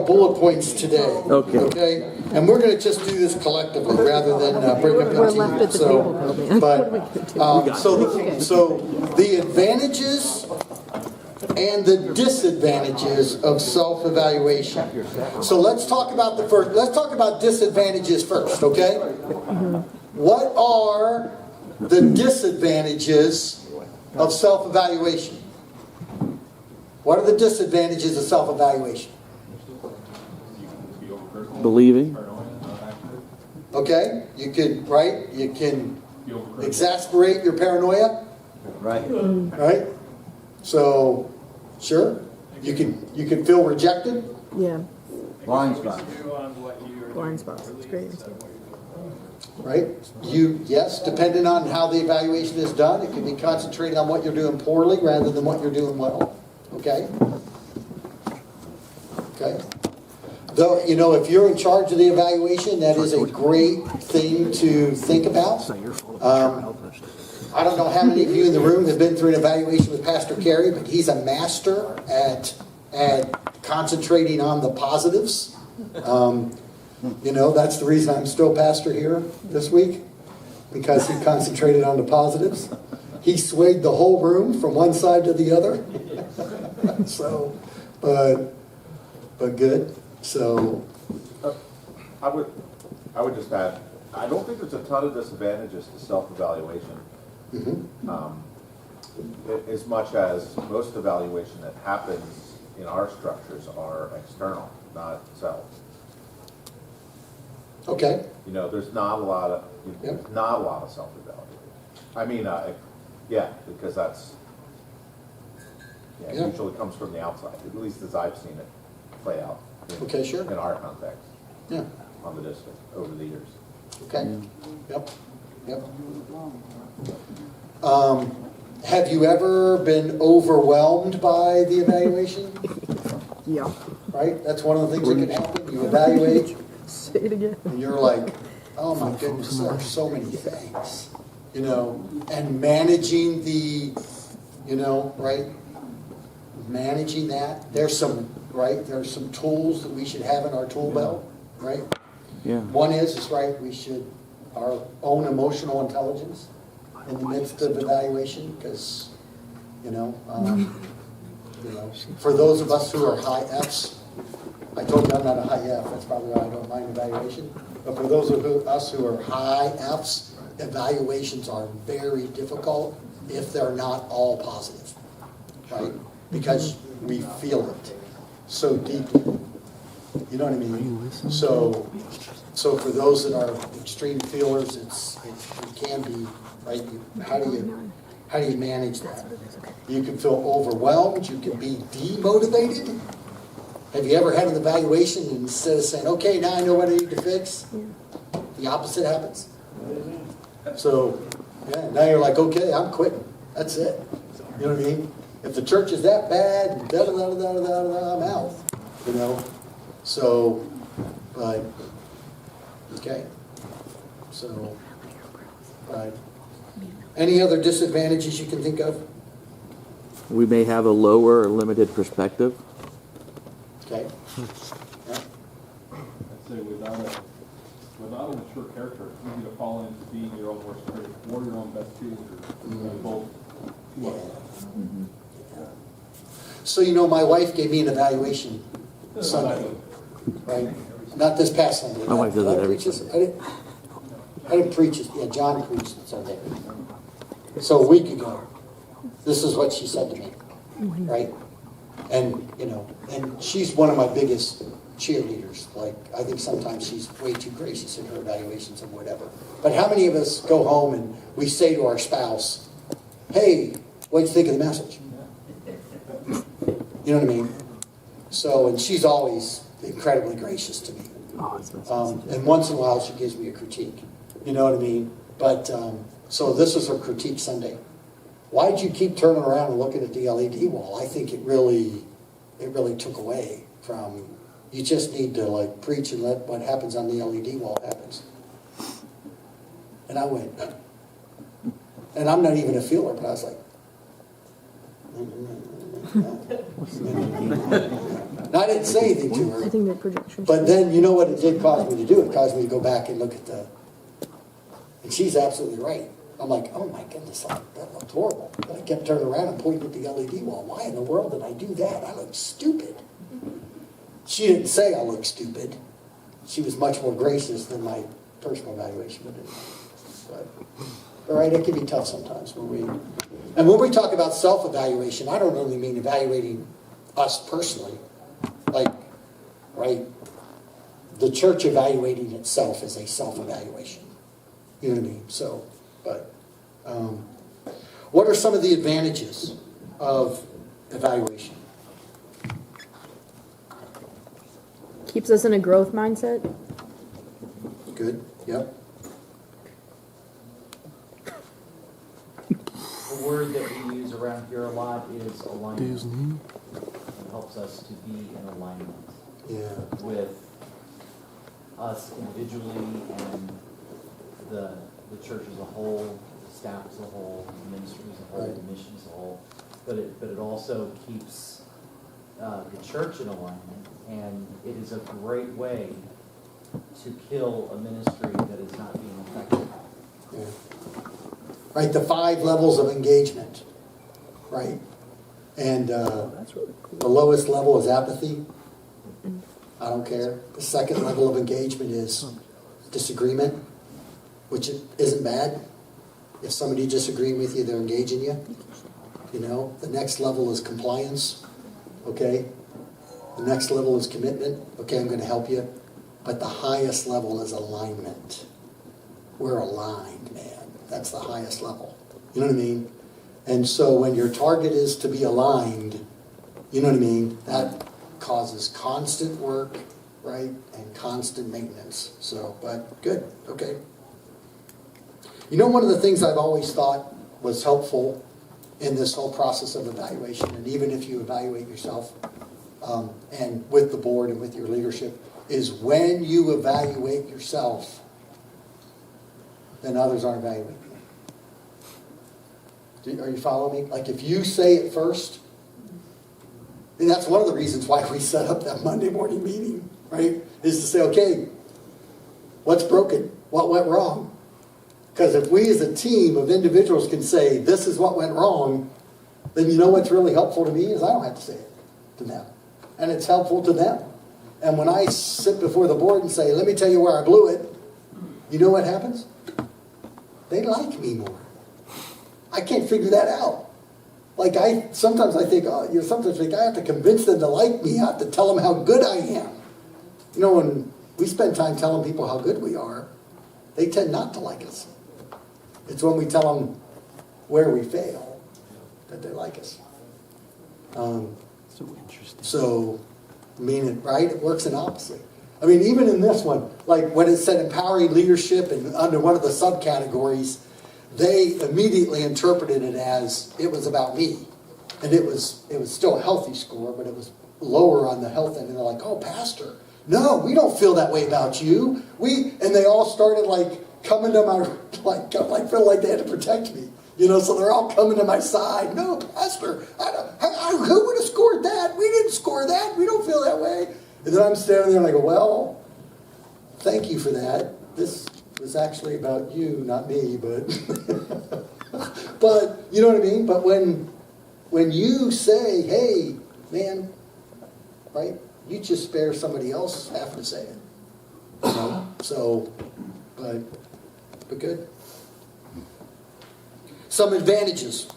bullet points today. Okay. And we're going to just do this collectively rather than break up We're into left at the so, table, though, man. but so the advantages and the disadvantages of self-evaluation. So let's talk about disadvantages first, okay? What are the disadvantages of self-evaluation? What are the disadvantages of self-evaluation? Believing. Okay, you can exasperate your paranoia. Right? So, sure, you can feel rejected. Yeah. Blind spots. Blind spots. It's great. Right? Yes, depending on how the evaluation is done, it can be concentrated on what you're doing poorly rather than what you're doing well. Okay? Okay? Though, if you're in charge of the evaluation, that is a great thing to think about. I don't know how many of you in the room have been through an evaluation with Pastor Carey, but he's a master at concentrating on the positives. That's the reason I'm still pastor here this week, because he concentrated on the positives. He swayed the whole room from one side to the other. So, but good. So, I would just add, I don't think there's a ton of disadvantages to self-evaluation. As much as most evaluation that happens in our structures are external, not self. Okay. There's not a lot of self-evaluation. I mean, because that's it usually comes from the outside, at least as I've seen it play out. In our context. Yeah. On the district over the years. Okay. Yep. Have you ever been overwhelmed by the evaluation? Yeah. Right? That's one of the things that can happen. You evaluate. Say it again. And you're like, oh my goodness, there are so many things. And managing the, right? Managing that. There's some tools that we should have in our tool belt, right? Yeah. One is we should, our own emotional intelligence in the midst of evaluation, because, for those of us who are high Fs, I told you I'm not a high F, that's probably why I don't mind evaluation, but for those of us who are high Fs, evaluations are very difficult if they're not all positive, right? Because we feel it so deeply. You know what I mean? So for those that are extreme feelers, it can be, right? How do you manage that? You can feel overwhelmed. You can be demotivated. Have you ever had an evaluation and instead of saying, okay, now I know what I need to fix, the opposite happens? So, now you're like, okay, I'm quitting. That's it. You know what I mean? If the church is that bad, I'm out. So, but, okay. So, but, any other disadvantages you can think of? We may have a lower or limited perspective. Okay. I'd say without a mature character, it's easy to fall into being your own worst critic or your own best cheerleader. Both too often. So, my wife gave me an evaluation Sunday, right? Not this past Sunday. My wife does it every Sunday. I didn't preach it. Yeah, John preached it Sunday. So a week ago, this is what she said to me. right? And, you know, and she's one of my biggest cheerleaders. Like, I think sometimes she's way too gracious in her evaluations and whatever. But how many of us go home and we say to our spouse, hey, what'd you think of the message? You know what I mean? So, and she's always incredibly gracious to me. And once in a while she gives me a critique. You know what I mean? But, so this is her critique Sunday. Why'd you keep turning around and looking at the LED wall? I think it really took away from, you just need to like preach and let what happens on the LED wall happens. And I went, and I'm not even a feeler, but I was like, and I didn't say anything to her. I think the projection. But then, you know what it did cause me to do? It caused me to go back and look at and she's absolutely right. I'm like, oh my goodness, that looked horrible. But I kept turning around and pointing at the LED wall. Why in the world did I do that? I looked stupid. She didn't say I looked stupid. She was much more gracious than my personal evaluation would do. But, all right, it can be tough sometimes when we talk about self-evaluation, I don't only mean evaluating us personally. Like, right, the church evaluating itself is a self-evaluation. You know what I mean? So, but what are some of the advantages of evaluation? Keeps us in a growth mindset. Good, yep. The word that we use around here a lot is alignment. It helps us to be in alignment with us individually and the church as a whole, the staff as a whole, the ministry as a whole, the mission as a whole. But it also keeps the church in alignment, and it is a great way to kill a ministry that is not being effective. Yeah. Right, the 5 levels of engagement, right? And the lowest level is apathy. I don't care. The second level of engagement is disagreement, which isn't bad. If somebody disagrees with you, they're engaging you. You know, the next level is compliance. Okay. The next level is commitment. Okay, I'm going to help you. But the highest level is alignment. We're aligned, man. That's the highest level. You know what I mean? And so when your target is to be aligned, you know what I mean? That causes constant work, right? And constant maintenance. So, but good. Okay. You know, one of the things I've always thought was helpful in this whole process of evaluation, and even if you evaluate yourself and with the board and with your leadership, is when you evaluate yourself, then others aren't evaluating you. Are you following me? Like if you say it first, and that's one of the reasons why we set up that Monday morning meeting, right? Is to say, okay, what's broken? What went wrong? Because if we as a team of individuals can say, this is what went wrong, then you know what's really helpful to me is I don't have to say it to them. And it's helpful to them. And when I sit before the board and say, let me tell you where I blew it, you know what happens? They like me more. I can't figure that out. Like sometimes I think, I have to convince them to like me. I have to tell them how good I am. You know, when we spend time telling people how good we are, they tend not to like us. It's when we tell them where we fail that they like us. So interesting. So, I mean, right? It works in opposite. I mean, even in this one, like when it said empowering leadership and under one of the subcategories, they immediately interpreted it as it was about me. And it was still a healthy score, but it was lower on the health end. And they're like, oh, Pastor, no, we don't feel that way about you. And they all started like coming to my, like feel like they had to protect me. You know, so they're all coming to my side. No, Pastor, who would have scored that? We didn't score that. We don't feel that way. And then I'm standing there and I go, well, thank you for that. This was actually about you, not me, but but you know what I mean? But when you say, hey, man, right, you just spare somebody else having to say it. You know? So, but good. Some advantages.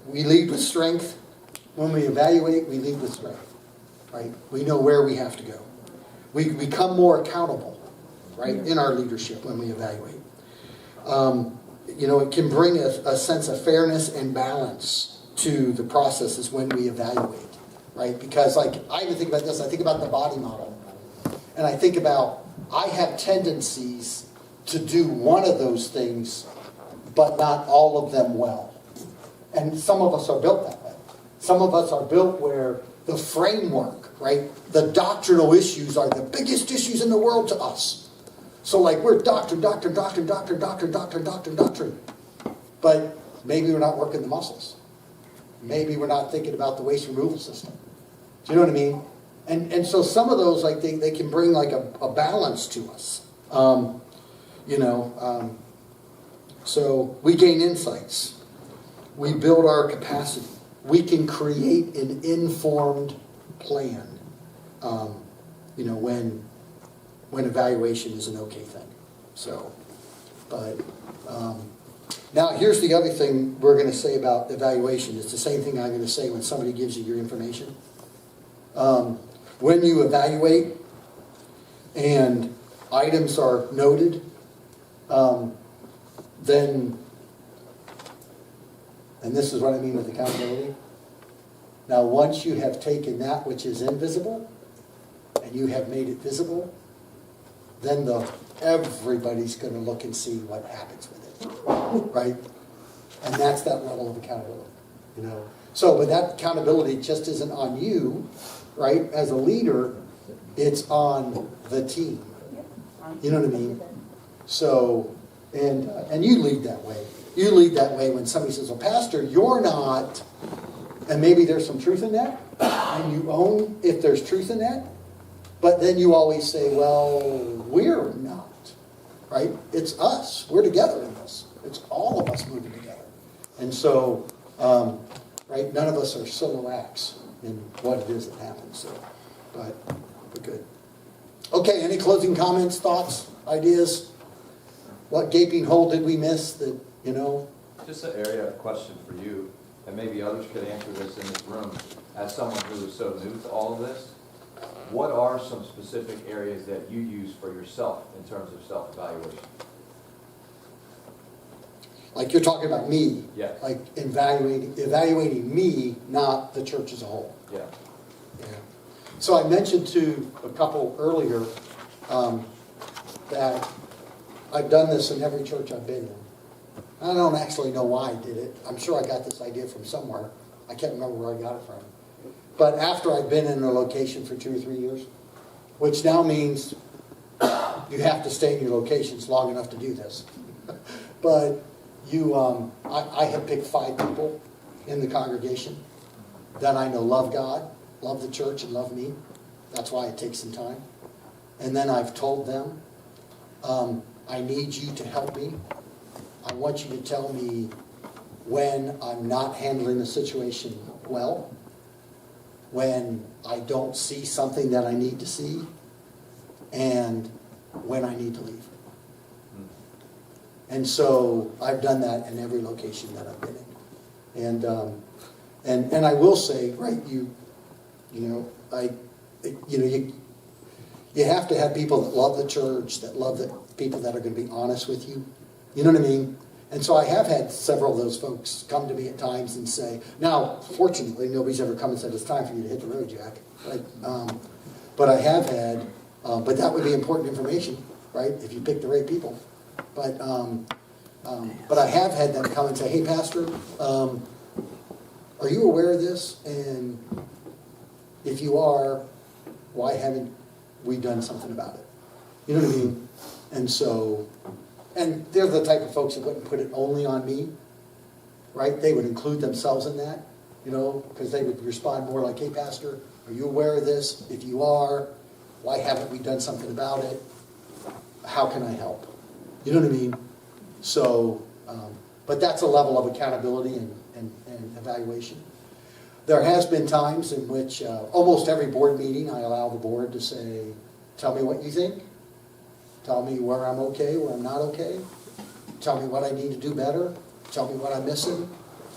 We lead with strength. when we evaluate, we lead with strength, right? We know where we have to go. We become more accountable, right, in our leadership when we evaluate. It can bring a sense of fairness and balance to the processes when we evaluate, right? Because I even think about this, I think about the body model. And I think about, I have tendencies to do one of those things, but not all of them well. And some of us are built that way. Some of us are built where the framework, right, the doctrinal issues are the biggest issues in the world to us. So we're doctrine. But maybe we're not working the muscles. Maybe we're not thinking about the waste removal system. Do you know what I mean? And so some of those, they can bring a balance to us. So we gain insights. We build our capacity. We can create an informed plan, when evaluation is an okay thing. So, but now here's the other thing we're going to say about evaluation. It's the same thing I'm going to say when somebody gives you your information. When you evaluate and items are noted, then, and this is what I mean with accountability. Now, once you have taken that which is invisible and you have made it visible, then everybody's going to look and see what happens with it, right? And that's that level of accountability, So, but that accountability just isn't on you, right? As a leader, it's on the team. You know what I mean? So, and you lead that way. You lead that way when somebody says, well, Pastor, you're not, and maybe there's some truth in that, and you own if there's truth in that, but then you always say, well, we're not, right? It's us. We're together in this. It's all of us moving together. And so, right, none of us are solo acts in what it is that happens. So, but good. Okay, any closing comments, thoughts, ideas? What gaping hole did we miss that, Just an area of question for you, and maybe others could answer this in this room. As someone who is so new to all of this, what are some specific areas that you use for yourself in terms of self-evaluation? Like you're talking about me. Yeah. Like evaluating me, not the church as a whole. Yeah. Yeah. So I mentioned to a couple earlier that I've done this in every church I've been in. I don't actually know why I did it. I'm sure I got this idea from somewhere. I can't remember where I got it from. But after I've been in a location for 2 or 3 years, which now means you have to stay in your locations long enough to do this. But I have picked 5 people in the congregation that I know love God, love the church, and love me. That's why it takes some time. And then I've told them, I need you to help me. I want you to tell me when I'm not handling the situation well, when I don't see something that I need to see, and when I need to leave. And so I've done that in every location that I've been in. And I will say, right, you have to have people that love the church, that love the people that are going to be honest with you. You know what I mean? And so I have had several of those folks come to me at times and say, now, fortunately, nobody's ever come and said, it's time for you to hit the road, Jack. Right? But I have had, but that would be important information, right, if you pick the right people. But I have had them come and say, hey, Pastor, are you aware of this? And if you are, why haven't we done something about it? You know what I mean? And so, and they're the type of folks that wouldn't put it only on me, right? They would include themselves in that, because they would respond more like, hey, Pastor, are you aware of this? If you are, why haven't we done something about it? How can I help? You know what I mean? So, but that's a level of accountability and evaluation. There has been times in which almost every board meeting I allow the board to say, tell me what you think. Tell me where I'm okay, where I'm not okay. Tell me what I need to do better. Tell me what I'm missing.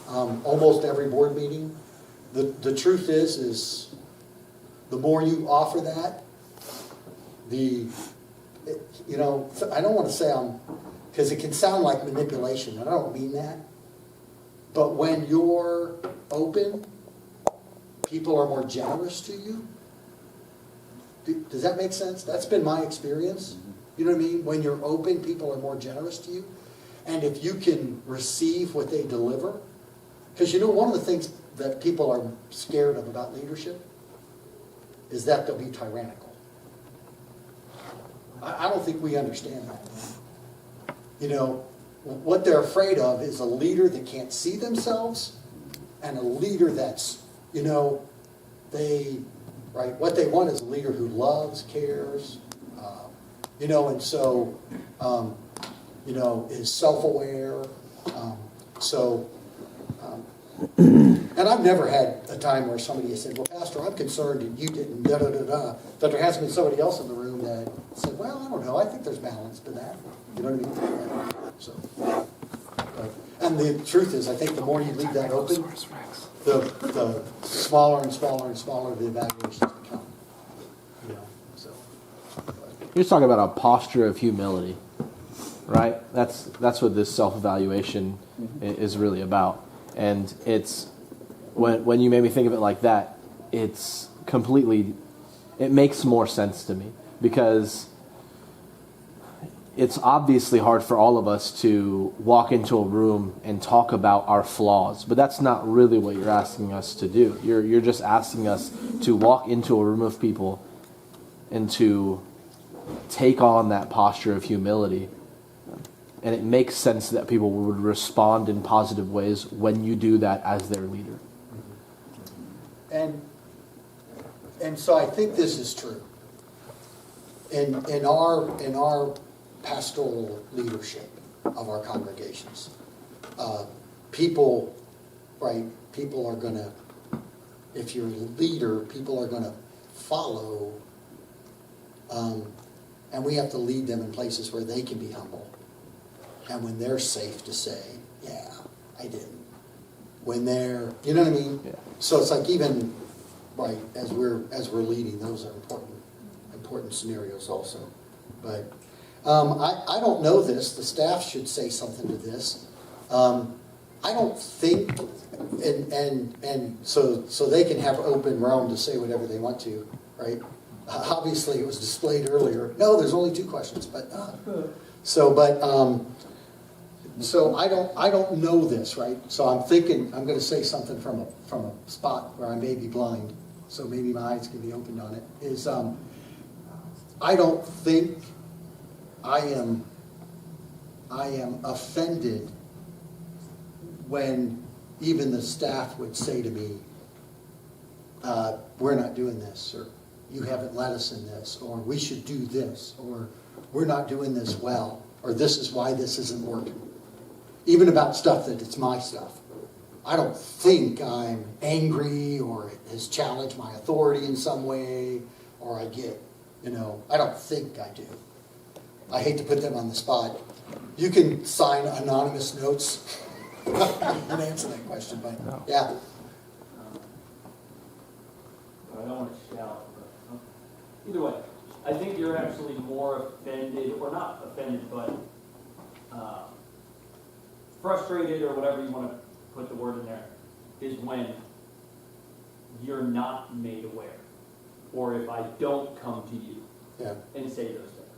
Almost every board meeting. the truth is the more you offer that, I don't want to say because it can sound like manipulation, and I don't mean that. But when you're open, people are more generous to you. Does that make sense? That's been my experience. You know what I mean? When you're open, people are more generous to you. And if you can receive what they deliver, because one of the things that people are scared of about leadership is that they'll be tyrannical. I don't think we understand that. What they're afraid of is a leader that can't see themselves and a leader that's, what they want is a leader who loves, cares, and so, is self-aware. And I've never had a time where somebody has said, well, Pastor, I'm concerned that you didn't da-da-da-da. But there has been somebody else in the room that said, well, I don't know. I think there's balance to that. You know what I mean? And the truth is, I think the more you leave that open, the smaller and smaller and smaller the evaluations become. You're talking about a posture of humility, right? That's what this self-evaluation is really about. And it's when you made me think of it like that, it makes more sense to me, because it's obviously hard for all of us to walk into a room and talk about our flaws, but that's not really what you're asking us to do. You're just asking us to walk into a room of people and to take on that posture of humility. And it makes sense that people would respond in positive ways when you do that as their leader. And so I think this is true. In our pastoral leadership of our congregations, people are going to, if you're a leader, people are going to follow, and we have to lead them in places where they can be humble. And when they're safe to say, yeah, I didn't. When they're, you know what I mean? Yeah. So it's like even, as we're leading, those are important scenarios also. But I don't know this. The staff should say something to this. I don't think, and so they can have open realm to say whatever they want to, right? Obviously, it was displayed earlier. No, there's only 2 questions, but So I don't know this, right? So I'm thinking I'm going to say something from a spot where I may be blind, so maybe my eyes can be opened on it. Is I don't think I am offended when even the staff would say to me, "We're not doing this," or "You haven't led us in this," or "We should do this," or "We're not doing this well," or "This is why this isn't working." Even about stuff that it's my stuff. I don't think I'm angry or it has challenged my authority in some way, or I get, I don't think I do. I hate to put them on the spot. You can sign anonymous notes and answer that question, but yeah. I don't want to shout, but either way, I think you're actually more offended, or not offended, but frustrated, or whatever you want to put the word in there, is when you're not made aware, or if I don't come to you and say those things.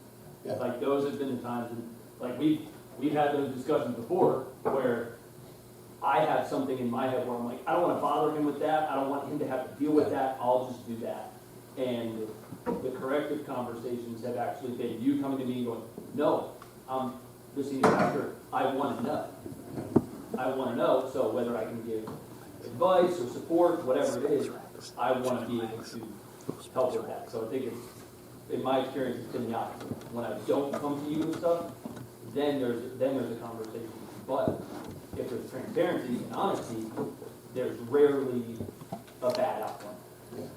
Yeah. Like those have been the times, like we've had those discussions before, where I have something in my head where I'm like, I don't want to bother him with that. I don't want him to have to deal with that. I'll just do that. And the corrective conversations have actually been you coming to me going, no, the senior pastor, I want to know. I want to know, so whether I can give advice or support, whatever it is, I want to be able to help with that. So I think in my experience, it's been the opposite. When I don't come to you with stuff, then there's a conversation. But if there's transparency and honesty, there's rarely a bad outcome. Yeah.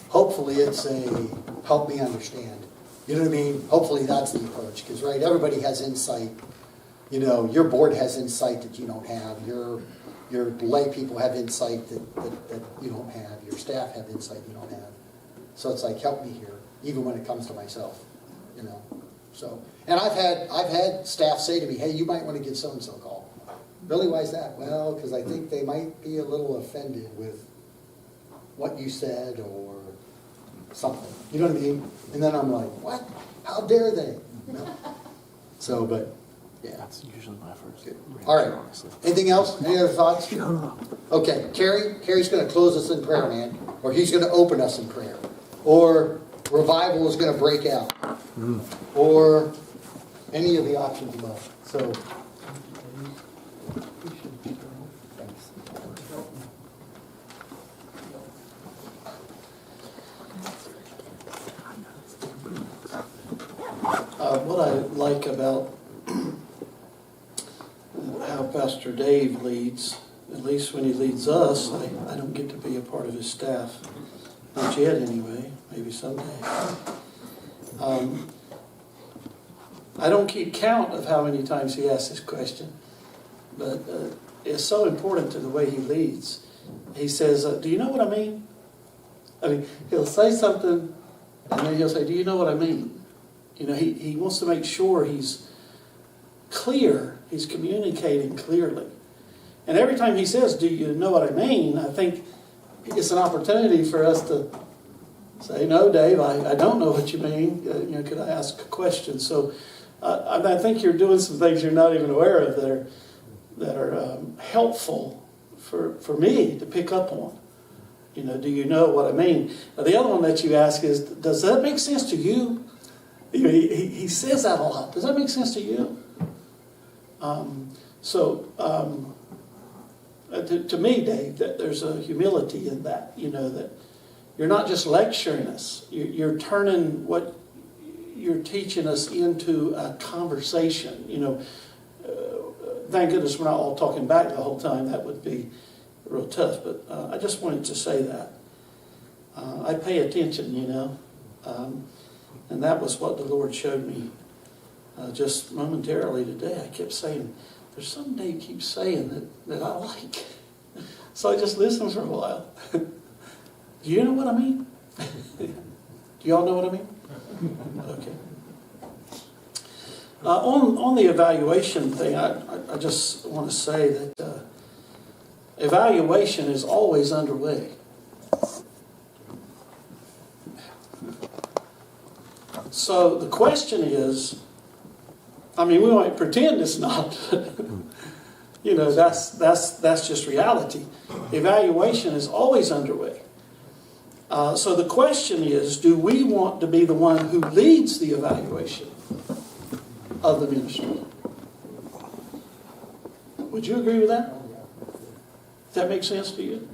Hopefully it's a help me understand. You know what I mean? Hopefully that's the approach. Because, everybody has insight. Your board has insight that you don't have. your lay people have insight that you don't have, your staff have insight you don't have. So it's like, help me here, even when it comes to myself, you know. So, and I've had staff say to me, hey, you might want to give so-and-so a call. Really, why is that? Well, because I think they might be a little offended with what you said or something. You know what I mean? And then I'm like, what? How dare they? You know? So, but, yeah. That's usually my first. Good. All right. Anything else? Any other thoughts? Okay. Carrie's going to close us in prayer, man. Or he's going to open us in prayer. Or revival is going to break out. Or any of the options above. So, what I like about how Pastor Dave leads, at least when he leads us, I don't get to be a part of his staff. Not yet, anyway. Maybe someday. I don't keep count of how many times he asks this question, but it's so important to the way he leads. He says, do you know what I mean? I mean, he'll say something, and then he'll say, do you know what I mean? You know, he wants to make sure he's clear, he's communicating clearly. And every time he says, do you know what I mean? I think it's an opportunity for us to say, no, Dave, I don't know what you mean. You know, could I ask a question? So I think you're doing some things you're not even aware of that are helpful for me to pick up on. You know, do you know what I mean? Now, the other one that you ask is, does that make sense to you? You know, he says that a lot. Does that make sense to you? To me, Dave, that there's a humility in that. You know, that you're not just lecturing us. You're turning what you're teaching us into a conversation. You know, thank goodness we're not all talking back the whole time. That would be real tough. But I just wanted to say that. I pay attention, you know. And that was what the Lord showed me just momentarily today. I kept saying, there's something Dave keeps saying that I like. So I just listened for a while. Do you know what I mean? Do y'all know what I mean? Okay. On the evaluation thing, I just want to say that evaluation is always underway. So the question is, I mean, we might pretend it's not. You know, that's just reality. Evaluation is always underway. So the question is, do we want to be the one who leads the evaluation of the ministry? Would you agree with that? Does that make sense to you?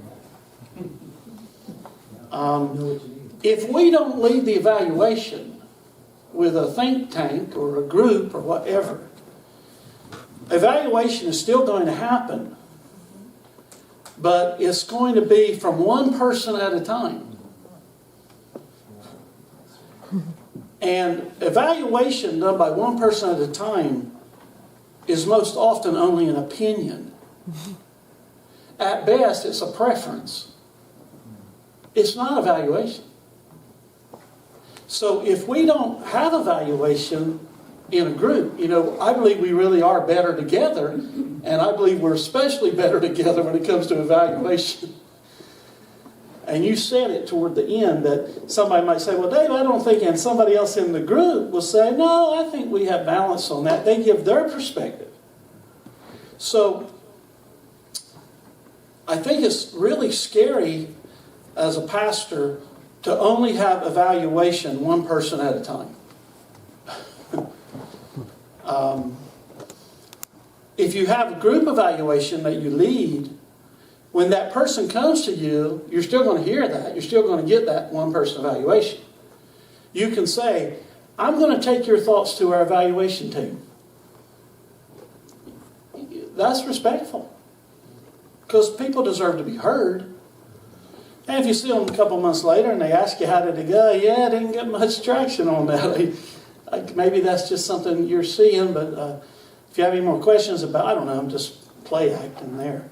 If we don't lead the evaluation with a think tank or a group or whatever, evaluation is still going to happen, but it's going to be from one person at a time. And evaluation done by one person at a time is most often only an opinion. At best, it's a preference. It's not evaluation. So if we don't have evaluation in a group, you know, I believe we really are better together, and I believe we're especially better together when it comes to evaluation. And you said it toward the end that somebody might say, well, Dave, I don't think, and somebody else in the group will say, no, I think we have balance on that. They give their perspective. So I think it's really scary as a pastor to only have evaluation one person at a time. If you have a group evaluation that you lead, when that person comes to you, you're still going to hear that. You're still going to get that one person evaluation. You can say, I'm going to take your thoughts to our evaluation team. That's respectful. Because people deserve to be heard. And if you see them a couple months later and they ask you how did it go, yeah, I didn't get much traction on that. Maybe that's just something you're seeing, but if you have any more questions about, I don't know, I'm just play acting there.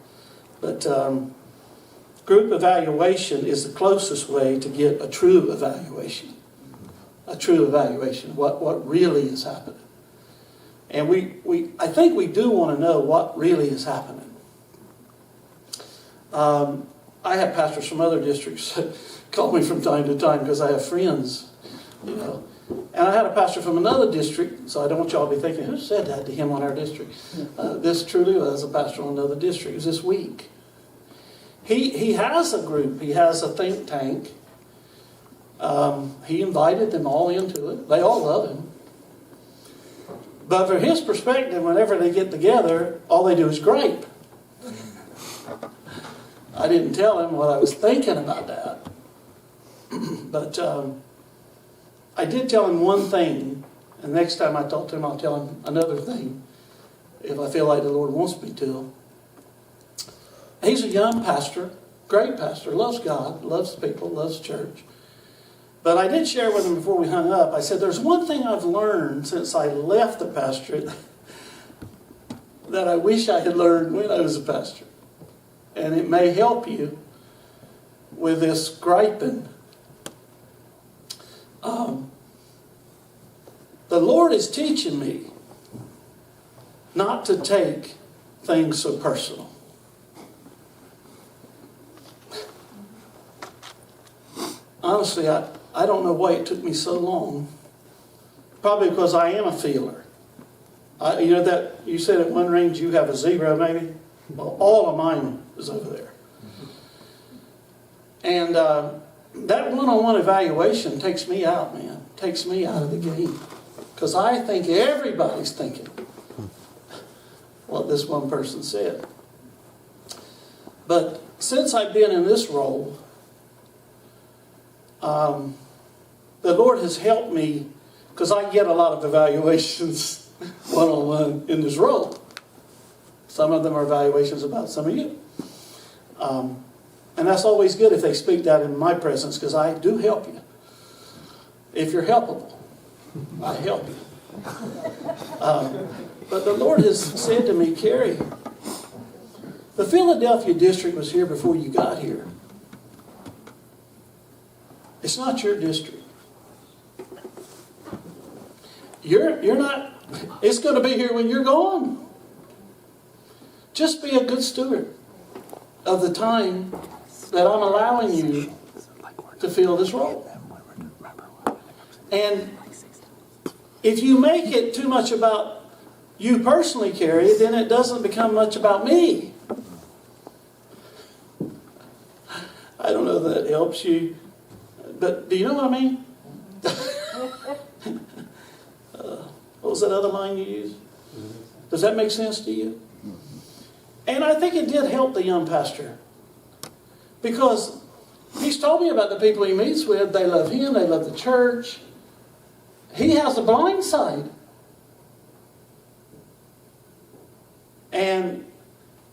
But group evaluation is the closest way to get a true evaluation. A true evaluation, what really is happening. And I think we do want to know what really is happening. I have pastors from other districts call me from time to time because I have friends, you know. And I had a pastor from another district, so I don't want y'all to be thinking, who said that to him on our district? This truly was a pastor on another district. It was this week. He has a group. He has a think tank. He invited them all into it. They all love him. But from his perspective, whenever they get together, all they do is gripe. I didn't tell him what I was thinking about that. But I did tell him one thing. And next time I talk to him, I'll tell him another thing, if I feel like the Lord wants me to. He's a young pastor, great pastor, loves God, loves people, loves church. But I did share with him before we hung up, I said, there's one thing I've learned since I left the pastorate that I wish I had learned when I was a pastor. And it may help you with this griping. The Lord is teaching me not to take things so personal. Honestly, I don't know why it took me so long. Probably because I am a feeler. You know that you said at one range you have a 0 maybe? Well, all of mine is over there. And that one-on-one evaluation takes me out, man. Takes me out of the game. Because I think everybody's thinking what this one person said. But since I've been in this role, the Lord has helped me, because I get a lot of evaluations one-on-one in this role. Some of them are evaluations about some of you. And that's always good if they speak that in my presence, because I do help you. If you're helpable, I help you. But the Lord has said to me, Carrie, the Philadelphia district was here before you got here. It's not your district. You're not, it's going to be here when you're gone. Just be a good steward of the time that I'm allowing you to fill this role. And if you make it too much about you personally, Carrie, then it doesn't become much about me. I don't know if that helps you. But do you know what I mean? What was that other line you used? Does that make sense to you? And I think it did help the young pastor. Because he's told me about the people he meets with. They love him. They love the church. He has a blind side. And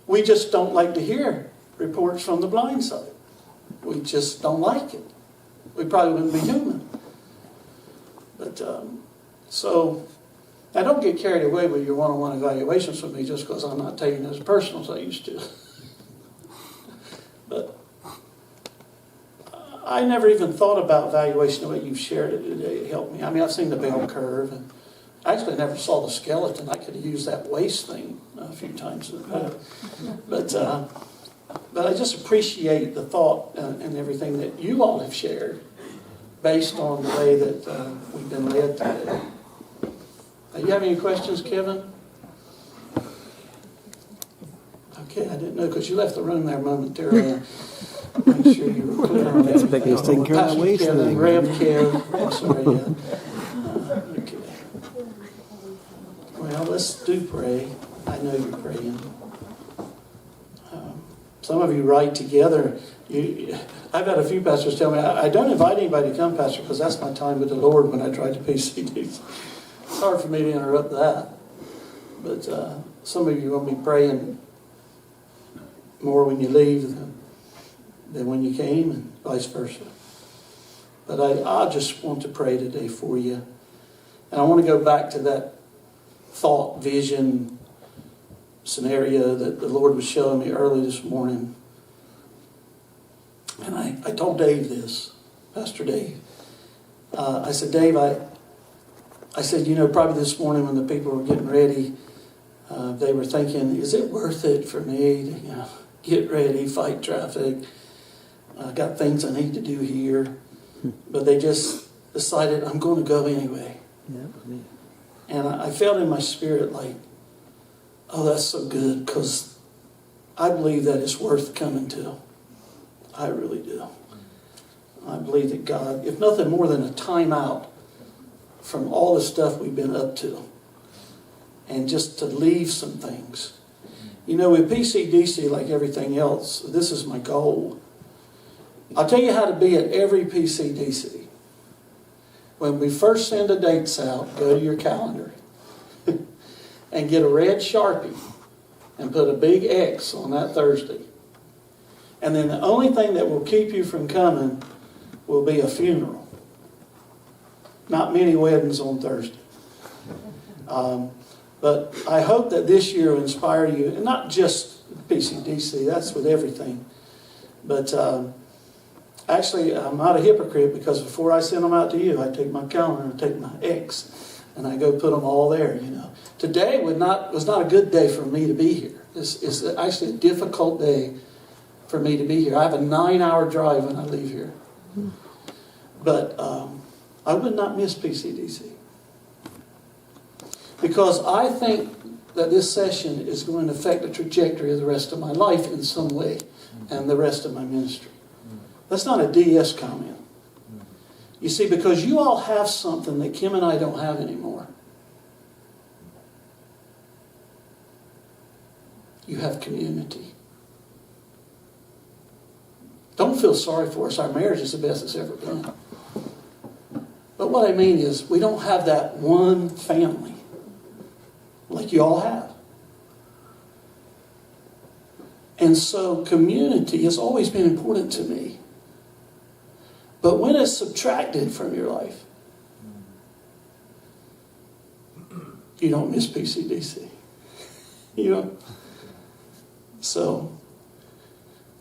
we just don't like to hear reports from the blind side. We just don't like it. We probably wouldn't be human. But, so, I don't get carried away with your one-on-one evaluations with me just because I'm not taking it as personal as I used to. But I never even thought about evaluation the way you've shared it today. It helped me. I mean, I've seen the bell curve, and I actually never saw the skeleton. I could have used that waist thing a few times. But I just appreciate the thought and everything that you all have shared based on the way that we've been led today. Do you have any questions, Kevin? Okay, I didn't know because you left the room there momentarily. I'm sure you were clear on that. It's like he was taking care of that waist thing. Rev Kev, I'm sorry. Okay. Well, let's do pray. I know you're praying. Some of you write together. I've had a few pastors tell me, I don't invite anybody to come, Pastor, because that's my time with the Lord when I try to PCDC. It's hard for me to interrupt that. But some of you will be praying more when you leave than when you came, and vice versa. But I just want to pray today for you. And I want to go back to that thought, vision, scenario that the Lord was showing me early this morning. And I told Dave this, Pastor Dave. I said, Dave, I said, probably this morning when the people were getting ready, they were thinking, is it worth it for me to get ready, fight traffic? I got things I need to do here. But they just decided, I'm going to go anyway. Yeah, that was me. And I felt in my spirit like, oh, that's so good, because I believe that it's worth coming to. I really do. I believe that God, if nothing more than a time out from all the stuff we've been up to, and just to leave some things. With PCDC, like everything else, this is my goal. I'll tell you how to be at every PCDC. When we first send the dates out, go to your calendar and get a red Sharpie and put a big X on that Thursday. And then the only thing that will keep you from coming will be a funeral. Not many weddings on Thursday. But I hope that this year will inspire you, and not just PCDC, that's with everything. But actually, I'm not a hypocrite, because before I send them out to you, I take my calendar and take my X, and I go put them all there, Today was not a good day for me to be here. It's actually a difficult day for me to be here. I have a 9-hour drive when I leave here. But I would not miss PCDC. Because I think that this session is going to affect the trajectory of the rest of my life in some way, and the rest of my ministry. That's not a DS comment. You see, because you all have something that Kim and I don't have anymore. You have community. Don't feel sorry for us. Our marriage is the best it's ever been. But what I mean is, we don't have that one family like you all have. And so community has always been important to me. But when it's subtracted from your life, you don't miss PCDC. So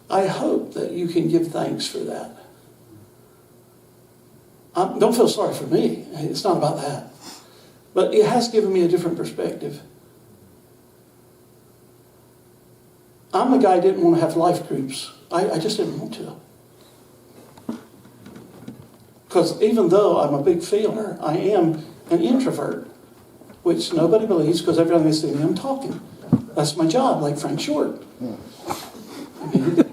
I hope that you can give thanks for that. Don't feel sorry for me. It's not about that. But it has given me a different perspective. I'm the guy who didn't want to have life groups. I just didn't want to. Because even though I'm a big feeler, I am an introvert, which nobody believes, because every time they see me, I'm talking. That's my job, like Frank Short.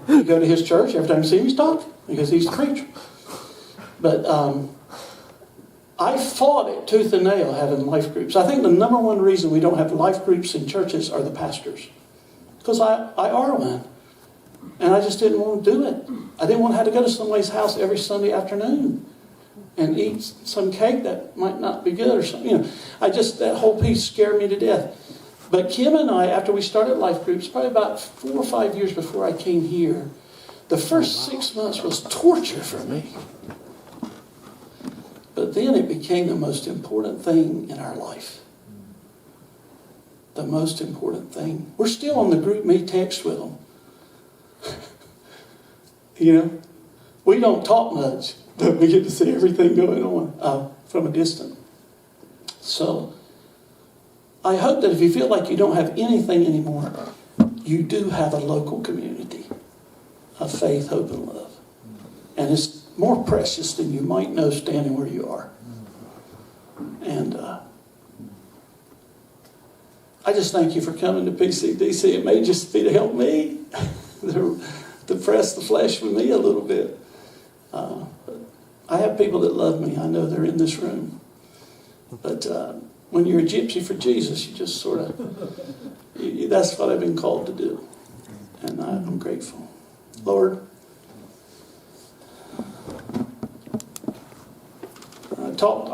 You go to his church, every time you see him, he's talking, because he's the preacher. But I fought it tooth and nail having life groups. I think the number one reason we don't have life groups in churches are the pastors. Because I are one. And I just didn't want to do it. I didn't want to have to go to somebody's house every Sunday afternoon and eat some cake that might not be good or something. That whole piece scared me to death. But Kim and I, after we started life groups, probably about 4 or 5 years before I came here, the first 6 months was torture for me. But then it became the most important thing in our life. The most important thing. We're still on the group me text with them. We don't talk much, but we get to see everything going on from a distance. So, I hope that if you feel like you don't have anything anymore, you do have a local community of faith, hope, and love. And it's more precious than you might know standing where you are. And I just thank you for coming to PCDC. It may just be to help me, to press the flesh with me a little bit. But I have people that love me. I know they're in this room. But when you're a gypsy for Jesus, you just sort of, that's what I've been called to do. And I'm grateful. Lord,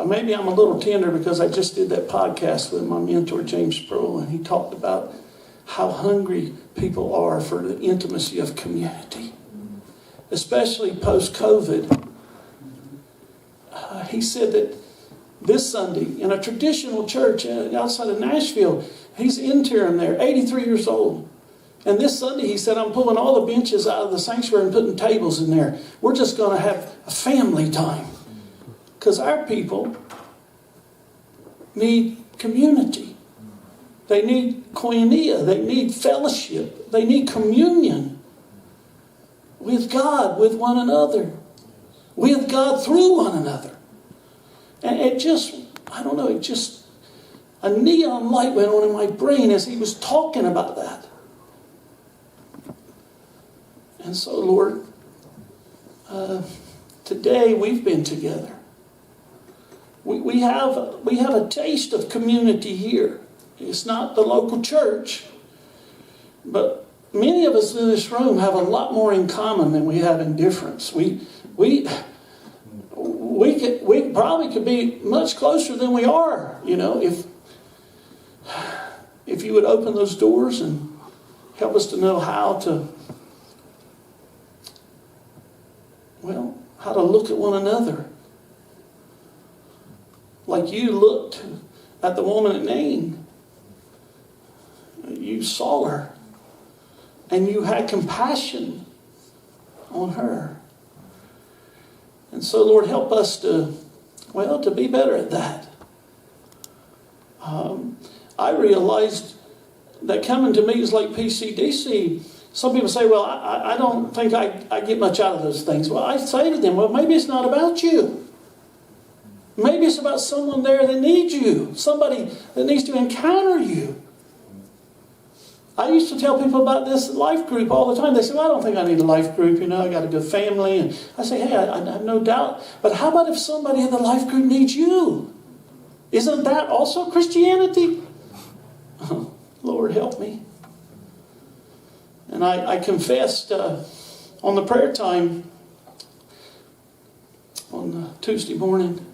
maybe I'm a little tender because I just did that podcast with my mentor, James Sproul, and he talked about how hungry people are for the intimacy of community, especially post-COVID. He said that this Sunday, in a traditional church outside of Nashville, He's interim there, 83 years old. And this Sunday he said, I'm pulling all the benches out of the sanctuary and putting tables in there. We're just going to have a family time. Because our people need community. They need koinonia. They need fellowship. They need communion with God, with one another. With God through one another. And it just, I don't know, it just, a neon light went on in my brain as he was talking about that. And so, Lord, today we've been together. We have a taste of community here. It's not the local church, but many of us in this room have a lot more in common than we have in difference. We probably could be much closer than we are, if you would open those doors and help us to know how to look at one another. Like you looked at the woman at Nain. You saw her. And you had compassion on her. And so, Lord, help us to be better at that. I realized that coming to meetings like PCDC, some people say, well, I don't think I get much out of those things. Well, I say to them, well, maybe it's not about you. Maybe it's about someone there that needs you. Somebody that needs to encounter you. I used to tell people about this life group all the time. They say, well, I don't think I need a life group. I got a good family. And I say, hey, I have no doubt. But how about if somebody in the life group needs you? Isn't that also Christianity? Oh, Lord, help me. And I confessed on the prayer time on Tuesday morning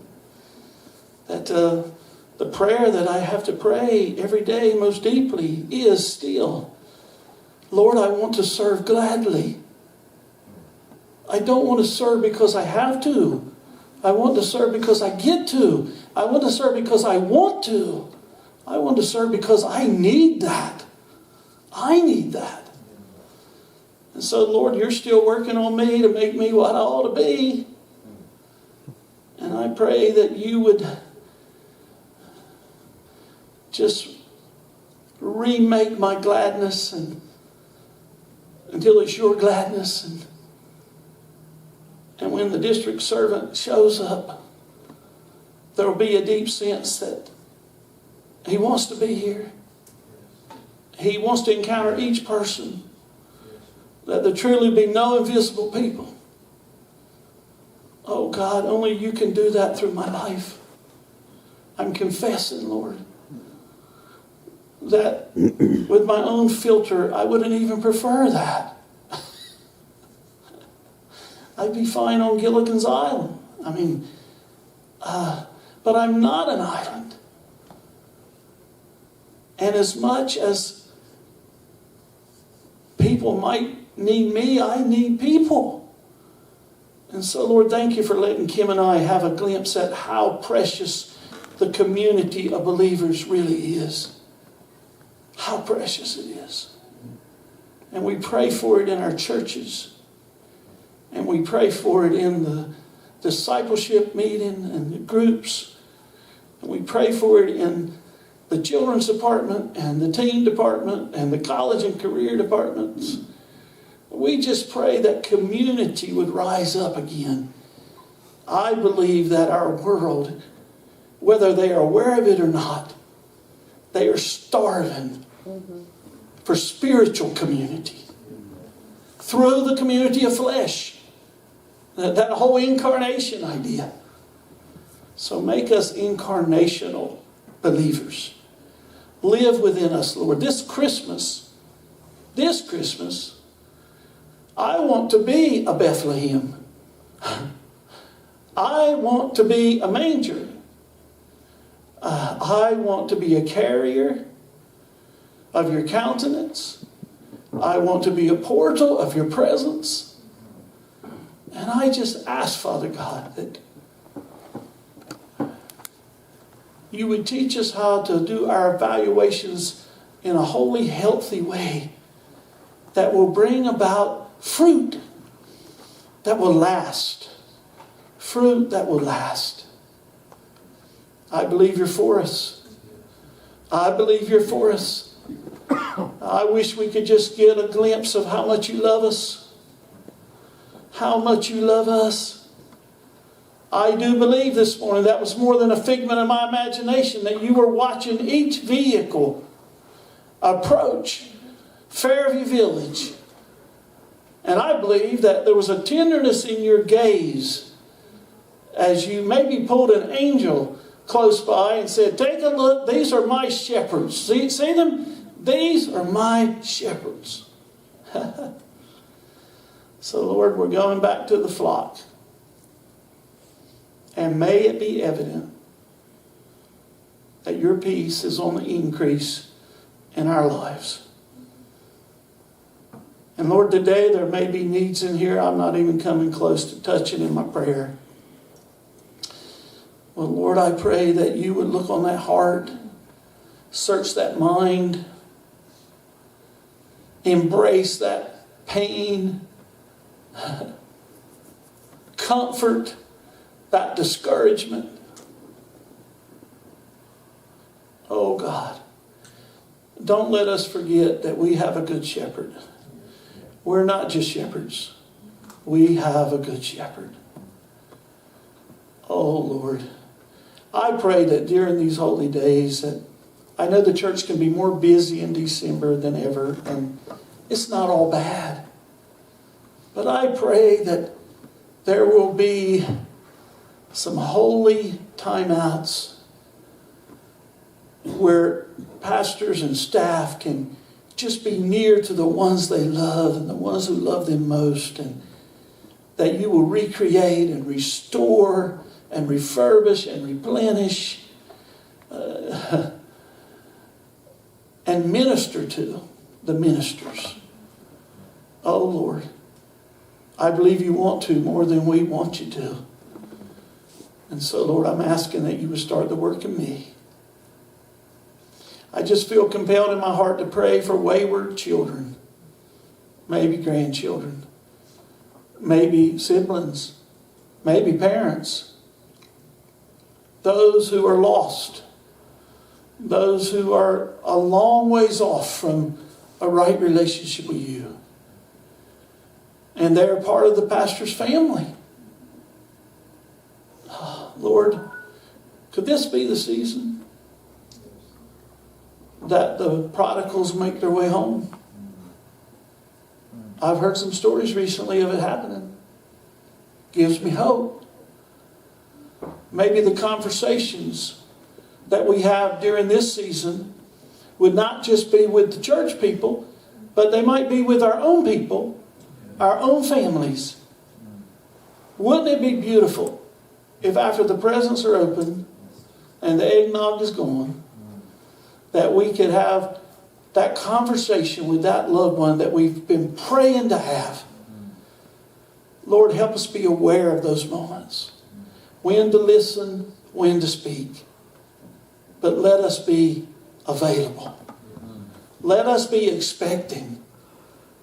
that the prayer that I have to pray every day most deeply is still, Lord, I want to serve gladly. I don't want to serve because I have to. I want to serve because I get to. I want to serve because I want to. I want to serve because I need that. I need that. And so, Lord, you're still working on me to make me what I ought to be. And I pray that you would just remake my gladness until it's your gladness. And when the district servant shows up, there will be a deep sense that he wants to be here. He wants to encounter each person. That there truly be no invisible people. Oh God, only you can do that through my life. I'm confessing, Lord, that with my own filter, I wouldn't even prefer that. I'd be fine on Gilligan's Island. But I'm not an island. And as much as people might need me, I need people. And so, Lord, thank you for letting Kim and I have a glimpse at how precious the community of believers really is. How precious it is. And we pray for it in our churches. And we pray for it in the discipleship meeting and the groups. And we pray for it in the children's department and the teen department and the college and career departments. We just pray that community would rise up again. I believe that our world, whether they are aware of it or not, they are starving for spiritual community. Through the community of flesh. That whole incarnation idea. So make us incarnational believers. Live within us, Lord. This Christmas, I want to be a Bethlehem. I want to be a manger. I want to be a carrier of your countenance. I want to be a portal of your presence. And I just ask, Father God, that you would teach us how to do our evaluations in a holy, healthy way that will bring about fruit that will last. Fruit that will last. I believe you're for us. I believe you're for us. I wish we could just get a glimpse of how much you love us. How much you love us. I do believe this morning that was more than a figment of my imagination, that you were watching each vehicle approach Fairview Village. And I believe that there was a tenderness in your gaze as you maybe pulled an angel close by and said, take a look, these are my shepherds. See them? These are my shepherds. So Lord, we're going back to the flock. And may it be evident that your peace is on the increase in our lives. And Lord, today there may be needs in here I'm not even coming close to touching in my prayer. Well, Lord, I pray that you would look on that heart, search that mind, embrace that pain, comfort that discouragement. Oh God, don't let us forget that we have a good shepherd. We're not just shepherds. We have a good shepherd. Oh Lord, I pray that during these holy days that I know the church can be more busy in December than ever, and it's not all bad. But I pray that there will be some holy timeouts where pastors and staff can just be near to the ones they love and the ones who love them most, and that you will recreate and restore and refurbish and replenish and minister to the ministers. Oh Lord, I believe you want to more than we want you to. And so Lord, I'm asking that you would start the work in me. I just feel compelled in my heart to pray for wayward children, maybe grandchildren, maybe siblings, maybe parents, those who are lost, those who are a long ways off from a right relationship with you. And they're part of the pastor's family. Oh, Lord, could this be the season that the prodigals make their way home? I've heard some stories recently of it happening. Gives me hope. Maybe the conversations that we have during this season would not just be with the church people, but they might be with our own people, our own families. Wouldn't it be beautiful if after the presents are open and the eggnog is gone, that we could have that conversation with that loved one that we've been praying to have? Lord, help us be aware of those moments. When to listen, when to speak. But let us be available. Let us be expecting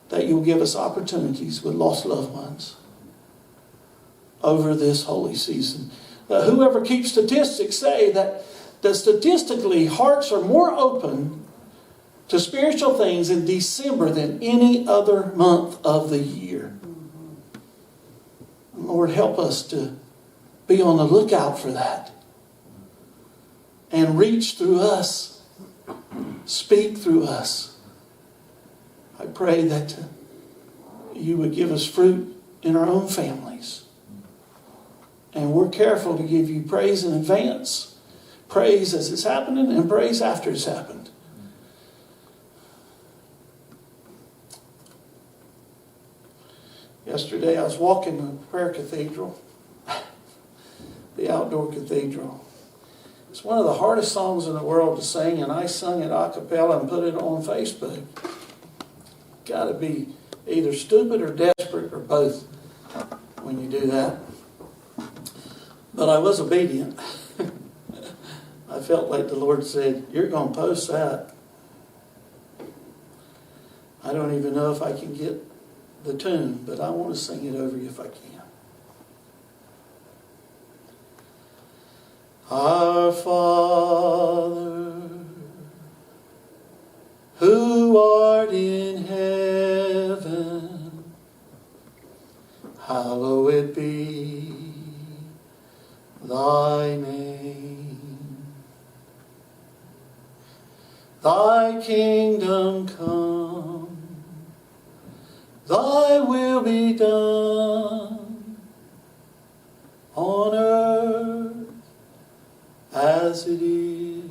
that you'll give us opportunities with lost loved ones over this holy season. Whoever keeps statistics say that statistically hearts are more open to spiritual things in December than any other month of the year. Lord, help us to be on the lookout for that. And reach through us. Speak through us. I pray that you would give us fruit in our own families. And we're careful to give you praise in advance. Praise as it's happening and praise after it's happened. Yesterday I was walking the prayer cathedral, the outdoor cathedral. It's one of the hardest songs in the world to sing, and I sung it a cappella and put it on Facebook. Got to be either stupid or desperate or both when you do that. But I was obedient. I felt like the Lord said, you're going to post that. don't even know if I can get the tune, but I want to sing it over you if I can. Our Father, who art in heaven, hallowed be thy name. Thy kingdom come, thy will be done on earth as it is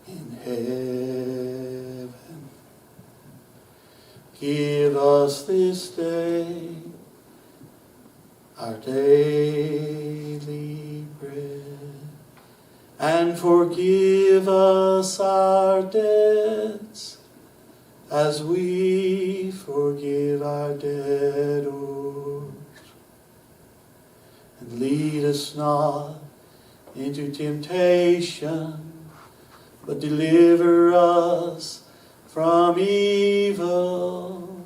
in heaven. Give us this day our daily bread, and forgive us our debts as we forgive our debtors. And lead us not into temptation, but deliver us from evil.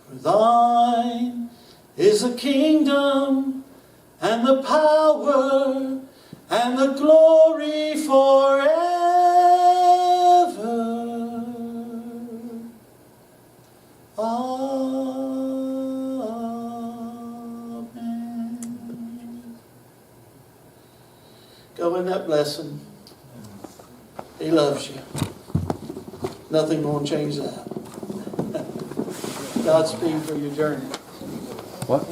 For thine is the kingdom and the power and the glory forever. Amen. Go in that blessing. He loves you. Nothing going to change that. Godspeed for your journey. What?